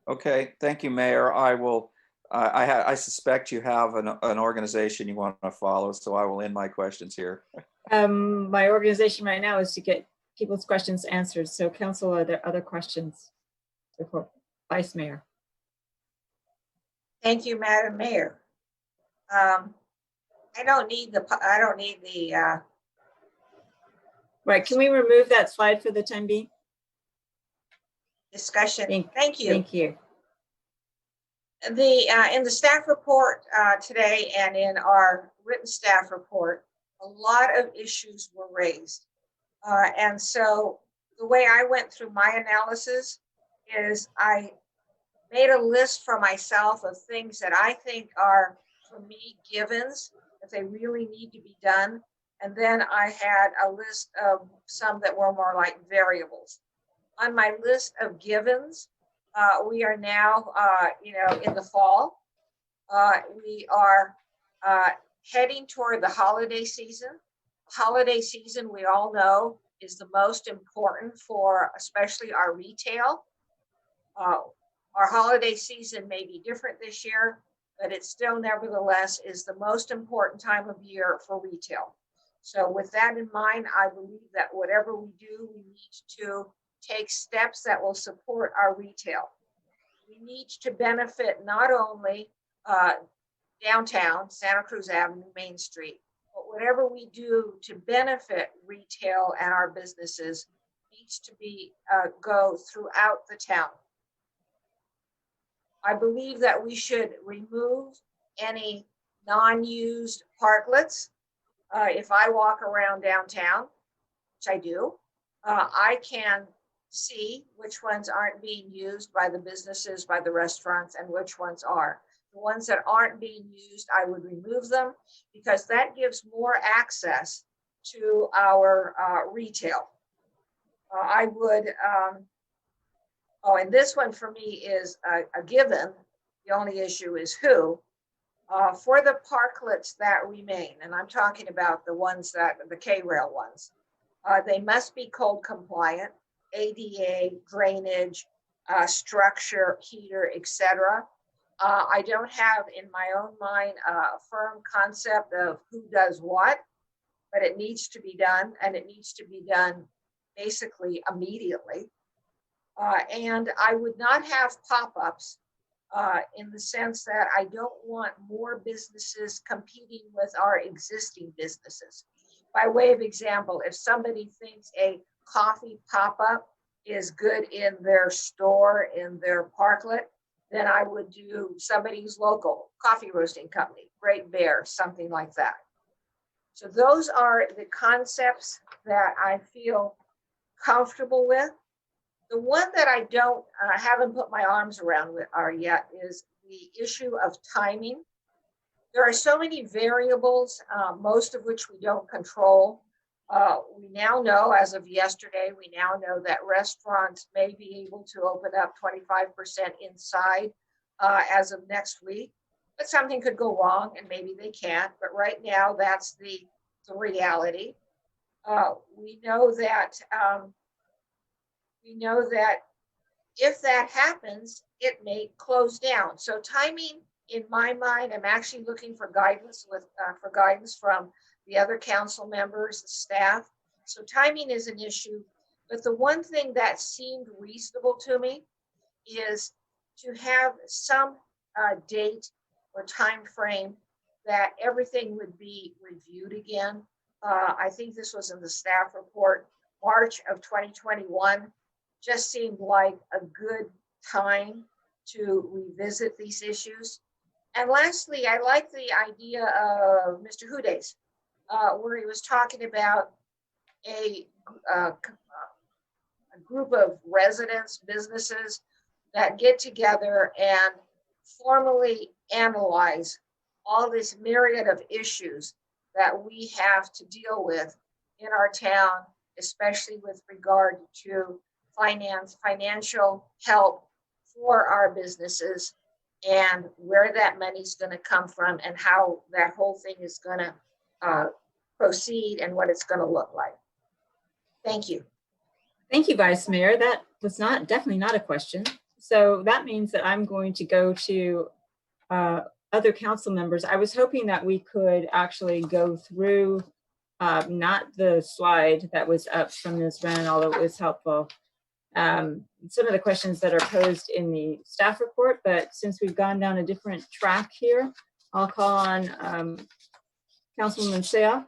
C: Okay, thank you, Mayor. I suspect you have an organization you want to follow, so I will end my questions here.
A: My organization right now is to get people's questions answered. So council, are there other questions? Before Vice Mayor.
D: Thank you, Madam Mayor. I don't need the.
A: Right, can we remove that slide for the time being?
D: Discussion. Thank you.
A: Thank you.
D: In the staff report today and in our written staff report, a lot of issues were raised. And so the way I went through my analysis is I made a list for myself of things that I think are, for me, givens, if they really need to be done. And then I had a list of some that were more like variables. On my list of givens, we are now, in the fall. We are heading toward the holiday season. Holiday season, we all know, is the most important for especially our retail. Our holiday season may be different this year, but it still nevertheless is the most important time of year for retail. So with that in mind, I believe that whatever we do, we need to take steps that will support our retail. We need to benefit not only downtown, Santa Cruz Avenue, Main Street, but whatever we do to benefit retail and our businesses needs to be go throughout the town. I believe that we should remove any non-used parklets. If I walk around downtown, which I do, I can see which ones aren't being used by the businesses, by the restaurants, and which ones are. The ones that aren't being used, I would remove them because that gives more access to our retail. I would, and this one for me is a given. The only issue is who. For the parklets that remain, and I'm talking about the ones that, the K-rail ones, they must be code compliant, ADA, drainage, structure, heater, etc. I don't have in my own mind a firm concept of who does what, but it needs to be done, and it needs to be done basically immediately. And I would not have pop-ups in the sense that I don't want more businesses competing with our existing businesses. By way of example, if somebody thinks a coffee pop-up is good in their store, in their parklet, then I would do somebody's local coffee roasting company, Great Bear, something like that. So those are the concepts that I feel comfortable with. The one that I haven't put my arms around yet is the issue of timing. There are so many variables, most of which we don't control. We now know, as of yesterday, we now know that restaurants may be able to open up 25% inside as of next week. But something could go wrong and maybe they can't. But right now, that's the reality. We know that if that happens, it may close down. So timing, in my mind, I'm actually looking for guidance from the other council members, the staff. So timing is an issue. But the one thing that seemed reasonable to me is to have some date or time frame that everything would be reviewed again. I think this was in the staff report. March of 2021 just seemed like a good time to revisit these issues. And lastly, I like the idea of Mr. Hudes, where he was talking about a group of residents, businesses that get together and formally analyze all this myriad of issues that we have to deal with in our town, especially with regard to financial help for our businesses, and where that money's going to come from and how that whole thing is going to proceed and what it's going to look like. Thank you.
A: Thank you, Vice Mayor. That was definitely not a question. So that means that I'm going to go to other council members. I was hoping that we could actually go through not the slide that was up from Ms. Wren, although it was helpful, some of the questions that are posed in the staff report, but since we've gone down a different track here, I'll call on Councilwoman Seah.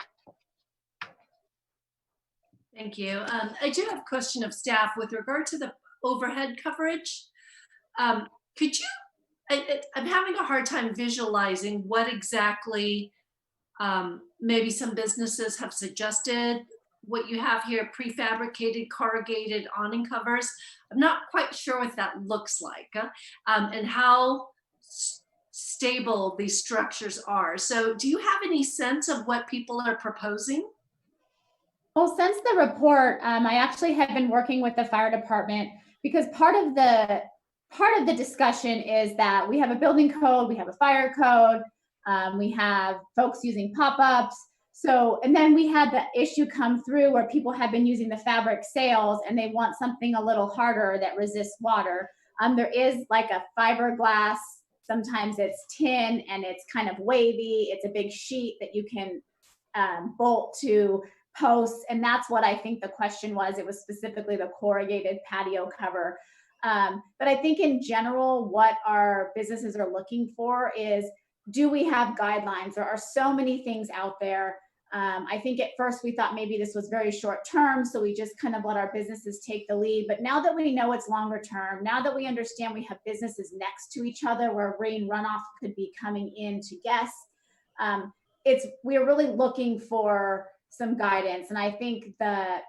F: Thank you. I do have a question of staff with regard to the overhead coverage. Could you, I'm having a hard time visualizing what exactly maybe some businesses have suggested. What you have here, prefabricated corrugated awning covers. I'm not quite sure what that looks like and how stable these structures are. So do you have any sense of what people are proposing?
P: Well, since the report, I actually have been working with the fire department because part of the discussion is that we have a building code, we have a fire code, we have folks using pop-ups. So, and then we had the issue come through where people have been using the fabric sails and they want something a little harder that resists water. There is like a fiberglass, sometimes it's tin and it's kind of wavy. It's a big sheet that you can bolt to posts. And that's what I think the question was. It was specifically the corrugated patio cover. But I think in general, what our businesses are looking for is, do we have guidelines? There are so many things out there. I think at first we thought maybe this was very short term, so we just kind of let our businesses take the lead. But now that we know it's longer term, now that we understand we have businesses next to each other where rain runoff could be coming in to guests, we're really looking for some guidance. And I think the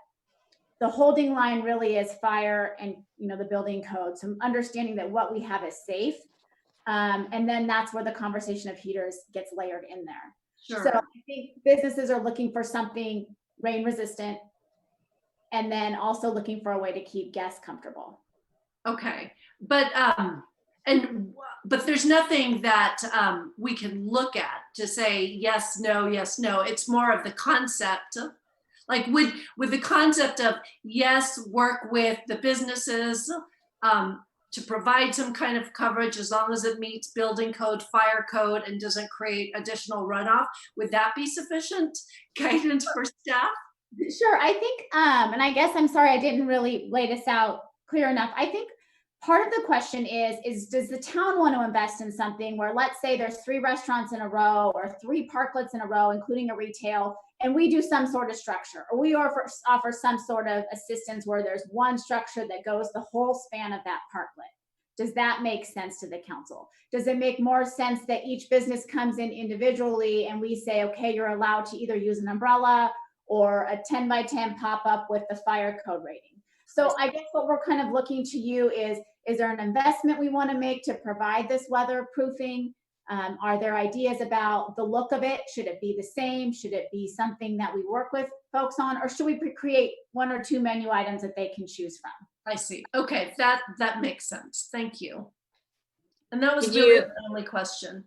P: holding line really is fire and the building code. So understanding that what we have is safe. And then that's where the conversation of heaters gets layered in there.
F: Sure.
P: So I think businesses are looking for something rain resistant and then also looking for a way to keep guests comfortable.
F: Okay, but there's nothing that we can look at to say yes, no, yes, no. It's more of the concept. Like with the concept of yes, work with the businesses to provide some kind of coverage as long as it meets building code, fire code, and doesn't create additional runoff. Would that be sufficient guidance for staff?
P: Sure, I think, and I guess I'm sorry I didn't really lay this out clear enough. I think part of the question is does the town want to invest in something where, let's say there's 3 restaurants in a row or 3 parklets in a row, including a retail, and we do some sort of structure, or we offer some sort of assistance where there's one structure that goes the whole span of that parklet. Does that make sense to the council? Does it make more sense that each business comes in individually and we say, okay, you're allowed to either use an umbrella or a 10 by 10 pop-up with the fire code rating? So I guess what we're kind of looking to you is there an investment we want to make to provide this weatherproofing? Are there ideas about the look of it? Should it be the same? Should it be something that we work with folks on? Or should we create 1 or 2 menu items that they can choose from?
F: I see. Okay, that makes sense. Thank you. And that was
A: Did
F: really
A: you-
F: the only question.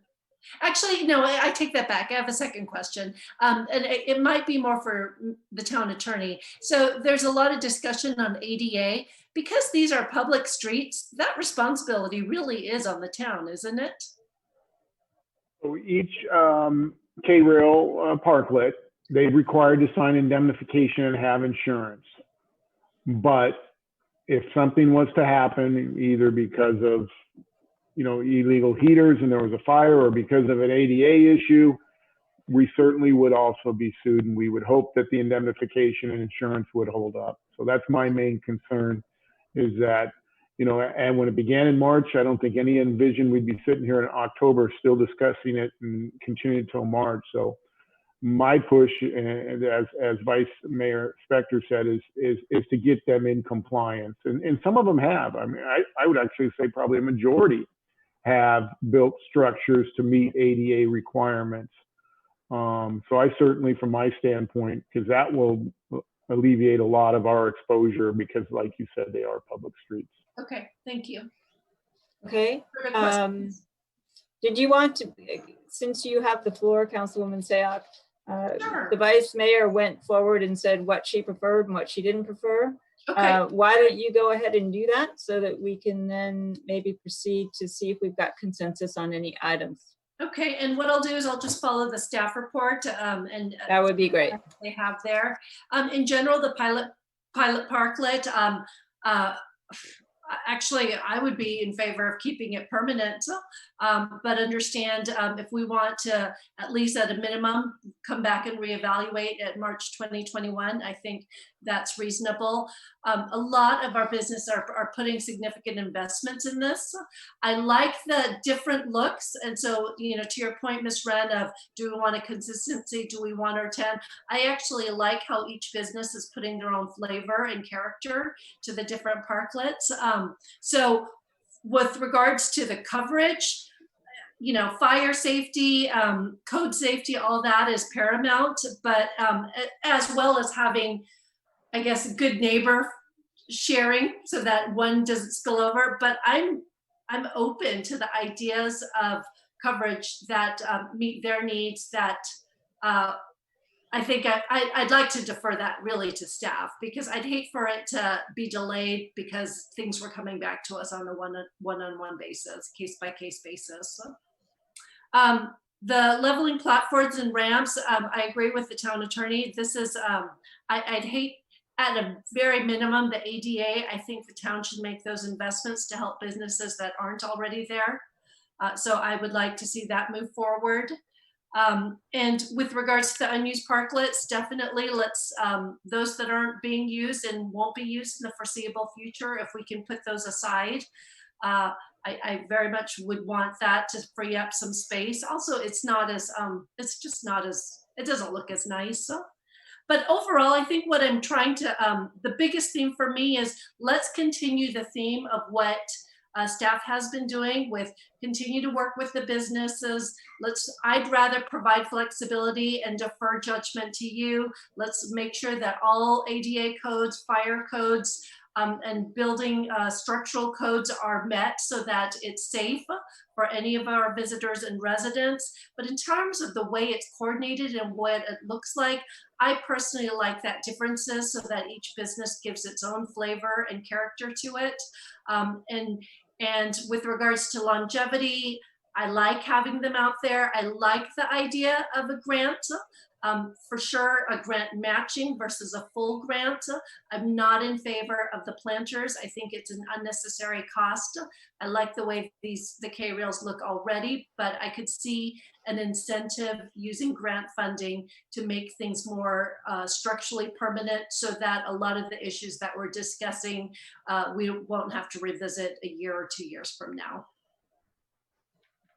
F: Actually, no, I take that back. I have a second question. And it might be more for the town attorney. So there's a lot of discussion on ADA. Because these are public streets, that responsibility really is on the town, isn't it?
G: So each K-Rail parklet, they're required to sign indemnification and have insurance. But if something was to happen, either because of, illegal heaters and there was a fire, or because of an ADA issue, we certainly would also be sued, and we would hope that the indemnification and insurance would hold up. So that's my main concern, is that, and when it began in March, I don't think any envisioned we'd be sitting here in October still discussing it and continuing until March. So my push, as Vice Mayor Spector said, is to get them in compliance. And some of them have. I mean, I would actually say probably a majority have built structures to meet ADA requirements. So I certainly, from my standpoint, because that will alleviate a lot of our exposure, because like you said, they are public streets.
F: Okay, thank you.
A: Okay.
F: Further questions?
A: Did you want to, since you have the floor, Councilwoman Sayoc,
F: Sure.
A: the Vice Mayor went forward and said what she preferred and what she didn't prefer.
F: Okay.
A: Why don't you go ahead and do that so that we can then maybe proceed to see if we've got consensus on any items?
F: Okay, and what I'll do is I'll just follow the staff report and
A: That would be great.
F: they have there. In general, the pilot parklet, actually, I would be in favor of keeping it permanent, but understand if we want to, at least at a minimum, come back and reevaluate at March 2021, I think that's reasonable. A lot of our business are putting significant investments in this. I like the different looks. And so, to your point, Ms. Wren, of do we want a consistency? Do we want our 10? I actually like how each business is putting their own flavor and character to the different parklets. So with regards to the coverage, fire safety, code safety, all that is paramount, but as well as having, I guess, good neighbor sharing so that one doesn't spill over. But I'm open to the ideas of coverage that meet their needs, that I think I'd like to defer that really to staff, because I'd hate for it to be delayed because things were coming back to us on a one-on-one basis, case-by-case basis. The leveling platforms and ramps, I agree with the town attorney. This is, I'd hate, at a very minimum, the ADA, I think the town should make those investments to help businesses that aren't already there. So I would like to see that move forward. And with regards to the unused parklets, definitely let's, those that aren't being used and won't be used in the foreseeable future, if we can put those aside. I very much would want that to free up some space. Also, it's not as, it's just not as, it doesn't look as nice. But overall, I think what I'm trying to, the biggest theme for me is let's continue the theme of what staff has been doing, with continue to work with the businesses. I'd rather provide flexibility and defer judgment to you. Let's make sure that all ADA codes, fire codes, and building structural codes are met so that it's safe for any of our visitors and residents. But in terms of the way it's coordinated and what it looks like, I personally like that differences so that each business gives its own flavor and character to it. And with regards to longevity, I like having them out there. I like the idea of a grant. For sure, a grant matching versus a full grant. I'm not in favor of the planters. I think it's an unnecessary cost. I like the way the K-Rails look already, but I could see an incentive using grant funding to make things more structurally permanent, so that a lot of the issues that we're discussing, we won't have to revisit a year or 2 years from now.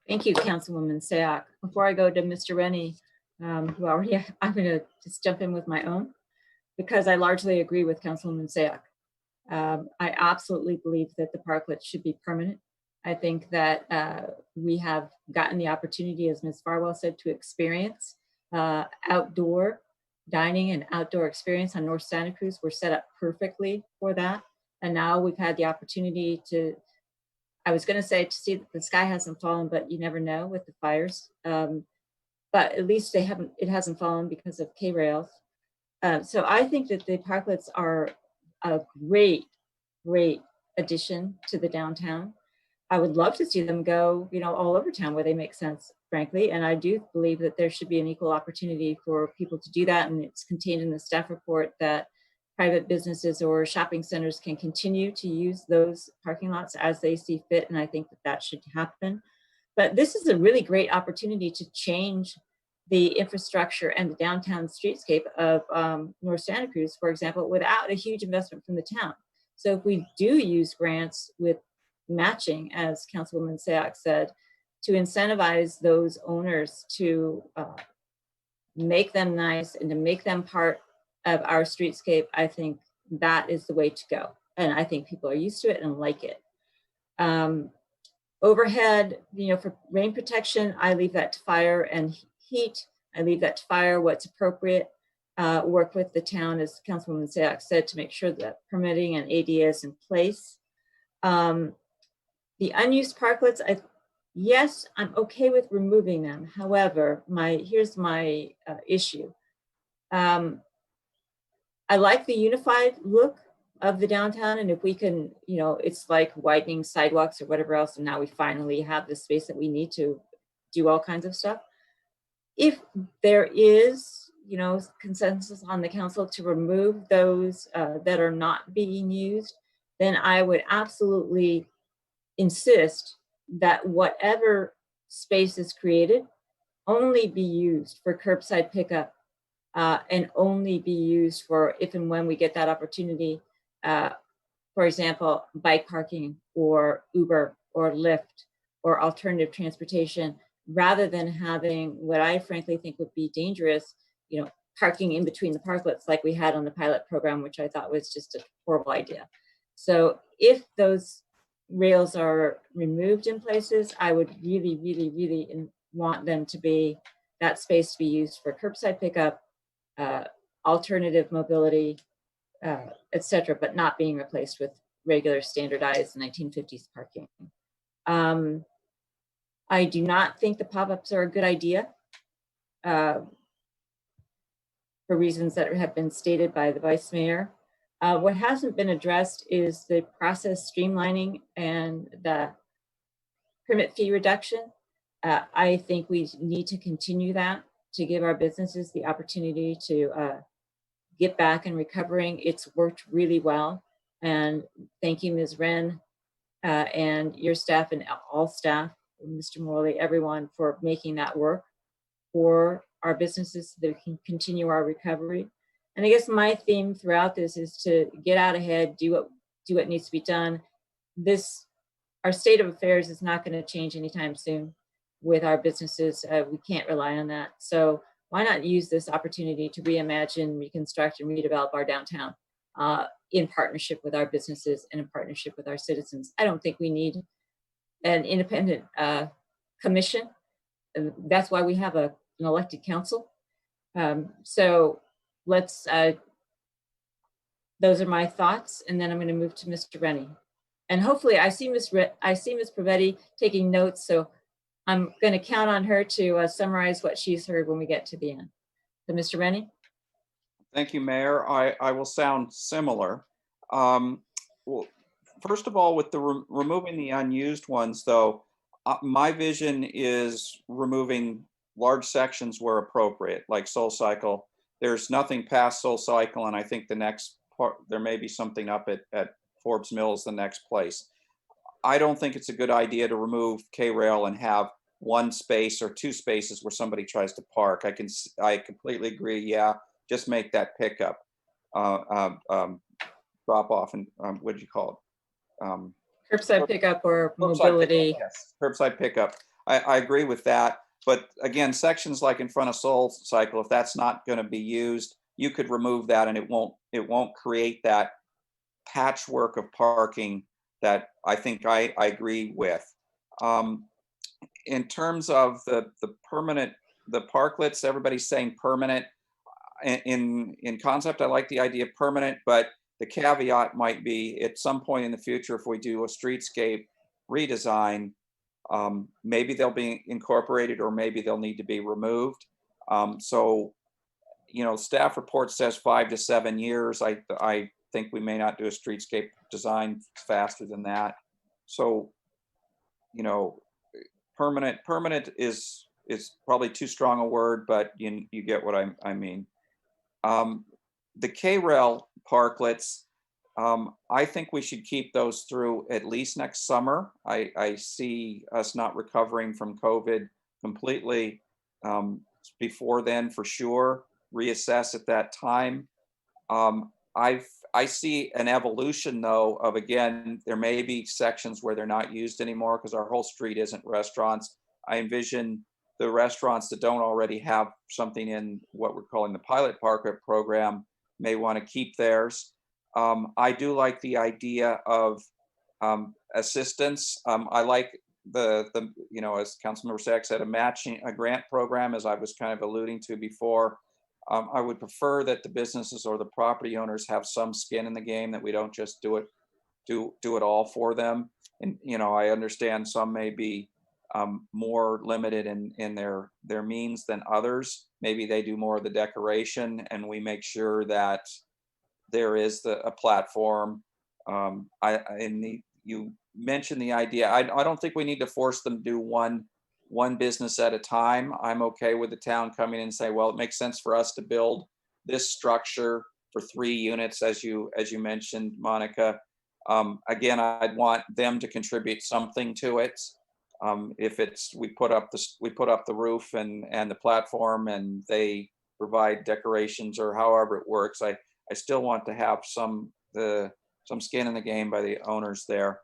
A: Thank you, Councilwoman Sayoc. Before I go to Mr. Rennie, who already, I'm going to just jump in with my own, because I largely agree with Councilwoman Sayoc. I absolutely believe that the parklet should be permanent. I think that we have gotten the opportunity, as Ms. Farwell said, to experience outdoor dining and outdoor experience on North Santa Cruz. We're set up perfectly for that. And now we've had the opportunity to, I was going to say, to see that the sky hasn't fallen, but you never know with the fires. But at least it hasn't fallen because of K-Rails. So I think that the parklets are a great addition to the downtown. I would love to see them go, all over town where they make sense, frankly. And I do believe that there should be an equal opportunity for people to do that. And it's contained in the staff report that private businesses or shopping centers can continue to use those parking lots as they see fit. And I think that should happen. But this is a really great opportunity to change the infrastructure and the downtown streetscape of North Santa Cruz, for example, without a huge investment from the town. So if we do use grants with matching, as Councilwoman Sayoc said, to incentivize those owners to make them nice and to make them part of our streetscape, I think that is the way to go. And I think people are used to it and like it. Overhead, for rain protection, I leave that to fire and heat. I leave that to fire, what's appropriate. Work with the town, as Councilwoman Sayoc said, to make sure that permitting and ADA is in place. The unused parklets, yes, I'm okay with removing them. However, here's my issue. I like the unified look of the downtown, and if we can, it's like widening sidewalks or whatever else, and now we finally have the space that we need to do all kinds of stuff. If there is, consensus on the council to remove those that are not being used, then I would absolutely insist that whatever space is created only be used for curbside pickup and only be used for if and when we get that opportunity. For example, bike parking or Uber or Lyft or alternative transportation, rather than having what I frankly think would be dangerous, parking in between the parklets like we had on the pilot program, which I thought was just a horrible idea. So if those rails are removed in places, I would really want them to be, that space to be used for curbside pickup, alternative mobility, etc., but not being replaced with regular standardized 1950s parking. I do not think the pop-ups are a good idea for reasons that have been stated by the Vice Mayor. What hasn't been addressed is the process streamlining and the permit fee reduction. I think we need to continue that to give our businesses the opportunity to get back and recovering. It's worked really well. And thank you, Ms. Wren, and your staff and all staff, Mr. Morley, everyone, for making that work for our businesses so that we can continue our recovery. And I guess my theme throughout this is to get out ahead, do what needs to be done. Our state of affairs is not going to change anytime soon with our businesses. We can't rely on that. So why not use this opportunity to reimagine, reconstruct, and redevelop our downtown in partnership with our businesses and in partnership with our citizens? I don't think we need an independent commission. And that's why we have an elected council. So let's, those are my thoughts. And then I'm going to move to Mr. Rennie. And hopefully I see Ms. Pavetti taking notes. So I'm going to count on her to summarize what she's heard when we get to the end. So Mr. Rennie?
C: Thank you, Mayor. I will sound similar. Well, first of all, with the removing the unused ones, though, my vision is removing large sections where appropriate, like Soul Cycle. There's nothing past Soul Cycle, and I think the next part, there may be something up at Forbes Mills, the next place. I don't think it's a good idea to remove K-Rail and have one space or two spaces where somebody tries to park. I completely agree. Yeah, just make that pickup, drop off, and what do you call it?
A: Curbside pickup or mobility.
C: Yes, curbside pickup. I agree with that. But again, sections like in front of Soul Cycle, if that's not going to be used, you could remove that, and it won't create that patchwork of parking that I think I agree with. In terms of the permanent, the parklets, everybody's saying permanent. In concept, I like the idea of permanent, but the caveat might be at some point in the future, if we do a streetscape redesign, maybe they'll be incorporated or maybe they'll need to be removed. So, you know, staff report says 5 to 7 years. I think we may not do a streetscape design faster than that. So, you know, permanent is probably too strong a word, but you get what I mean. The K-Rail parklets, I think we should keep those through at least next summer. I see us not recovering from COVID completely before then, for sure. Reassess at that time. I see an evolution, though, of, again, there may be sections where they're not used anymore because our whole street isn't restaurants. I envision the restaurants that don't already have something in what we're calling the pilot parklet program may want to keep theirs. I do like the idea of assistance. I like the you know, as Councilmember Sack said, a grant program, as I was kind of alluding to before. I would prefer that the businesses or the property owners have some skin in the game, that we don't just do it all for them. And, you know, I understand some may be more limited in their means than others. Maybe they do more of the decoration, and we make sure that there is a platform. You mentioned the idea. I don't think we need to force them to do one business at a time. I'm okay with the town coming in and say, well, it makes sense for us to build this structure for 3 units, as you mentioned, Monica. Again, I'd want them to contribute something to it. If it's we put up the roof and the platform, and they provide decorations, or however it works, I still want to have some skin in the game by the owners there.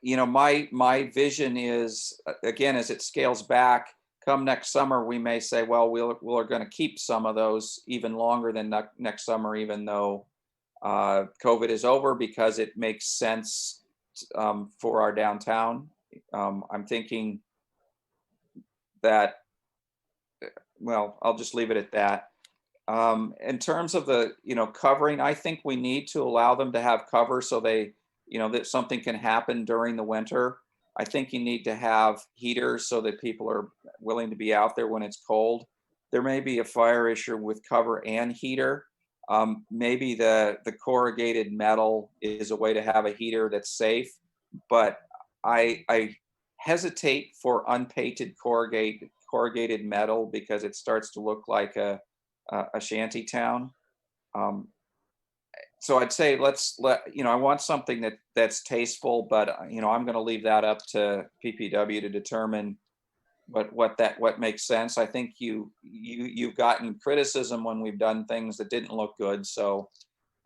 C: You know, my vision is, again, as it scales back, come next summer, we may say, well, we're going to keep some of those even longer than next summer, even though COVID is over, because it makes sense for our downtown. I'm thinking that, well, I'll just leave it at that. In terms of the, you know, covering, I think we need to allow them to have cover so they, you know, that something can happen during the winter. I think you need to have heaters so that people are willing to be out there when it's cold. There may be a fire issue with cover and heater. Maybe the corrugated metal is a way to have a heater that's safe, but I hesitate for unpainted corrugated metal because it starts to look like a shanty town. So I'd say you know, I want something that's tasteful, but you know, I'm going to leave that up to PPW to determine what makes sense. I think you've gotten criticism when we've done things that didn't look good, so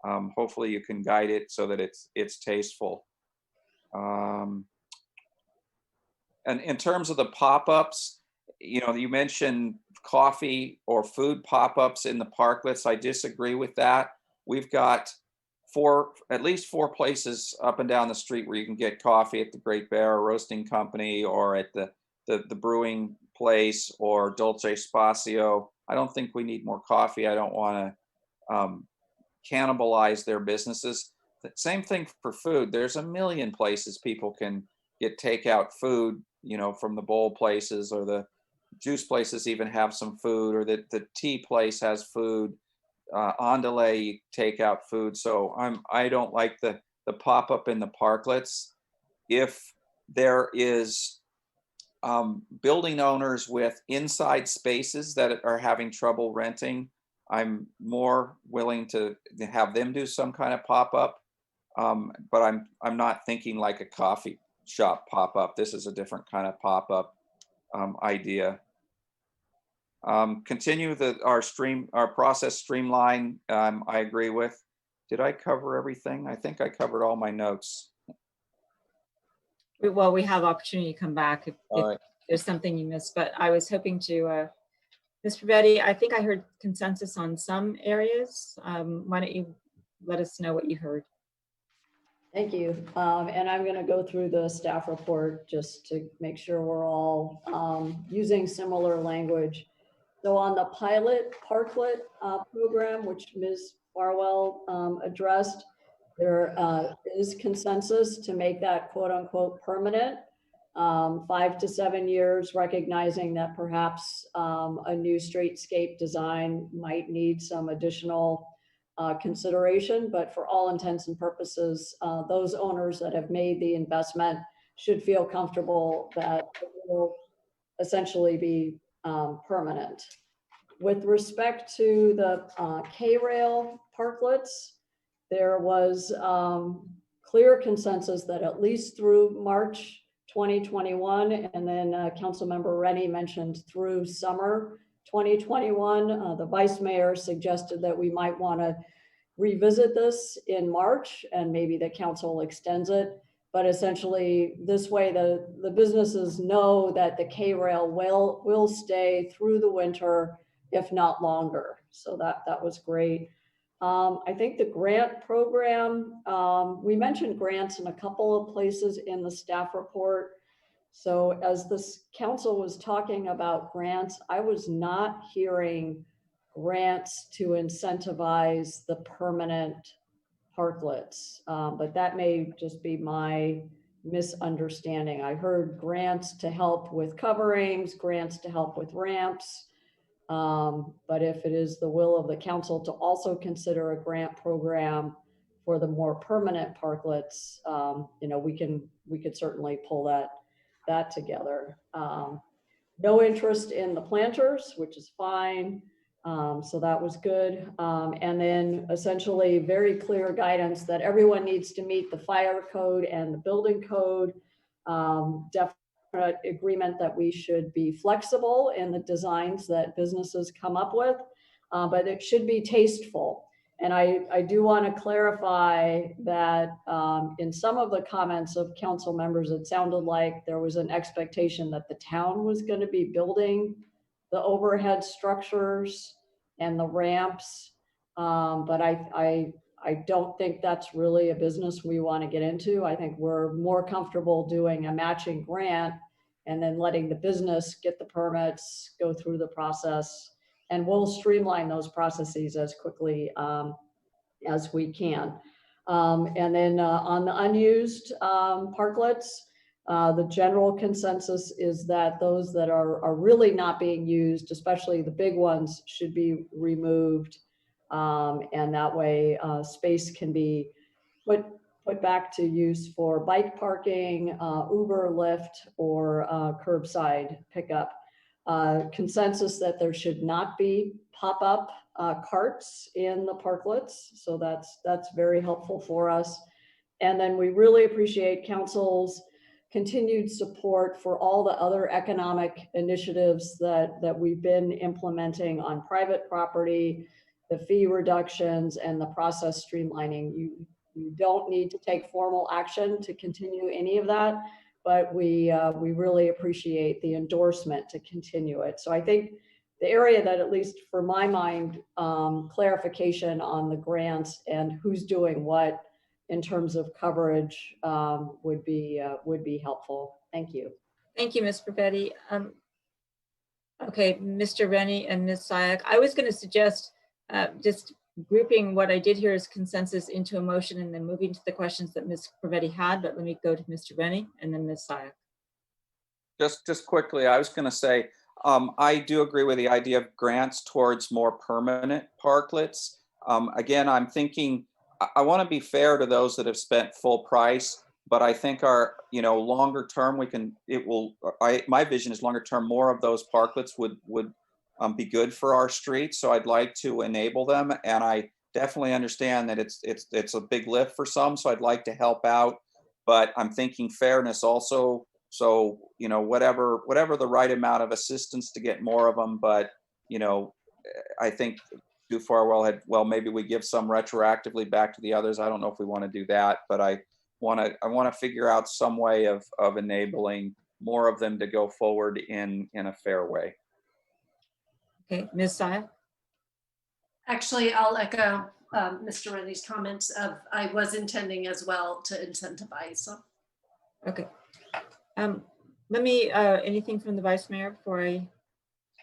C: hopefully you can guide it so that it's tasteful. And in terms of the pop-ups, you know, you mentioned coffee or food pop-ups in the parklets. I disagree with that. We've got at least four places up and down the street where you can get coffee: at the Great Bear Roasting Company, or at the brewing place, or Dolce Spazio. I don't think we need more coffee. I don't want to cannibalize their businesses. The same thing for food. There's a million places people can get takeout food, you know, from the bowl places, or the juice places even have some food, or the tea place has food. Andale takeout food. So I don't like the pop-up in the parklets. If there is building owners with inside spaces that are having trouble renting, I'm more willing to have them do some kind of pop-up. But I'm not thinking like a coffee shop pop-up. This is a different kind of pop-up idea. Continue our process streamline. I agree with. Did I cover everything? I think I covered all my notes.
A: Well, we have opportunity to come back if
C: right.
A: There's something you missed, but I was hoping to, Mr. Betty, I think I heard consensus on some areas. Why don't you let us know what you heard?
E: Thank you. And I'm going to go through the staff report just to make sure we're all using similar language. So on the pilot parklet program, which Ms. Farwell addressed, there is consensus to make that quote unquote permanent, 5 to 7 years, recognizing that perhaps a new streetscape design might need some additional consideration, but for all intents and purposes, those owners that have made the investment should feel comfortable that it will essentially be permanent. With respect to the K-Rail parklets, there was clear consensus that at least through March 2021, and then Councilmember Rennie mentioned through summer 2021, the Vice Mayor suggested that we might want to revisit this in March and maybe the council extends it. But essentially this way the businesses know that the K-Rail will stay through the winter, if not longer. So that was great. I think the grant program, we mentioned grants in a couple of places in the staff report. So as this council was talking about grants, I was not hearing grants to incentivize the permanent parklets, but that may just be my misunderstanding. I heard grants to help with coverings, grants to help with ramps. But if it is the will of the council to also consider a grant program for the more permanent parklets, you know, we could certainly pull that together. No interest in the planters, which is fine. So that was good. And then essentially very clear guidance that everyone needs to meet the fire code and the building code. Definite agreement that we should be flexible in the designs that businesses come up with, but it should be tasteful. And I do want to clarify that in some of the comments of council members, it sounded like there was an expectation that the town was going to be building the overhead structures and the ramps. But I don't think that's really a business we want to get into. I think we're more comfortable doing a matching grant and then letting the business get the permits, go through the process, and we'll streamline those processes as quickly as we can. And then on the unused parklets, the general consensus is that those that are really not being used, especially the big ones, should be removed. And that way space can be put back to use for bike parking, Uber, Lyft, or curbside pickup. Consensus that there should not be pop-up carts in the parklets. So that's very helpful for us. And then we really appreciate council's continued support for all the other economic initiatives that we've been implementing on private property, the fee reductions, and the process streamlining. You don't need to take formal action to continue any of that, but we really appreciate the endorsement to continue it. So I think the area that, at least for my mind, clarification on the grants and who's doing what in terms of coverage would be helpful. Thank you.
A: Thank you, Ms. Perfetti. Okay, Mr. Rennie and Ms. Syak, I was going to suggest just grouping what I did here as consensus into a motion and then moving to the questions that Ms. Perfetti had, but let me go to Mr. Rennie and then Ms. Syak.
C: Just quickly, I was going to say, I do agree with the idea of grants towards more permanent parklets. Again, I'm thinking, I want to be fair to those that have spent full price, but I think our, longer term, my vision is longer term, more of those parklets would be good for our streets. So I'd like to enable them. And I definitely understand that it's a big lift for some. So I'd like to help out, but I'm thinking fairness also. So, whatever the right amount of assistance to get more of them. But, I think Stu Farwell maybe we give some retroactively back to the others. I don't know if we want to do that, but I want to figure out some way of enabling more of them to go forward in a fair way.
A: Okay, Ms. Syak.
F: Actually, I'll echo Mr. Rennie's comments of, I was intending as well to incentivize. So.
A: Okay. Let me, anything from the Vice Mayor before I?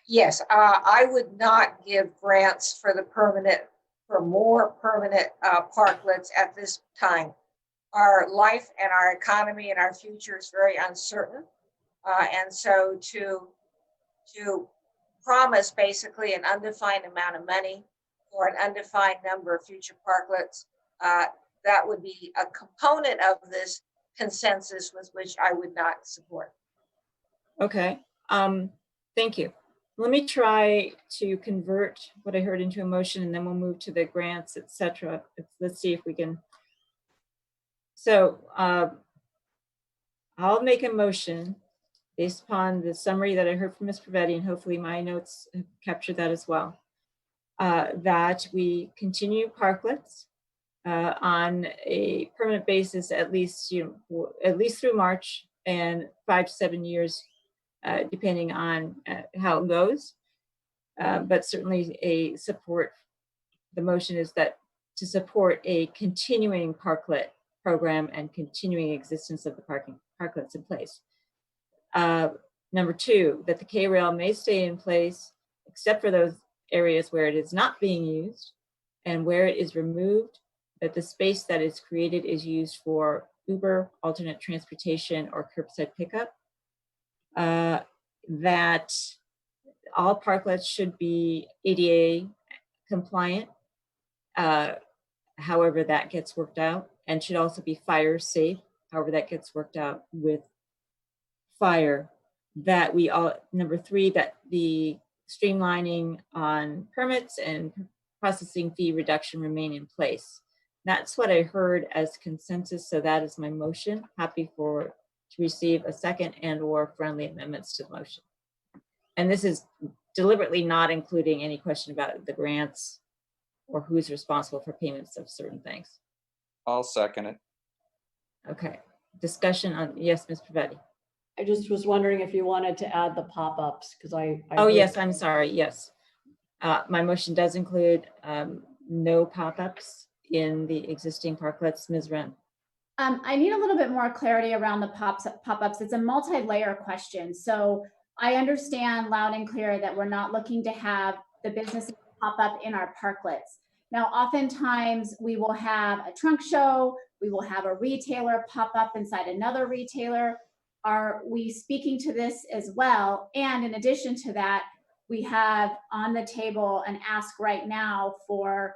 D: Yes, I would not give grants for more permanent parklets at this time. Our life and our economy and our future is very uncertain. And so to promise basically an undefined amount of money for an undefined number of future parklets, that would be a component of this consensus with which I would not support.
A: Okay, thank you. Let me try to convert what I heard into a motion, and then we'll move to the grants, etc. Let's see if we can. So I'll make a motion based upon the summary that I heard from Ms. Pravetti, and hopefully my notes have captured that as well, that we continue parklets on a permanent basis, at least through March, and 5 to 7 years, depending on how it goes. But certainly the motion is that to support a continuing parklet program and continuing existence of the parklets in place. Number 2, that the K-rail may stay in place except for those areas where it is not being used, and where it is removed, that the space that is created is used for Uber, alternate transportation, or curbside pickup. That all parklets should be ADA compliant, however that gets worked out, and should also be fire safe, however that gets worked out with fire. That number 3, that the streamlining on permits and processing fee reduction remain in place. That's what I heard as consensus, so that is my motion. Happy to receive a second and/or friendly amendments to the motion. And this is deliberately not including any question about the grants or who's responsible for payments of certain things.
C: I'll second it.
A: Okay, discussion on, yes, Ms. Pravetti.
E: I just was wondering if you wanted to add the pop-ups, because I
A: Oh, yes, I'm sorry, yes. My motion does include no pop-ups in the existing parklets. Ms. Wren.
P: I need a little bit more clarity around the pop-ups. It's a multi-layer question. So I understand loud and clear that we're not looking to have the businesses pop up in our parklets. Now, oftentimes we will have a trunk show, we will have a retailer pop up inside another retailer. Are we speaking to this as well? And in addition to that, we have on the table an ask right now for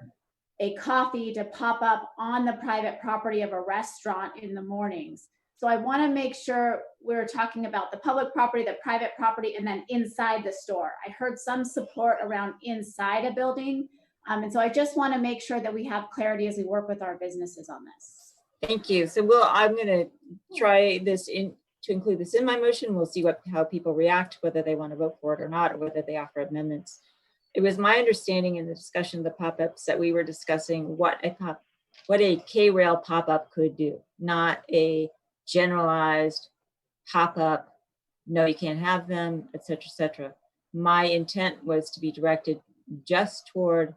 P: a coffee to pop up on the private property of a restaurant in the mornings. So I want to make sure we're talking about the public property, the private property, and then inside the store. I heard some support around inside a building. And so I just want to make sure that we have clarity as we work with our businesses on this.
A: Thank you. So I'm going to try this to include this in my motion. We'll see how people react, whether they want to vote for it or not, or whether they offer amendments. It was my understanding in the discussion of the pop-ups that we were discussing what a K-rail pop-up could do, not a generalized pop-up, no, you can't have them, et cetera, et cetera. My intent was to be directed just toward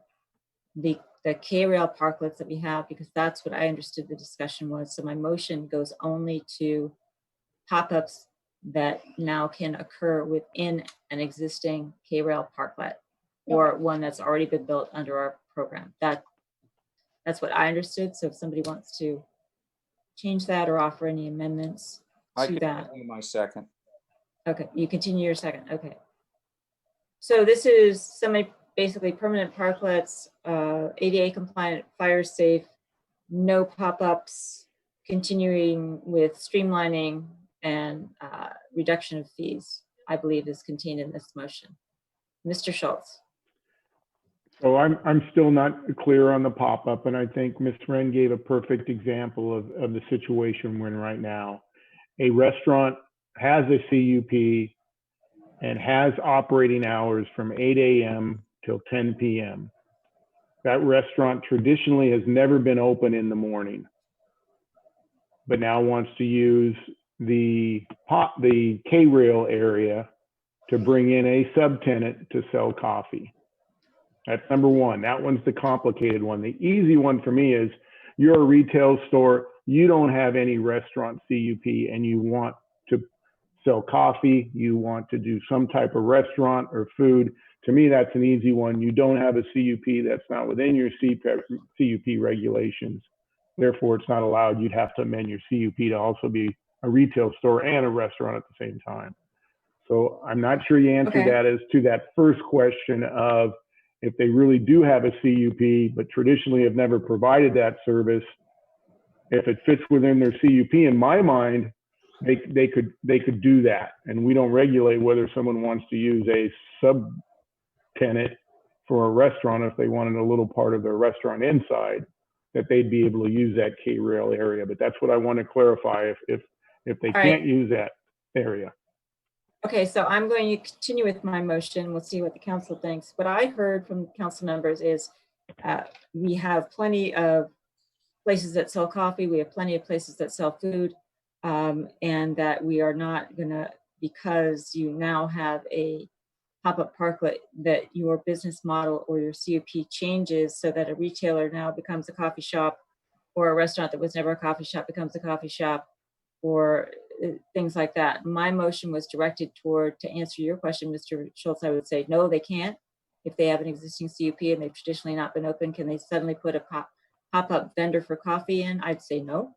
A: the K-rail parklets that we have, because that's what I understood the discussion was. So my motion goes only to pop-ups that now can occur within an existing K-rail parklet, or one that's already been built under our program. That's what I understood. So if somebody wants to change that or offer any amendments to that.
C: I can my second.
A: Okay, you continue your second, okay. So this is basically permanent parklets, ADA compliant, fire safe, no pop-ups, continuing with streamlining and reduction of fees, I believe is contained in this motion. Mr. Schultz.
G: So I'm still not clear on the pop-up, and I think Ms. Wren gave a perfect example of the situation we're in right now. A restaurant has a CUP and has operating hours from 8 a.m. till 10 p.m. That restaurant traditionally has never been open in the morning, but now wants to use the K-rail area to bring in a subtenant to sell coffee. That's number one. That one's the complicated one. The easy one for me is you're a retail store, you don't have any restaurant CUP, and you want to sell coffee, you want to do some type of restaurant or food. To me, that's an easy one. You don't have a CUP, that's not within your CUP regulations. Therefore, it's not allowed. You'd have to amend your CUP to also be a retail store and a restaurant at the same time. So I'm not sure you answered
A: Okay.
G: that as to that first question of if they really do have a CUP, but traditionally have never provided that service, if it fits within their CUP, in my mind, they could do that. And we don't regulate whether someone wants to use a subtenant for a restaurant if they wanted a little part of their restaurant inside, that they'd be able to use that K-rail area. But that's what I want to clarify if they
A: All right.
G: can't use that area.
A: Okay, so I'm going to continue with my motion. We'll see what the council thinks. What I heard from council members is we have plenty of places that sell coffee. We have plenty of places that sell food. And that we are not gonna, because you now have a pop-up parklet, that your business model or your CUP changes so that a retailer now becomes a coffee shop, or a restaurant that was never a coffee shop becomes a coffee shop, or things like that. My motion was directed toward, to answer your question, Mr. Schultz, I would say, no, they can't. If they have an existing CUP and they've traditionally not been open, can they suddenly put a pop-up vendor for coffee in? I'd say no,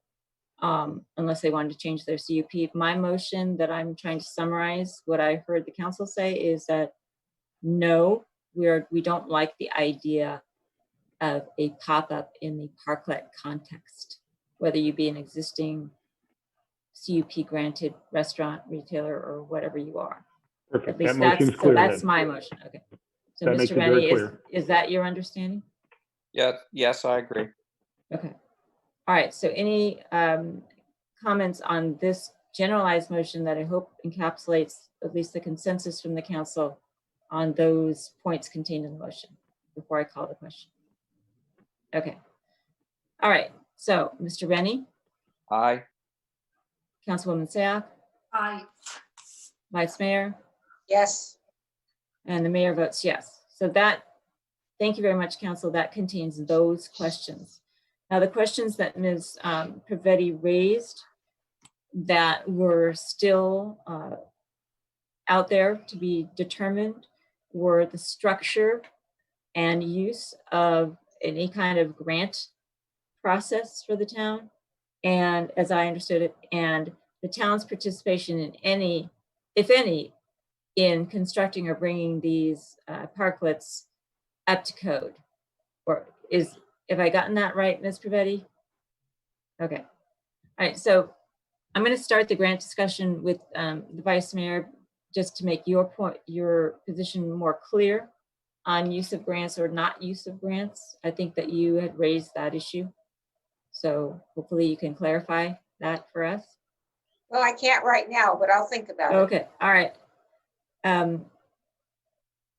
A: unless they wanted to change their CUP. My motion that I'm trying to summarize what I heard the council say is that no, we don't like the idea of a pop-up in the parklet context, whether you be an existing CUP granted restaurant, retailer, or whatever you are.
G: Perfect.
A: At least
G: That motion's
A: that's, so
G: clear
A: that's
G: then.
A: my motion. Okay. So
G: That makes
A: Mr.
G: it very
A: Rennie,
G: clear.
A: is that your understanding?
C: Yeah, yes, I agree.
A: Okay. All right. So any comments on this generalized motion that I hope encapsulates at least the consensus from the council on those points contained in the motion before I call the question? Okay. All right. So Mr. Rennie,
C: Aye.
A: Councilwoman Sayoc,
F: Aye.
A: Vice Mayor,
D: Yes.
A: and the mayor votes yes. So that, thank you very much, council. That contains those questions. Now, the questions that Ms. Pavetti raised that were still out there to be determined were the structure and use of any kind of grant process for the town. And as I understood it, and the town's participation in any, if any, in constructing or bringing these parklets up to code. Or have I gotten that right, Ms. Pavetti? Okay. All right, so I'm going to start the grant discussion with the Vice Mayor, just to make your point, your position more clear on use of grants or not use of grants. I think that you had raised that issue. So hopefully you can clarify that for us.
D: Well, I can't right now, but I'll think about it.
A: Okay, all right.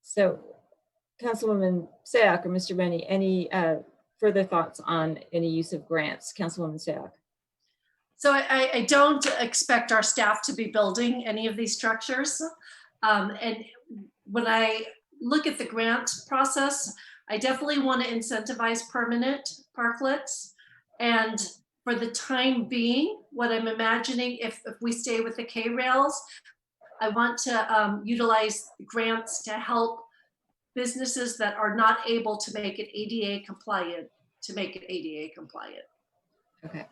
A: So Councilwoman Sayoc or Mr. Rennie, any further thoughts on any use of grants? Councilwoman Sayoc.
F: So I don't expect our staff to be building any of these structures. And when I look at the grant process, I definitely want to incentivize permanent parklets. And for the time being, what I'm imagining, if we stay with the K-rails, I want to utilize grants to help businesses that are not able to make it ADA compliant, to make it ADA compliant.
A: Okay.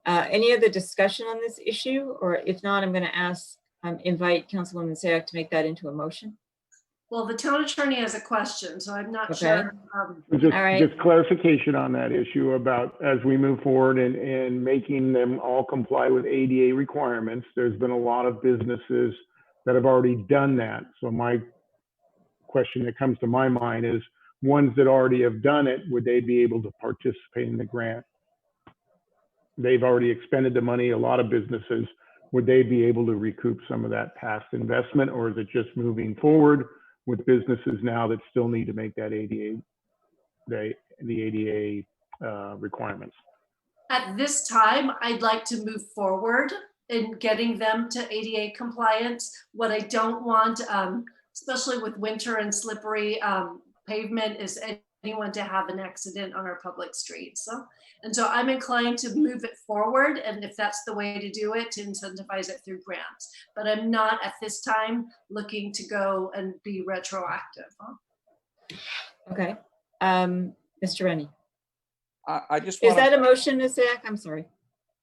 A: Any other discussion on this issue? Or if not, I'm going to invite Councilwoman Sayoc to make that into a motion.
F: Well, the town attorney has a question, so I'm not
A: Okay.
F: sure.
G: Just clarification on that issue about as we move forward and making them all comply with ADA requirements. There's been a lot of businesses that have already done that. So my question that comes to my mind is, ones that already have done it, would they be able to participate in the grant? They've already expended the money, a lot of businesses. Would they be able to recoup some of that past investment, or is it just moving forward with businesses now that still need to make that ADA, the ADA requirements?
F: At this time, I'd like to move forward in getting them to ADA compliance. What I don't want, especially with winter and slippery pavement is anyone to have an accident on our public streets. And so I'm inclined to move it forward, and if that's the way to do it, to incentivize it through grants. But I'm not at this time looking to go and be retroactive.
A: Okay. Mr. Rennie,
C: I just
A: is
C: want
A: that a motion, Ms. Zach? I'm sorry.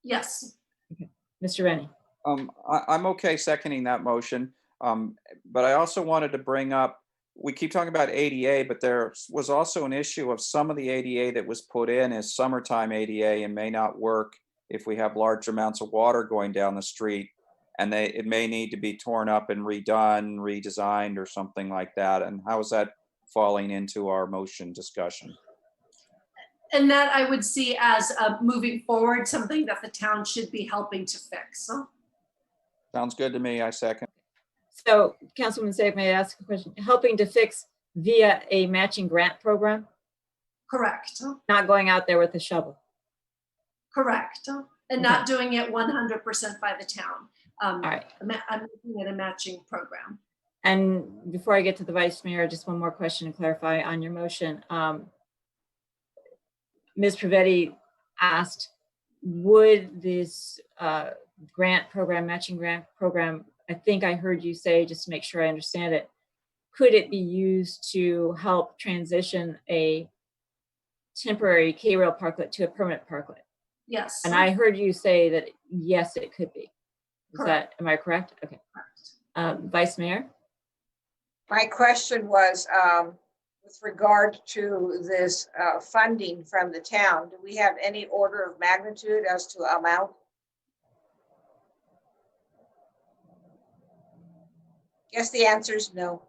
F: Yes.
A: Okay. Mr. Rennie.
C: I'm okay seconding that motion. But I also wanted to bring up, we keep talking about ADA, but there was also an issue of some of the ADA that was put in as summertime ADA and may not work if we have large amounts of water going down the street. And it may need to be torn up and redone, redesigned or something like that. And how is that falling into our motion discussion?
F: And that I would see as moving forward, something that the town should be helping to fix.
C: Sounds good to me. I second.
A: So Councilwoman Zach, may I ask a question? Helping to fix via a matching grant program?
F: Correct.
A: Not going out there with a shovel?
F: Correct. And not doing it 100% by the town.
A: All right.
F: I'm looking at a matching program.
A: And before I get to the Vice Mayor, just one more question to clarify on your motion. Ms. Privetti asked, would this grant program, matching grant program, I think I heard you say, just to make sure I understand it, could it be used to help transition a temporary K-rail parklet to a permanent parklet?
F: Yes.
A: And I heard you say that, yes, it could be.
F: Correct.
A: Am I correct? Okay. Vice Mayor?
D: My question was with regard to this funding from the town. Do we have any order of magnitude as to amount? Guess the answer is no.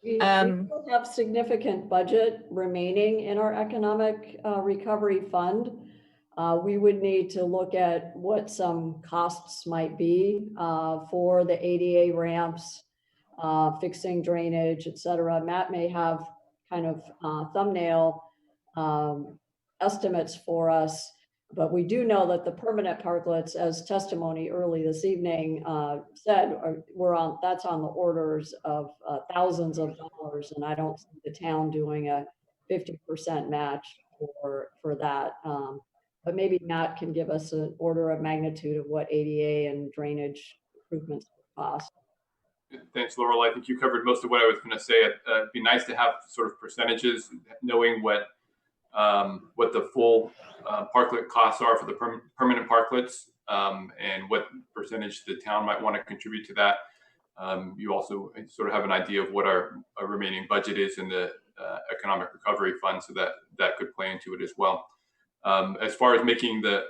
E: We still have significant budget remaining in our economic recovery fund. We would need to look at what some costs might be for the ADA ramps, fixing drainage, et cetera. Matt may have kind of thumbnail estimates for us, but we do know that the permanent parklets, as testimony early this evening said, that's on the orders of thousands of dollars, and I don't see the town doing a 50% match for that. But maybe Matt can give us an order of magnitude of what ADA and drainage improvements would cost.
H: Thanks, Laurel. I think you covered most of what I was going to say. It'd be nice to have sort of percentages, knowing what the full parklet costs are for the permanent parklets, and what percentage the town might want to contribute to that. You also sort of have an idea of what our remaining budget is in the economic recovery fund, so that could play into it as well. As far as making the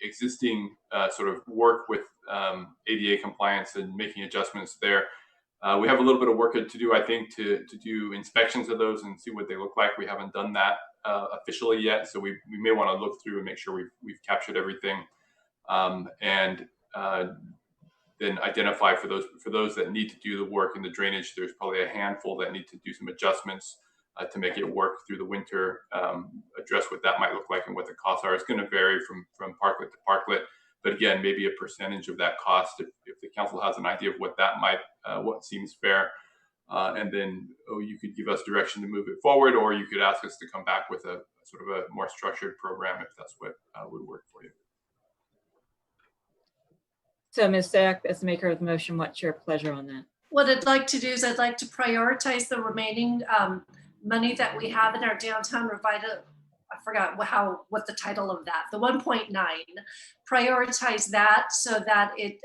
H: existing sort of work with ADA compliance and making adjustments there, we have a little bit of work to do, I think, to do inspections of those and see what they look like. We haven't done that officially yet, so we may want to look through and make sure we've captured everything, and then identify for those that need to do the work in the drainage. There's probably a handful that need to do some adjustments to make it work through the winter. Address what that might look like and what the costs are. It's going to vary from parklet to parklet, but again, maybe a percentage of that cost, if the council has an idea of what that might, what seems fair, and then you could give us direction to move it forward, or you could ask us to come back with a sort of a more structured program if that's what would work for you.
A: So Ms. Zach, as the maker of the motion, what's your pleasure on that?
F: What I'd like to do is I'd like to prioritize the remaining money that we have in our downtown Revita. I forgot what the title of that, the 1.9, prioritize that so that it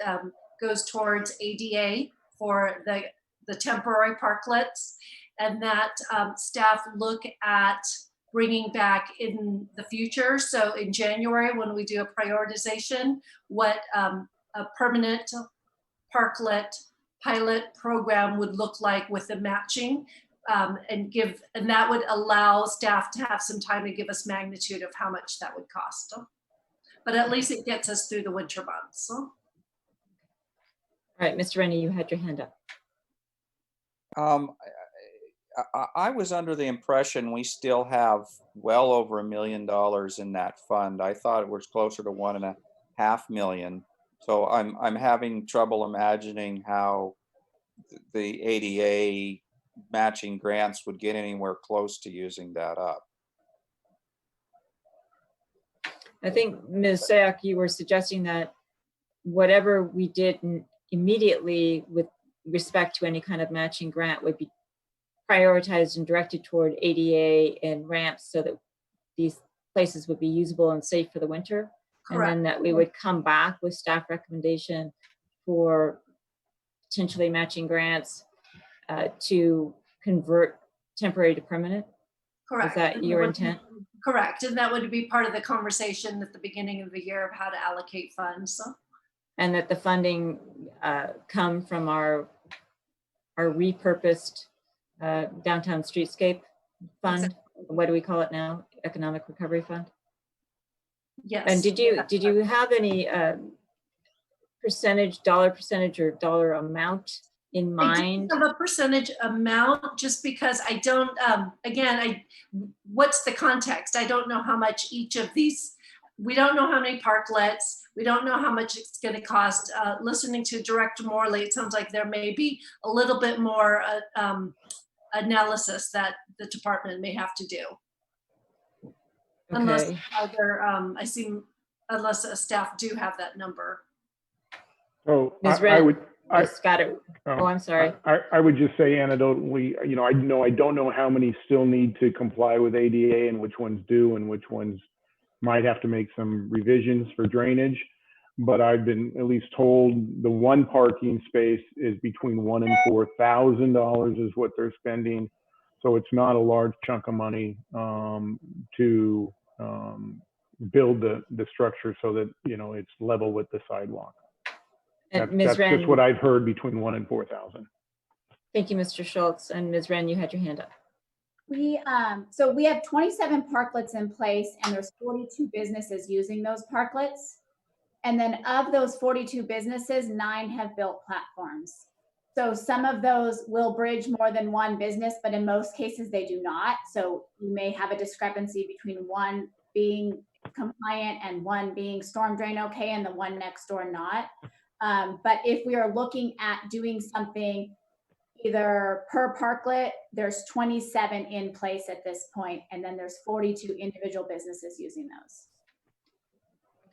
F: goes towards ADA for the temporary parklets, and that staff look at bringing back in the future. So in January, when we do a prioritization, what a permanent parklet pilot program would look like with the matching, and that would allow staff to have some time to give us magnitude of how much that would cost. But at least it gets us through the winter months. All
A: right, Mr. Rennie, you had your hand up.
C: I was under the impression we still have well over $1 million in that fund. I thought it was closer to $1.5 million. So I'm having trouble imagining how the ADA matching grants would get anywhere close to using that up.
A: I think, Ms. Sayak, you were suggesting that whatever we did immediately with respect to any kind of matching grant would be prioritized and directed toward ADA and ramps so that these places would be usable and safe for the winter. And then that we would come back with staff recommendation for potentially matching grants to convert temporary to permanent.
F: Correct.
A: Is that your intent?
F: Correct. And that would be part of the conversation at the beginning of the year of how to allocate funds. So.
A: And that the funding come from our repurposed downtown streetscape fund.
F: Exactly.
A: What do we call it now? Economic Recovery Fund.
F: Yes.
A: And did you have any dollar percentage or dollar amount in mind?
F: I don't have a percentage amount just because I don't, what's the context? I don't know how much each of these, we don't know how many parklets, we don't know how much it's going to cost. Listening to Director Morley, it sounds like there may be a little bit more analysis that the department may have to do.
A: Okay.
F: Unless unless staff do have that number.
G: So
A: Ms.
G: I
A: Wren,
G: would.
A: got it. Oh, I'm sorry.
G: I would just say anecdotally, I don't know how many still need to comply with ADA and which ones do and which ones might have to make some revisions for drainage. But I've been at least told the one parking space is between $1,000 and $4,000 is what they're spending. So it's not a large chunk of money to build the structure so that, it's level with the sidewalk.
A: And
G: That's
A: Ms. Wren,
G: just what I've heard, between $1,000 and $4,000.
A: thank you, Mr. Schultz. And Ms. Wren, you had your hand up.
P: So we have 27 parklets in place and there's 42 businesses using those parklets. And then of those 42 businesses, 9 have built platforms. So some of those will bridge more than one business, but in most cases they do not. So you may have a discrepancy between one being compliant and one being storm drain okay and the one next door not. But if we are looking at doing something either per parklet, there's 27 in place at this point, and then there's 42 individual businesses using those.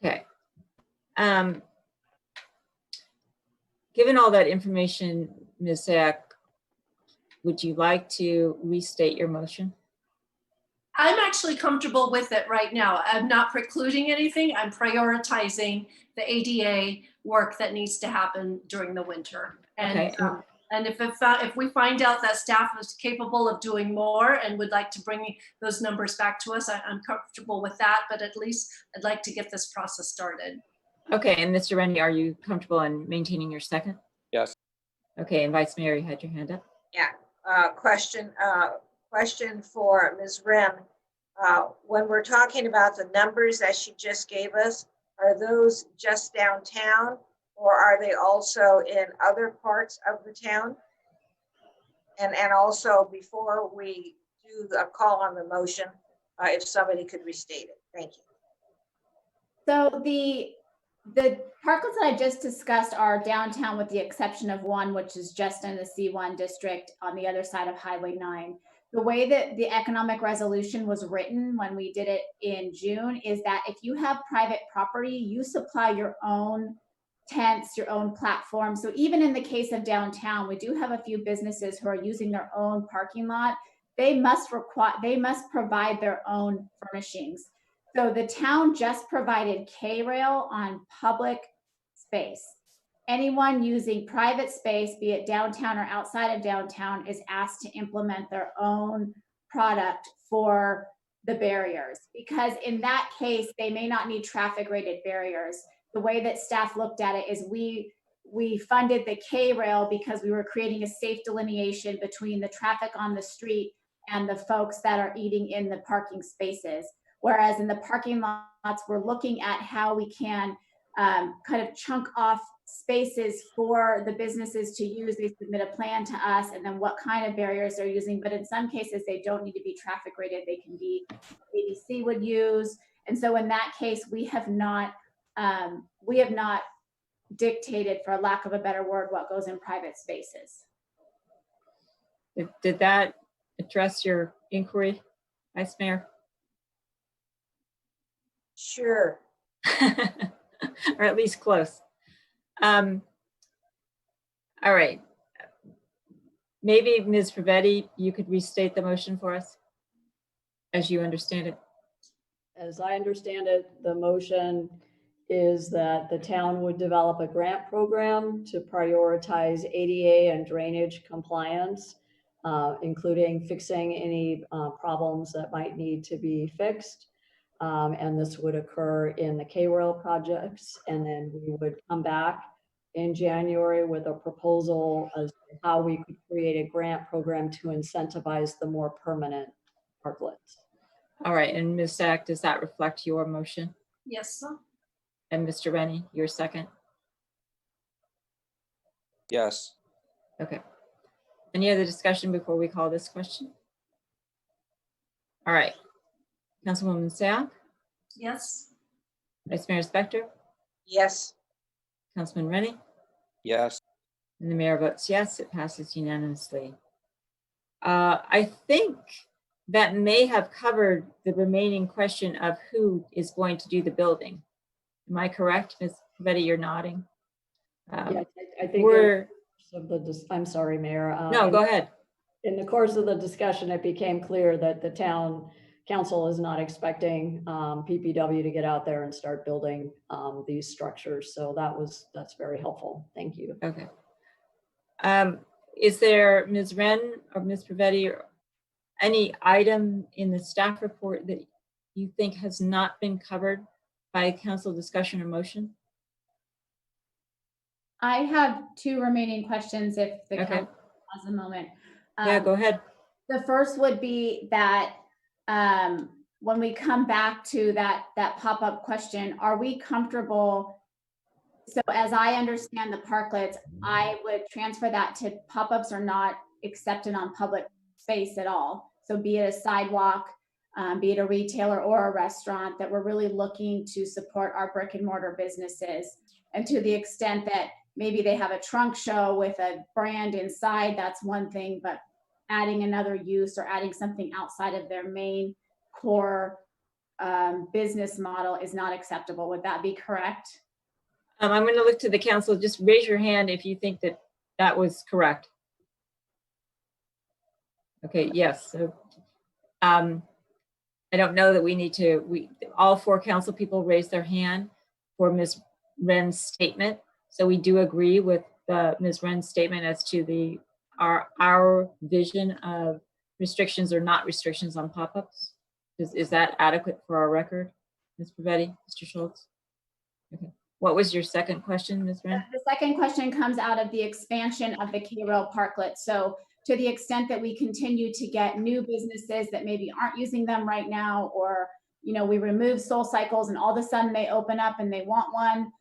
A: Okay. Given all that information, Ms. Sayak, would you like to restate your motion?
F: I'm actually comfortable with it right now. I'm not precluding anything. I'm prioritizing the ADA work that needs to happen during the winter. And,
A: Okay.
F: And if we find out that staff is capable of doing more and would like to bring those numbers back to us, I'm comfortable with that, but at least I'd like to get this process started.
A: Okay, and Mr. Rennie, are you comfortable in maintaining your second?
C: Yes.
A: Okay, and Vice Mayor, you had your hand up.
D: Yeah, question for Ms. Wren. When we're talking about the numbers that she just gave us, are those just downtown or are they also in other parts of the town? And also before we do a call on the motion, if somebody could restate it, thank you.
P: So the parklets that I just discussed are downtown with the exception of one, which is just in the C1 district on the other side of Highway 9. The way that the economic resolution was written when we did it in June is that if you have private property, you supply your own tents, your own platform. So even in the case of downtown, we do have a few businesses who are using their own parking lot. They must provide their own furnishings. So the town just provided K-Rail on public space. Anyone using private space, be it downtown or outside of downtown, is asked to implement their own product for the barriers. Because in that case, they may not need traffic rated barriers. The way that staff looked at it is we funded the K-Rail because we were creating a safe delineation between the traffic on the street and the folks that are eating in the parking spaces. Whereas in the parking lots, we're looking at how we can kind of chunk off spaces for the businesses to use. They submit a plan to us and then what kind of barriers they're using. But in some cases, they don't need to be traffic rated. They can be ABC would use. And so in that case, we have not dictated, for lack of a better word, what goes in private spaces.
A: Did that address your inquiry, Vice Mayor?
D: Sure.
A: Or at least close. All right. Maybe Ms. Pavetti, you could restate the motion for us as you understand it.
E: As I understand it, the motion is that the town would develop a grant program to prioritize ADA and drainage compliance, including fixing any problems that might need to be fixed. And this would occur in the K-Rail projects. And then we would come back in January with a proposal as to how we could create a grant program to incentivize the more permanent parklets.
A: All right, and Ms. Sack, does that reflect your motion?
F: Yes, sir.
A: And Mr. Rennie, your second?
C: Yes.
A: Okay. Any other discussion before we call this question? All right. Councilwoman Sack,
F: Yes.
A: Vice Mayor Spector,
D: Yes.
A: Councilman Rennie,
C: Yes.
A: and the mayor votes yes, it passes unanimously. I think that may have covered the remaining question of who is going to do the building. Am I correct, Ms. Pavetti? You're nodding.
E: Yes, I think
A: we're.
E: I'm sorry, Mayor.
A: No, go ahead.
E: In the course of the discussion, it became clear that the town council is not expecting PPW to get out there and start building these structures. So that's very helpful. Thank you.
A: Okay. Is there, Ms. Wren or Ms. Pavetti, or any item in the staff report that you think has not been covered by council discussion or motion?
P: I have two remaining questions if the
A: Okay.
P: council has a moment.
A: Yeah, go ahead.
P: The first would be that when we come back to that pop-up question, are we comfortable? So as I understand the parklets, I would transfer that to pop-ups are not accepted on public space at all. So be it a sidewalk, be it a retailer or a restaurant, that we're really looking to support our brick and mortar businesses. And to the extent that maybe they have a trunk show with a brand inside, that's one thing, but adding another use or adding something outside of their main core business model is not acceptable. Would that be correct?
A: I'm going to look to the council. Just raise your hand if you think that that was correct. Okay, yes. So I don't know that we need to, all four council people raised their hand for Ms. Wren's statement. So we do agree with Ms. Wren's statement as to our vision of restrictions or not restrictions on pop-ups. Is that adequate for our record, Ms. Pavetti, Mr. Schultz? Okay. What was your second question, Ms. Wren?
P: The second question comes out of the expansion of the K-Rail parklet. So to the extent that we continue to get new businesses that maybe aren't using them right now, or we remove Soul Cycles and all of a sudden they open up and they want one.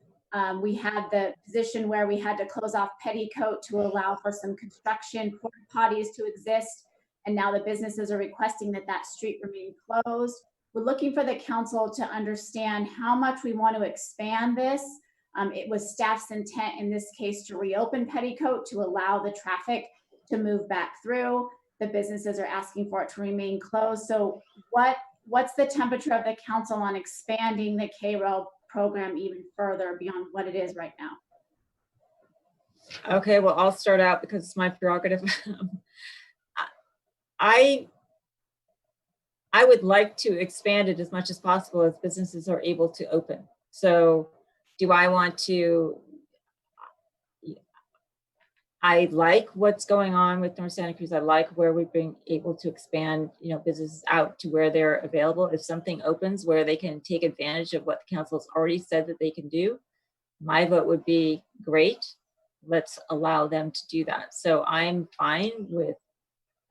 P: We had the position where we had to close off Petticoat to allow for some construction porta potties to exist. And now the businesses are requesting that street remain closed. We're looking for the council to understand how much we want to expand this. It was staff's intent in this case to reopen Petticoat to allow the traffic to move back through. The businesses are asking for it to remain closed. So what's the temperature of the council on expanding the K-Rail program even further beyond what it is right now?
A: Okay, well, I'll start out because it's my prerogative. I would like to expand it as much as possible as businesses are able to open. So do I want to, I like what's going on with North Santa Cruz. I like where we've been able to expand, businesses out to where they're available. If something opens where they can take advantage of what the council's already said that they can do, my vote would be great. Let's allow them to do that. So I'm fine with,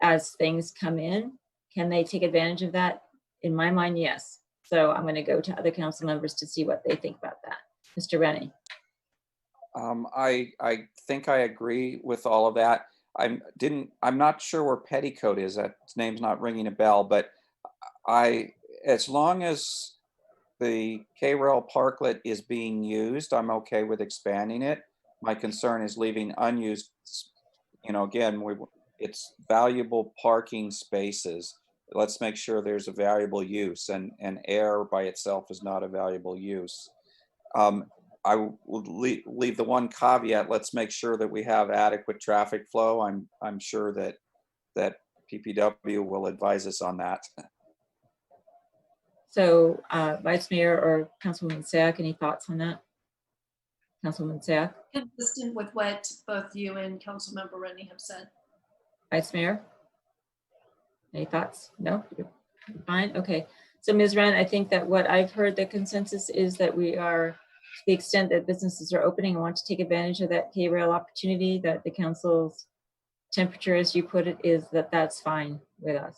A: as things come in, can they take advantage of that? In my mind, yes. So I'm going to go to other council members to see what they think about that. Mr. Rennie.
C: I think I agree with all of that. I'm not sure where Petticoat is. That name's not ringing a bell, but as long as the K-Rail parklet is being used, I'm okay with expanding it. My concern is leaving unused, again, it's valuable parking spaces. Let's make sure there's a valuable use, and air by itself is not a valuable use. I would leave the one caveat, let's make sure that we have adequate traffic flow. I'm sure that PPW will advise us on that.
A: So Vice Mayor or Councilwoman Sack, any thoughts on that? Councilwoman Sack?
F: Consistent with what both you and Councilmember Rennie have said.
A: Vice Mayor? Any thoughts? No? You're fine? Okay. So Ms. Wren, I think that what I've heard the consensus is that we are, to the extent that businesses are opening and want to take advantage of that K-Rail opportunity, that the council's temperature, as you put it, is that that's fine with us.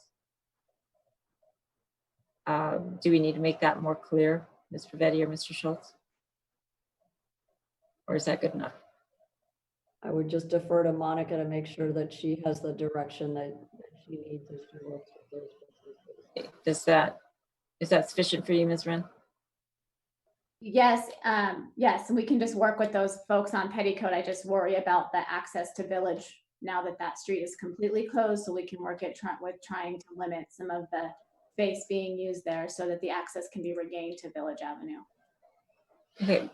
A: Do we need to make that more clear, Ms. Pavetti or Mr. Schultz? Or is that good enough?
E: I would just defer to Monica to make sure that she has the direction that she needs as she works with those businesses.
A: Is that sufficient for you, Ms. Wren?
P: Yes, yes, and we can just work with those folks on Petticoat. I just worry about the access to Village now that that street is completely closed, so we can work at trying to limit some of the space being used there so that the access can be regained to Village Avenue.
A: Okay.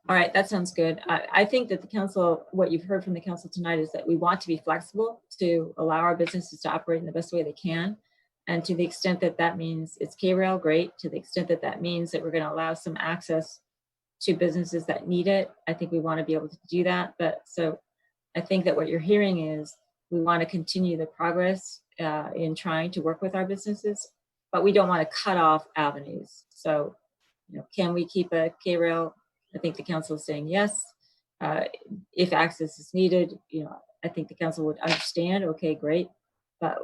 A: All right, that sounds good. I think that the council, what you've heard from the council tonight is that we want to be flexible to allow our businesses to operate in the best way they can. And to the extent that that means it's K-Rail, great. To the extent that that means that we're going to allow some access to businesses that need it, I think we want to be able to do that. But so I think that what you're hearing is we want to continue the progress in trying to work with our businesses, but we don't want to cut off avenues. So, can we keep a K-Rail? I think the council is saying yes. If access is needed, I think the council would understand, okay, great. But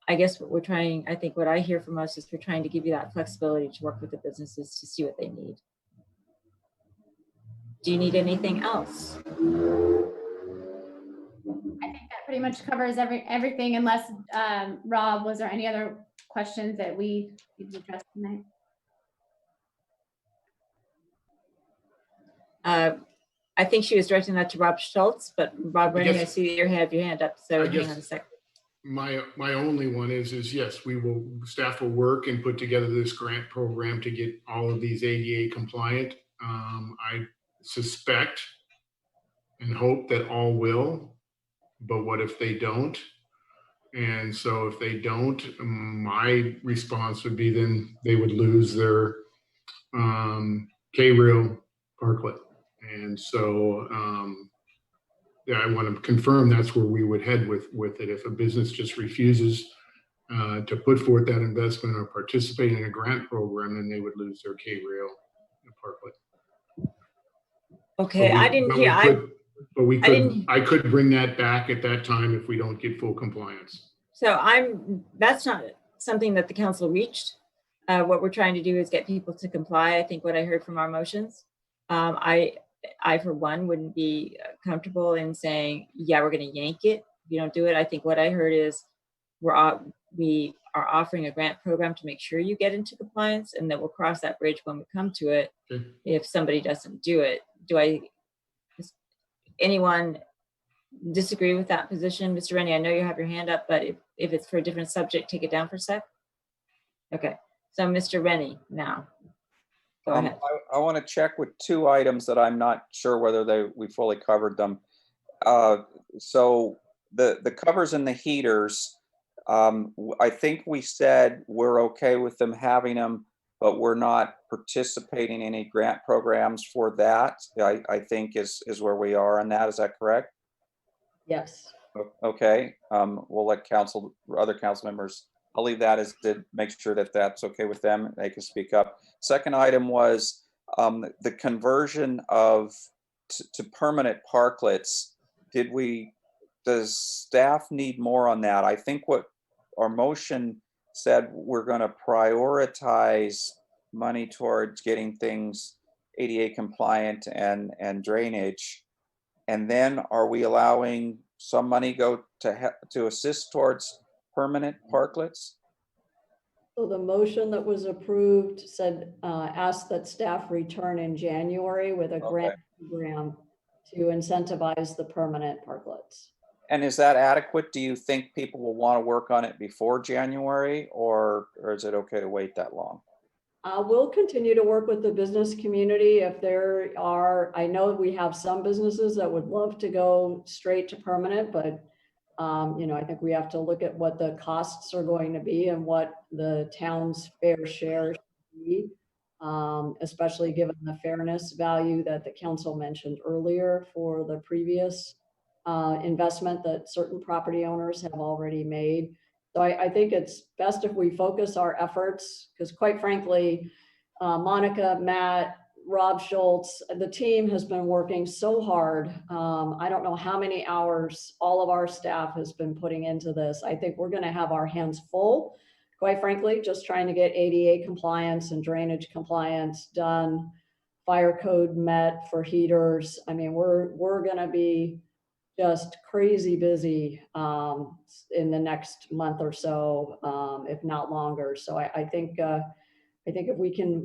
A: I guess what we're trying, I think what I hear from us is we're trying to give you that flexibility to work with the businesses to see what they need. Do you need anything else?
P: I think that pretty much covers everything unless, Rob, was there any other questions that we addressed tonight?
A: I think she was directing that to Rob Schultz, but Rob Rennie, I see that you have your hand up, so hang on a second.
G: My only one is yes, staff will work and put together this grant program to get all of these ADA compliant. I suspect and hope that all will, but what if they don't? And so if they don't, my response would be then they would lose their K-Rail parklet. And so I want to confirm that's where we would head with it. If a business just refuses to put forth that investment or participate in a grant program, then they would lose their K-Rail parklet.
A: Okay, I didn't hear.
G: I could bring that back at that time if we don't get full compliance.
A: So that's not something that the council reached. What we're trying to do is get people to comply. I think what I heard from our motions, I for one wouldn't be comfortable in saying, yeah, we're going to yank it if you don't do it. I think what I heard is we are offering a grant program to make sure you get into compliance, and that we'll cross that bridge when we come to it. Okay. If somebody doesn't do it. Anyone disagree with that position? Mr. Rennie, I know you have your hand up, but if it's for a different subject, take it down for a sec. Okay, so Mr. Rennie now. Go ahead.
C: I want to check with two items that I'm not sure whether we fully covered them. So the covers and the heaters, I think we said we're okay with them having them, but we're not participating in any grant programs for that. I think is where we are on that. Is that correct?
E: Yes.
C: Okay. We'll let other council members. I'll leave that as to make sure that that's okay with them. They can speak up. Second item was the conversion to permanent parklets. Does staff need more on that? I think what our motion said, we're going to prioritize money towards getting things ADA compliant and drainage. And then are we allowing some money go to assist towards permanent parklets?
E: So the motion that was approved said, ask that staff return in January with a grant program to incentivize the permanent parklets.
C: And is that adequate? Do you think people will want to work on it before January, or is it okay to wait that long?
E: We'll continue to work with the business community. If there are, I know we have some businesses that would love to go straight to permanent, but I think we have to look at what the costs are going to be and what the town's fair share should be, especially given the fairness value that the council mentioned earlier for the previous investment that certain property owners have already made. So I think it's best if we focus our efforts, because quite frankly, Monica, Matt, Rob Schultz, the team has been working so hard. I don't know how many hours all of our staff has been putting into this. I think we're going to have our hands full, quite frankly, just trying to get ADA compliance and drainage compliance done, fire code met for heaters. I mean, we're going to be just crazy busy in the next month or so, if not longer. So I think if we can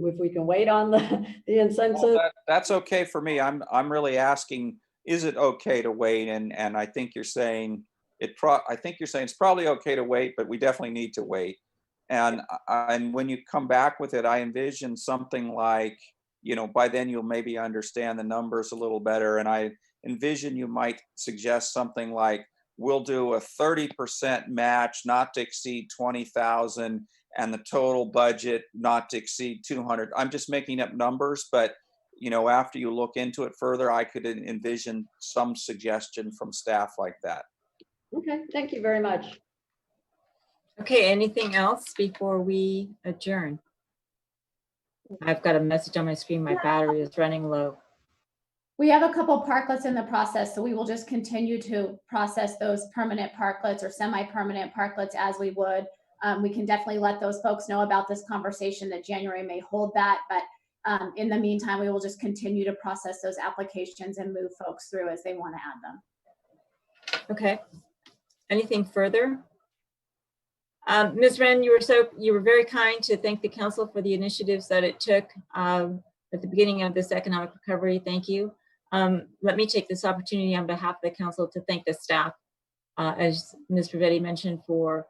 E: wait on the incentive.
C: Well, that's okay for me. I'm really asking, is it okay to wait? And I think you're saying it's probably okay to wait, but we definitely need to wait. And when you come back with it, I envision something like, by then you'll maybe understand the numbers a little better. And I envision you might suggest something like, we'll do a 30% match not to exceed 20,000 and the total budget not to exceed 200. I'm just making up numbers, but after you look into it further, I could envision some suggestion from staff like that.
E: Okay, thank you very much.
A: Okay, anything else before we adjourn? I've got a message on my screen. My battery is running low.
P: We have a couple parklets in the process, so we will just continue to process those permanent parklets or semi-permanent parklets as we would. We can definitely let those folks know about this conversation that January may hold that, but in the meantime, we will just continue to process those applications and move folks through as they want to add them.
A: Okay. Anything further? Ms. Wren, you were very kind to thank the council for the initiatives that it took at the beginning of this economic recovery. Thank you. Let me take this opportunity on behalf of the council to thank the staff, as Ms. Rivetti mentioned, for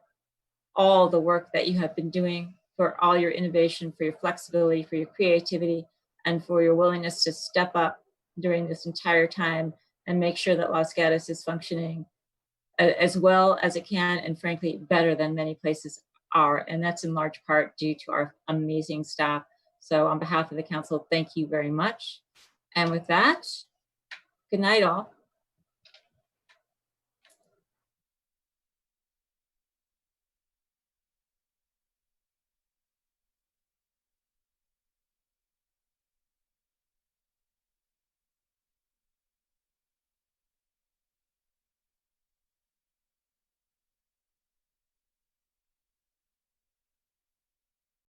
A: all the work that you have been doing, for all your innovation, for your flexibility, for your creativity, and for your willingness to step up during this entire time and make sure that Los Gatos is functioning as well as it can, and frankly, better than many places are. And that's in large part due to our amazing staff. So on behalf of the council, thank you very much. And with that, good night all.